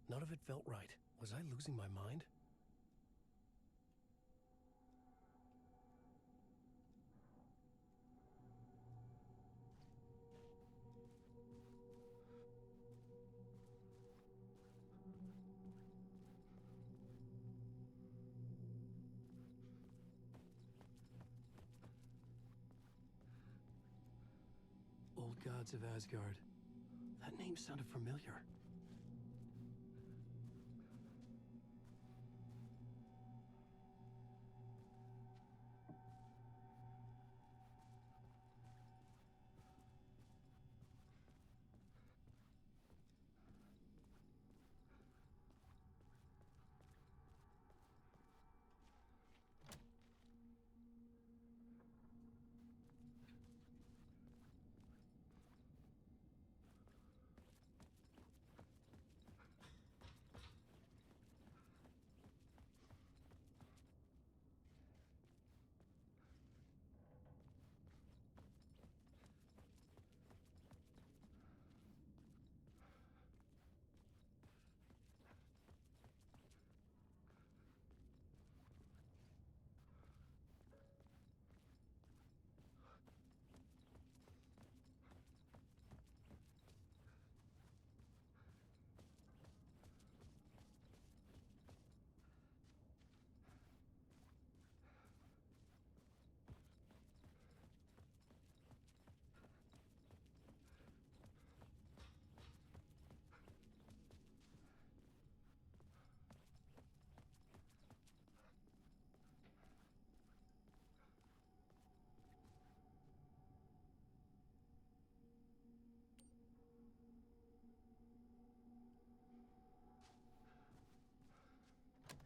None of it felt right. Was I losing my mind? Old Gods of Asgard. That name sounded familiar.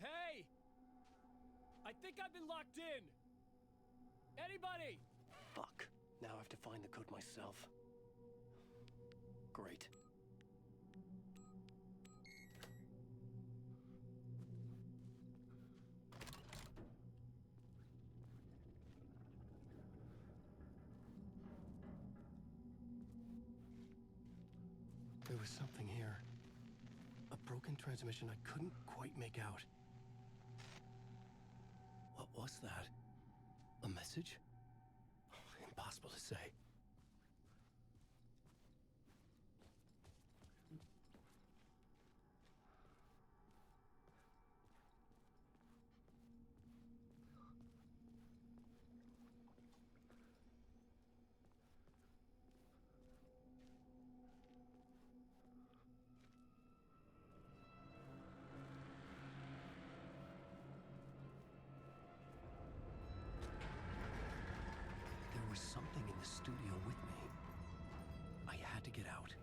Hey! I think I've been locked in! Anybody? Fuck. Now I have to find the code myself. Great. There was something here. A broken transmission I couldn't quite make out. What was that? A message? Impossible to say. the studio with me. I had to get out.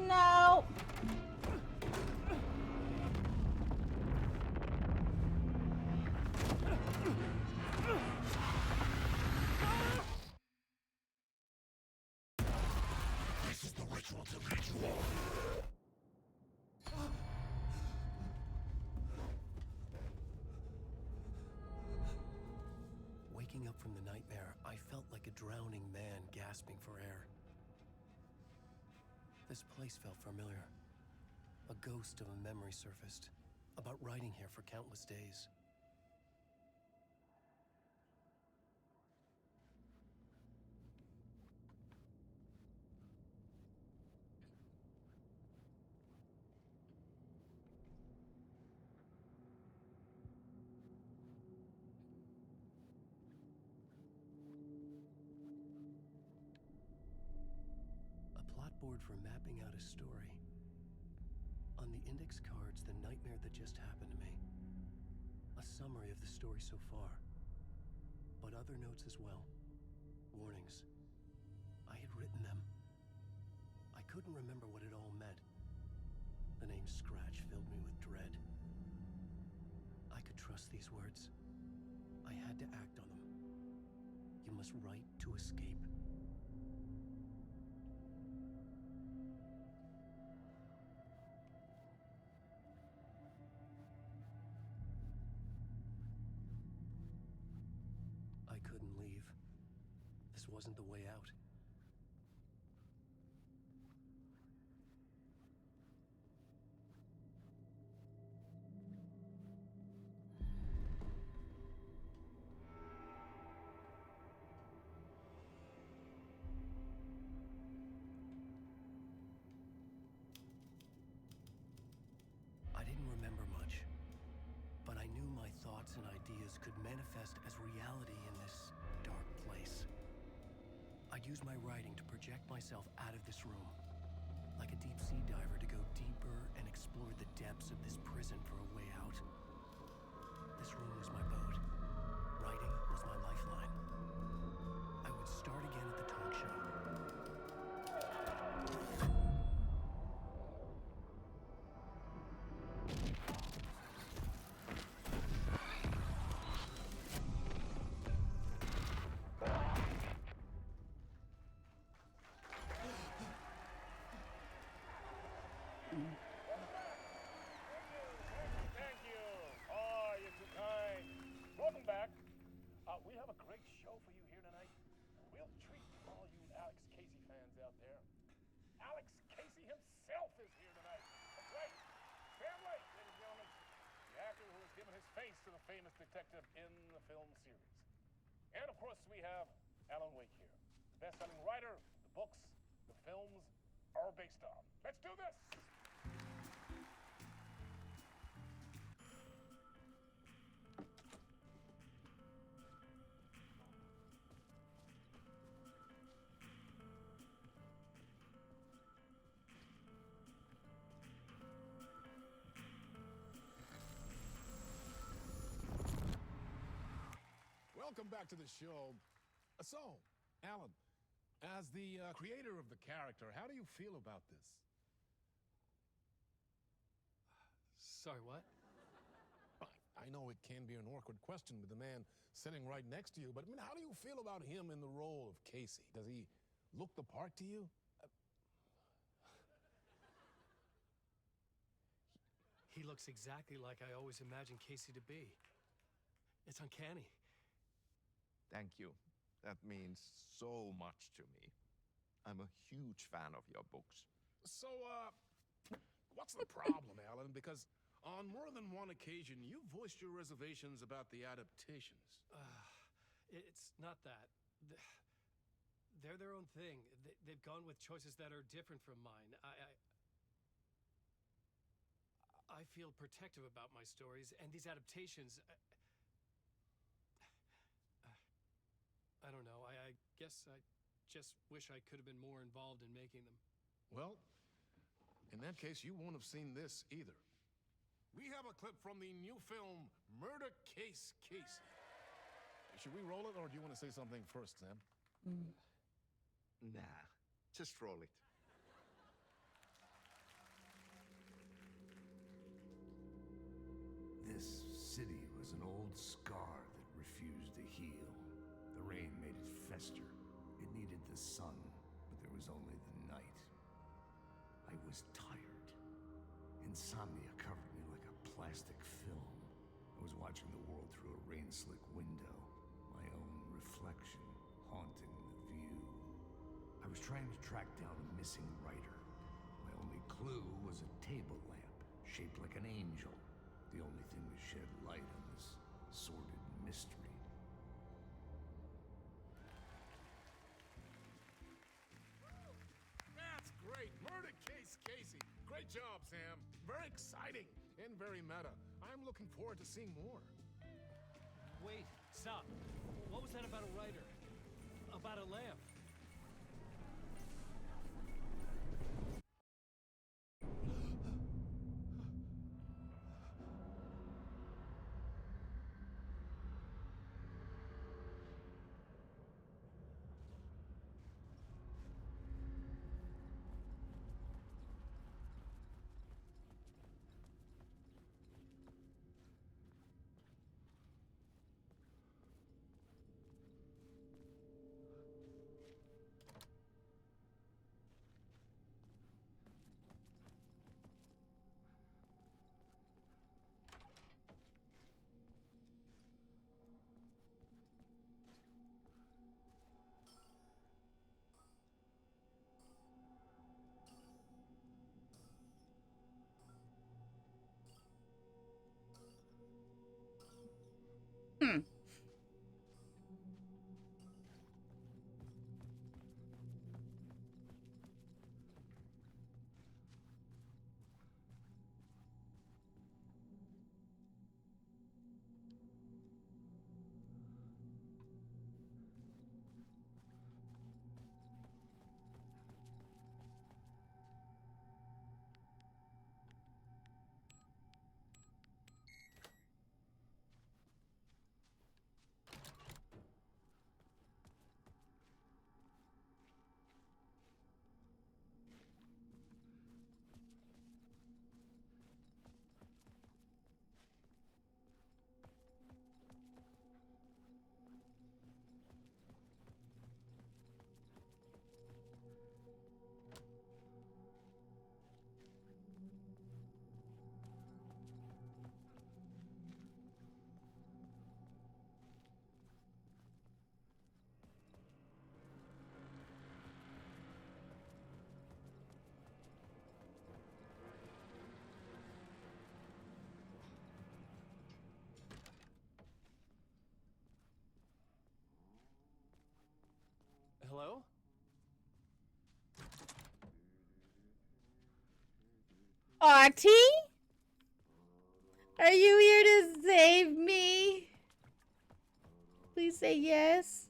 No. This is the ritual to lead you all. Waking up from the nightmare, I felt like a drowning man gasping for air. This place felt familiar. A ghost of a memory surfaced, about riding here for countless days. A plot board for mapping out a story. On the index cards, the nightmare that just happened to me. A summary of the story so far. But other notes as well. Warnings. I had written them. I couldn't remember what it all meant. The name Scratch filled me with dread. I could trust these words. I had to act on them. You must write to escape. I couldn't leave. This wasn't the way out. I didn't remember much, but I knew my thoughts and ideas could manifest as reality in this dark place. I'd use my writing to project myself out of this room, like a deep sea diver to go deeper and explore the depths of this prison for a way out. This room was my boat. Writing was my lifeline. I would start again at the talk show. Thank you. Oh, you're too kind. Welcome back. We have a great show for you here tonight. We'll treat all you Alex Casey fans out there. Alex Casey himself is here tonight. That's right. Sam Lake, ladies and gentlemen. The actor who has given his face to the famous detective in the film series. And of course, we have Alan Wake here. The best-selling writer, the books, the films are based on. Let's do this! Welcome back to the show. So, Alan, as the creator of the character, how do you feel about this? Sorry, what? I know it can be an awkward question with the man sitting right next to you, but I mean, how do you feel about him in the role of Casey? Does he look the part to you? He looks exactly like I always imagined Casey to be. It's uncanny. Thank you. That means so much to me. I'm a huge fan of your books. So, what's the problem, Alan? Because on more than one occasion, you voiced your reservations about the adaptations. It's not that. They're their own thing. They've gone with choices that are different from mine. I feel protective about my stories, and these adaptations... I don't know. I guess I just wish I could have been more involved in making them. Well, In that case, you won't have seen this either. We have a clip from the new film, Murder Case Casey. Should we roll it, or do you want to say something first, Sam? Nah, just roll it. This city was an old scar that refused to heal. The rain made it fester. It needed the sun, but there was only the night. I was tired. Insomnia covered me like a plastic film. I was watching the world through a rain-slick window, my own reflection haunting the view. I was trying to track down a missing writer. My only clue was a table lamp, shaped like an angel. The only thing to shed light on this sordid mystery. That's great! Murder Case Casey! Great job, Sam. Very exciting and very meta. I'm looking forward to seeing more. Wait, stop. What was that about a writer? About a lamp? Hello? Artie? Are you here to save me? Please say yes.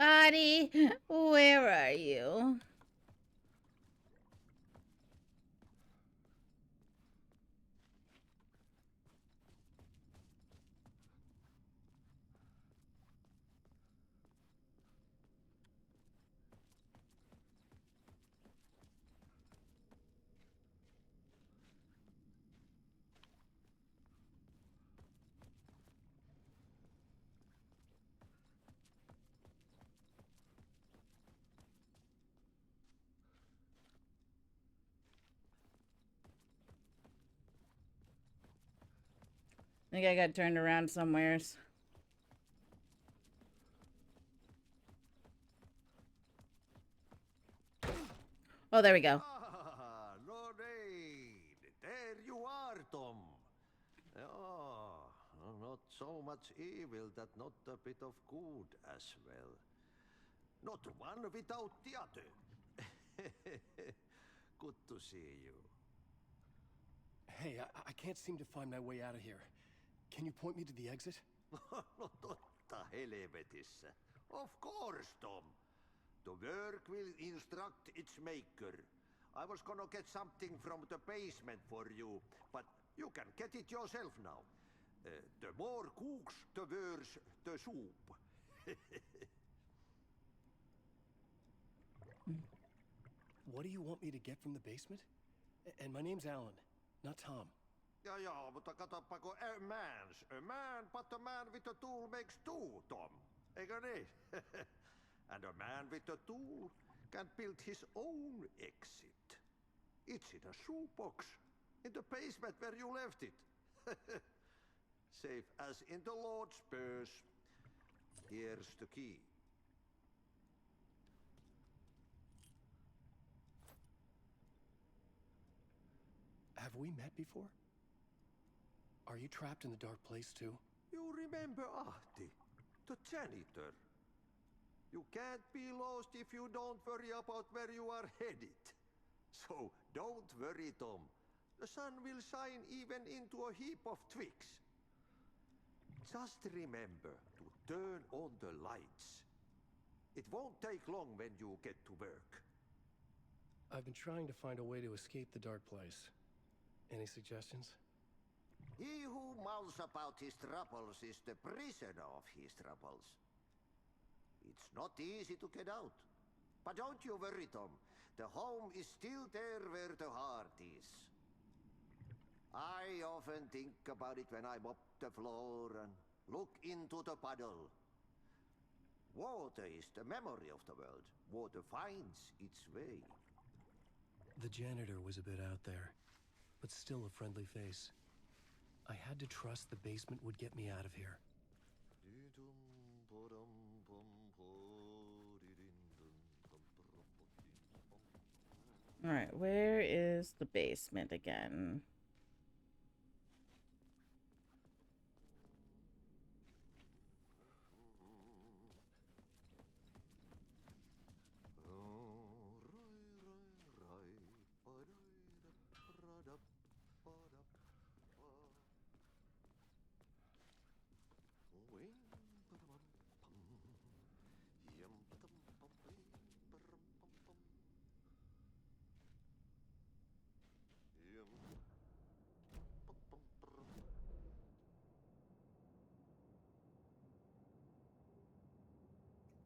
Buddy, where are you? I think I got turned around somewheres. Oh, there we go. Ah, Lorraine! There you are, Tom. Oh, not so much evil that not a bit of good as well. Not one without the other. Good to see you. Hey, I can't seem to find my way out of here. Can you point me to the exit? No totta helvetissä. Of course, Tom. The work will instruct its maker. I was gonna get something from the basement for you, but you can get it yourself now. The more cooks, the worse the soup. What do you want me to get from the basement? And my name's Alan, not Tom. Ja, mutta katoppa kun a man, but a man with a tool makes two, Tom. Eikö niin? And a man with a tool can build his own exit. It's in a shoebox, in the basement where you left it. Safe as in the Lord's purse. Here's the key. Have we met before? Are you trapped in the dark place too? You remember Ahti, the janitor. You can't be lost if you don't worry about where you are headed. So don't worry, Tom. The sun will shine even into a heap of twigs. Just remember to turn on the lights. It won't take long when you get to work. I've been trying to find a way to escape the dark place. Any suggestions? He who mouths about his troubles is the prisoner of his troubles. It's not easy to get out. But don't you worry, Tom. The home is still there where the heart is. I often think about it when I mop the floor and look into the puddle. Water is the memory of the world. Water finds its way. The janitor was a bit out there, but still a friendly face. I had to trust the basement would get me out of here. Alright, where is the basement again?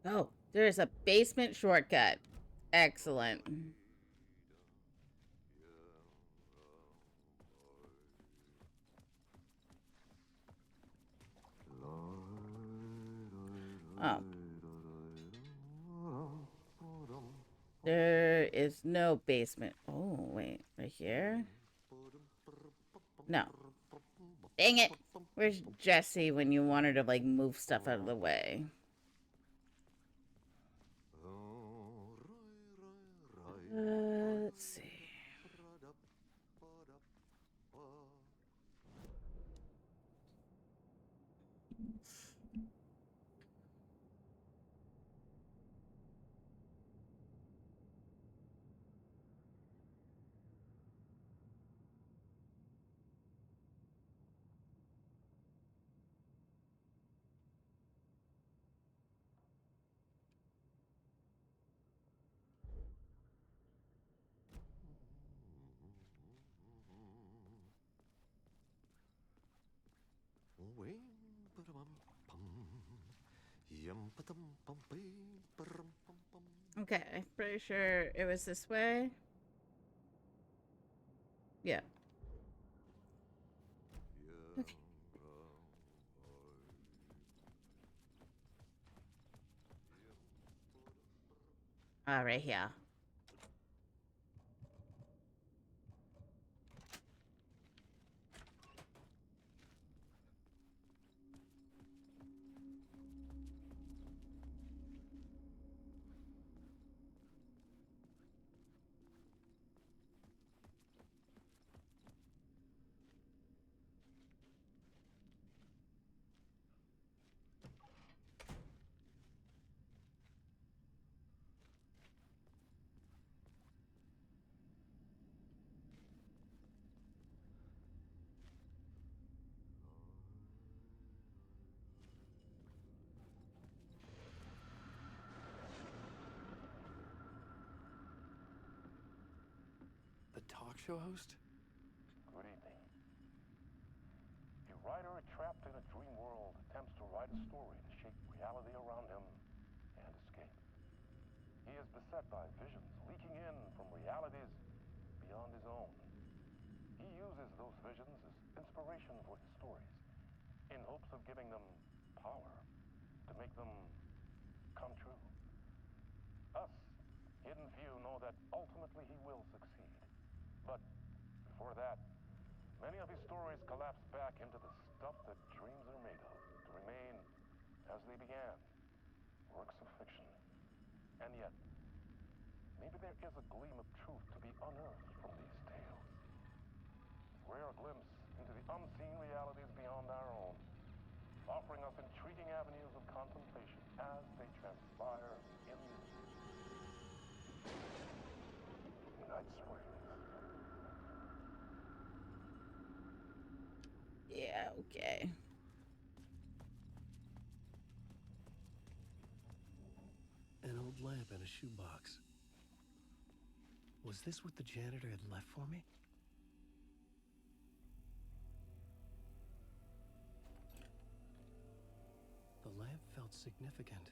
Oh, there's a basement shortcut. Excellent. Oh. There is no basement. Oh, wait. Right here? No. Dang it! Where's Jessie when you want her to, like, move stuff out of the way? Let's see. Okay, pretty sure it was this way. Yeah. Okay. All right, here. The talk show host? Good evening. A writer trapped in a dream world attempts to write a story to shape reality around him and escape. He is beset by visions leaking in from realities beyond his own. He uses those visions as inspiration for his stories, in hopes of giving them power, to make them come true. Us, hidden few, know that ultimately he will succeed. But before that, many of his stories collapse back into the stuff that dreams are made of, to remain as they began, works of fiction. And yet, maybe there is a gleam of truth to be unearthed from these tales. A rare glimpse into the unseen realities beyond our own, offering us intriguing avenues of contemplation as they transpire in Night Springs. Yeah, okay. An old lamp and a shoebox. Was this what the janitor had left for me? The lamp felt significant.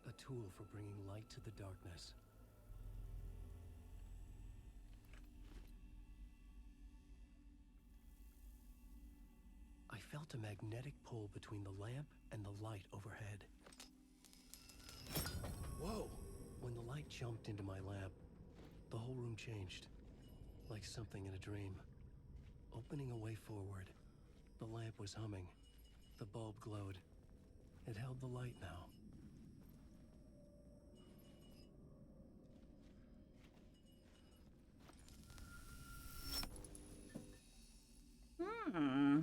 A tool for bringing light to the darkness. I felt a magnetic pull between the lamp and the light overhead. Whoa! When the light jumped into my lamp, the whole room changed, like something in a dream. Opening a way forward, the lamp was humming. The bulb glowed. It held the light now. Hmm.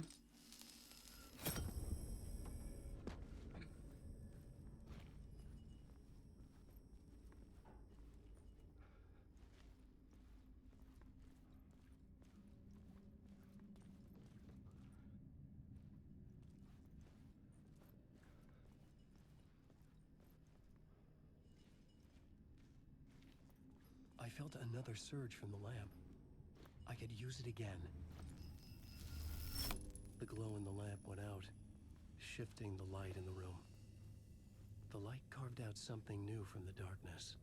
I felt another surge from the lamp. I could use it again. The glow in the lamp went out, shifting the light in the room. The light carved out something new from the darkness.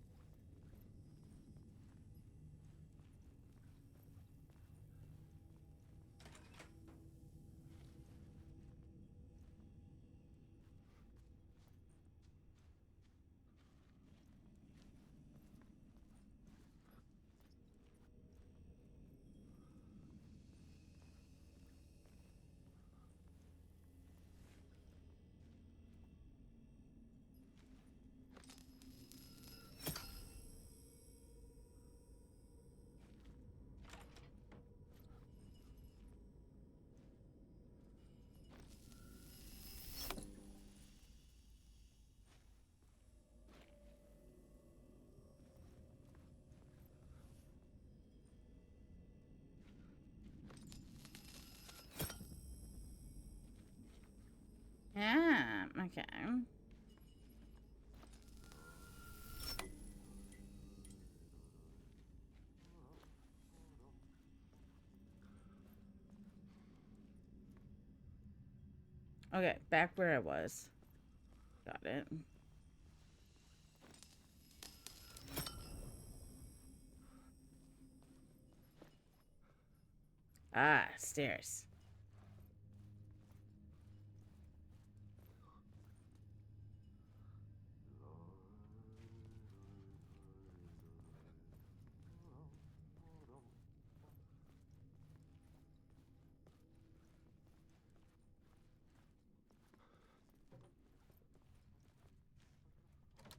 Yeah, okay. Okay, back where I was. Got it. Ah, stairs.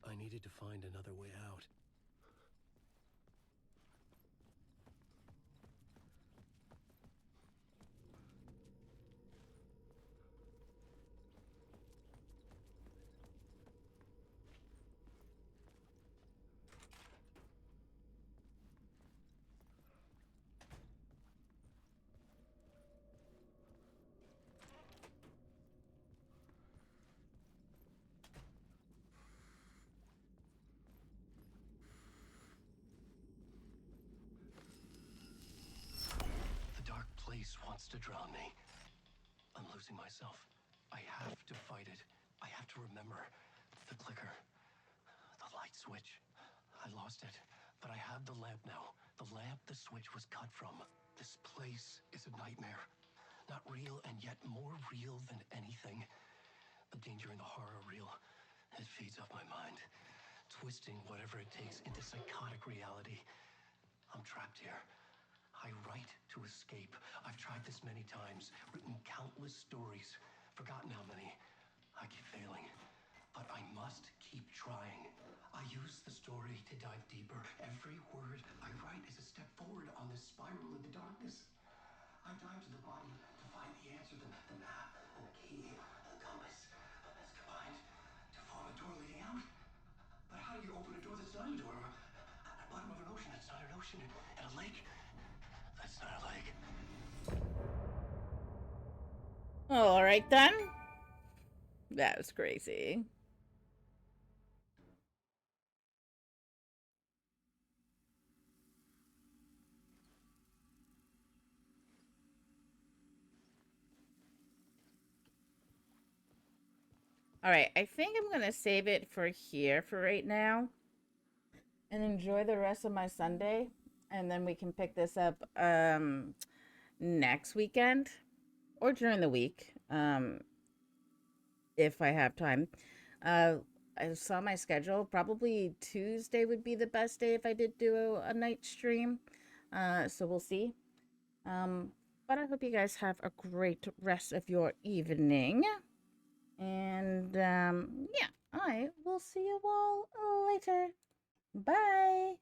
I needed to find another way out. The dark place wants to drown me. I'm losing myself. I have to fight it. I have to remember. The clicker. The light switch. I lost it. But I have the lamp now. The lamp the switch was cut from. This place is a nightmare. Not real, and yet more real than anything. The danger and the horror real. It feeds off my mind. Twisting whatever it takes into psychotic reality. I'm trapped here. I write to escape. I've tried this many times, written countless stories, forgotten how many. I keep failing, but I must keep trying. I use the story to dive deeper. Every word I write is a step forward on this spiral in the darkness. I dive to the body to find the answer, the map, and the key, and the compass. It's combined to form a door leading out. But how do you open a door that's not a door? At the bottom of an ocean that's not an ocean, and a lake that's not a lake. All right then. That was crazy. All right, I think I'm gonna save it for here for right now and enjoy the rest of my Sunday, and then we can pick this up next weekend or during the week if I have time. I saw my schedule. Probably Tuesday would be the best day if I did do a night stream. So we'll see. But I hope you guys have a great rest of your evening. And yeah, I will see you all later. Bye.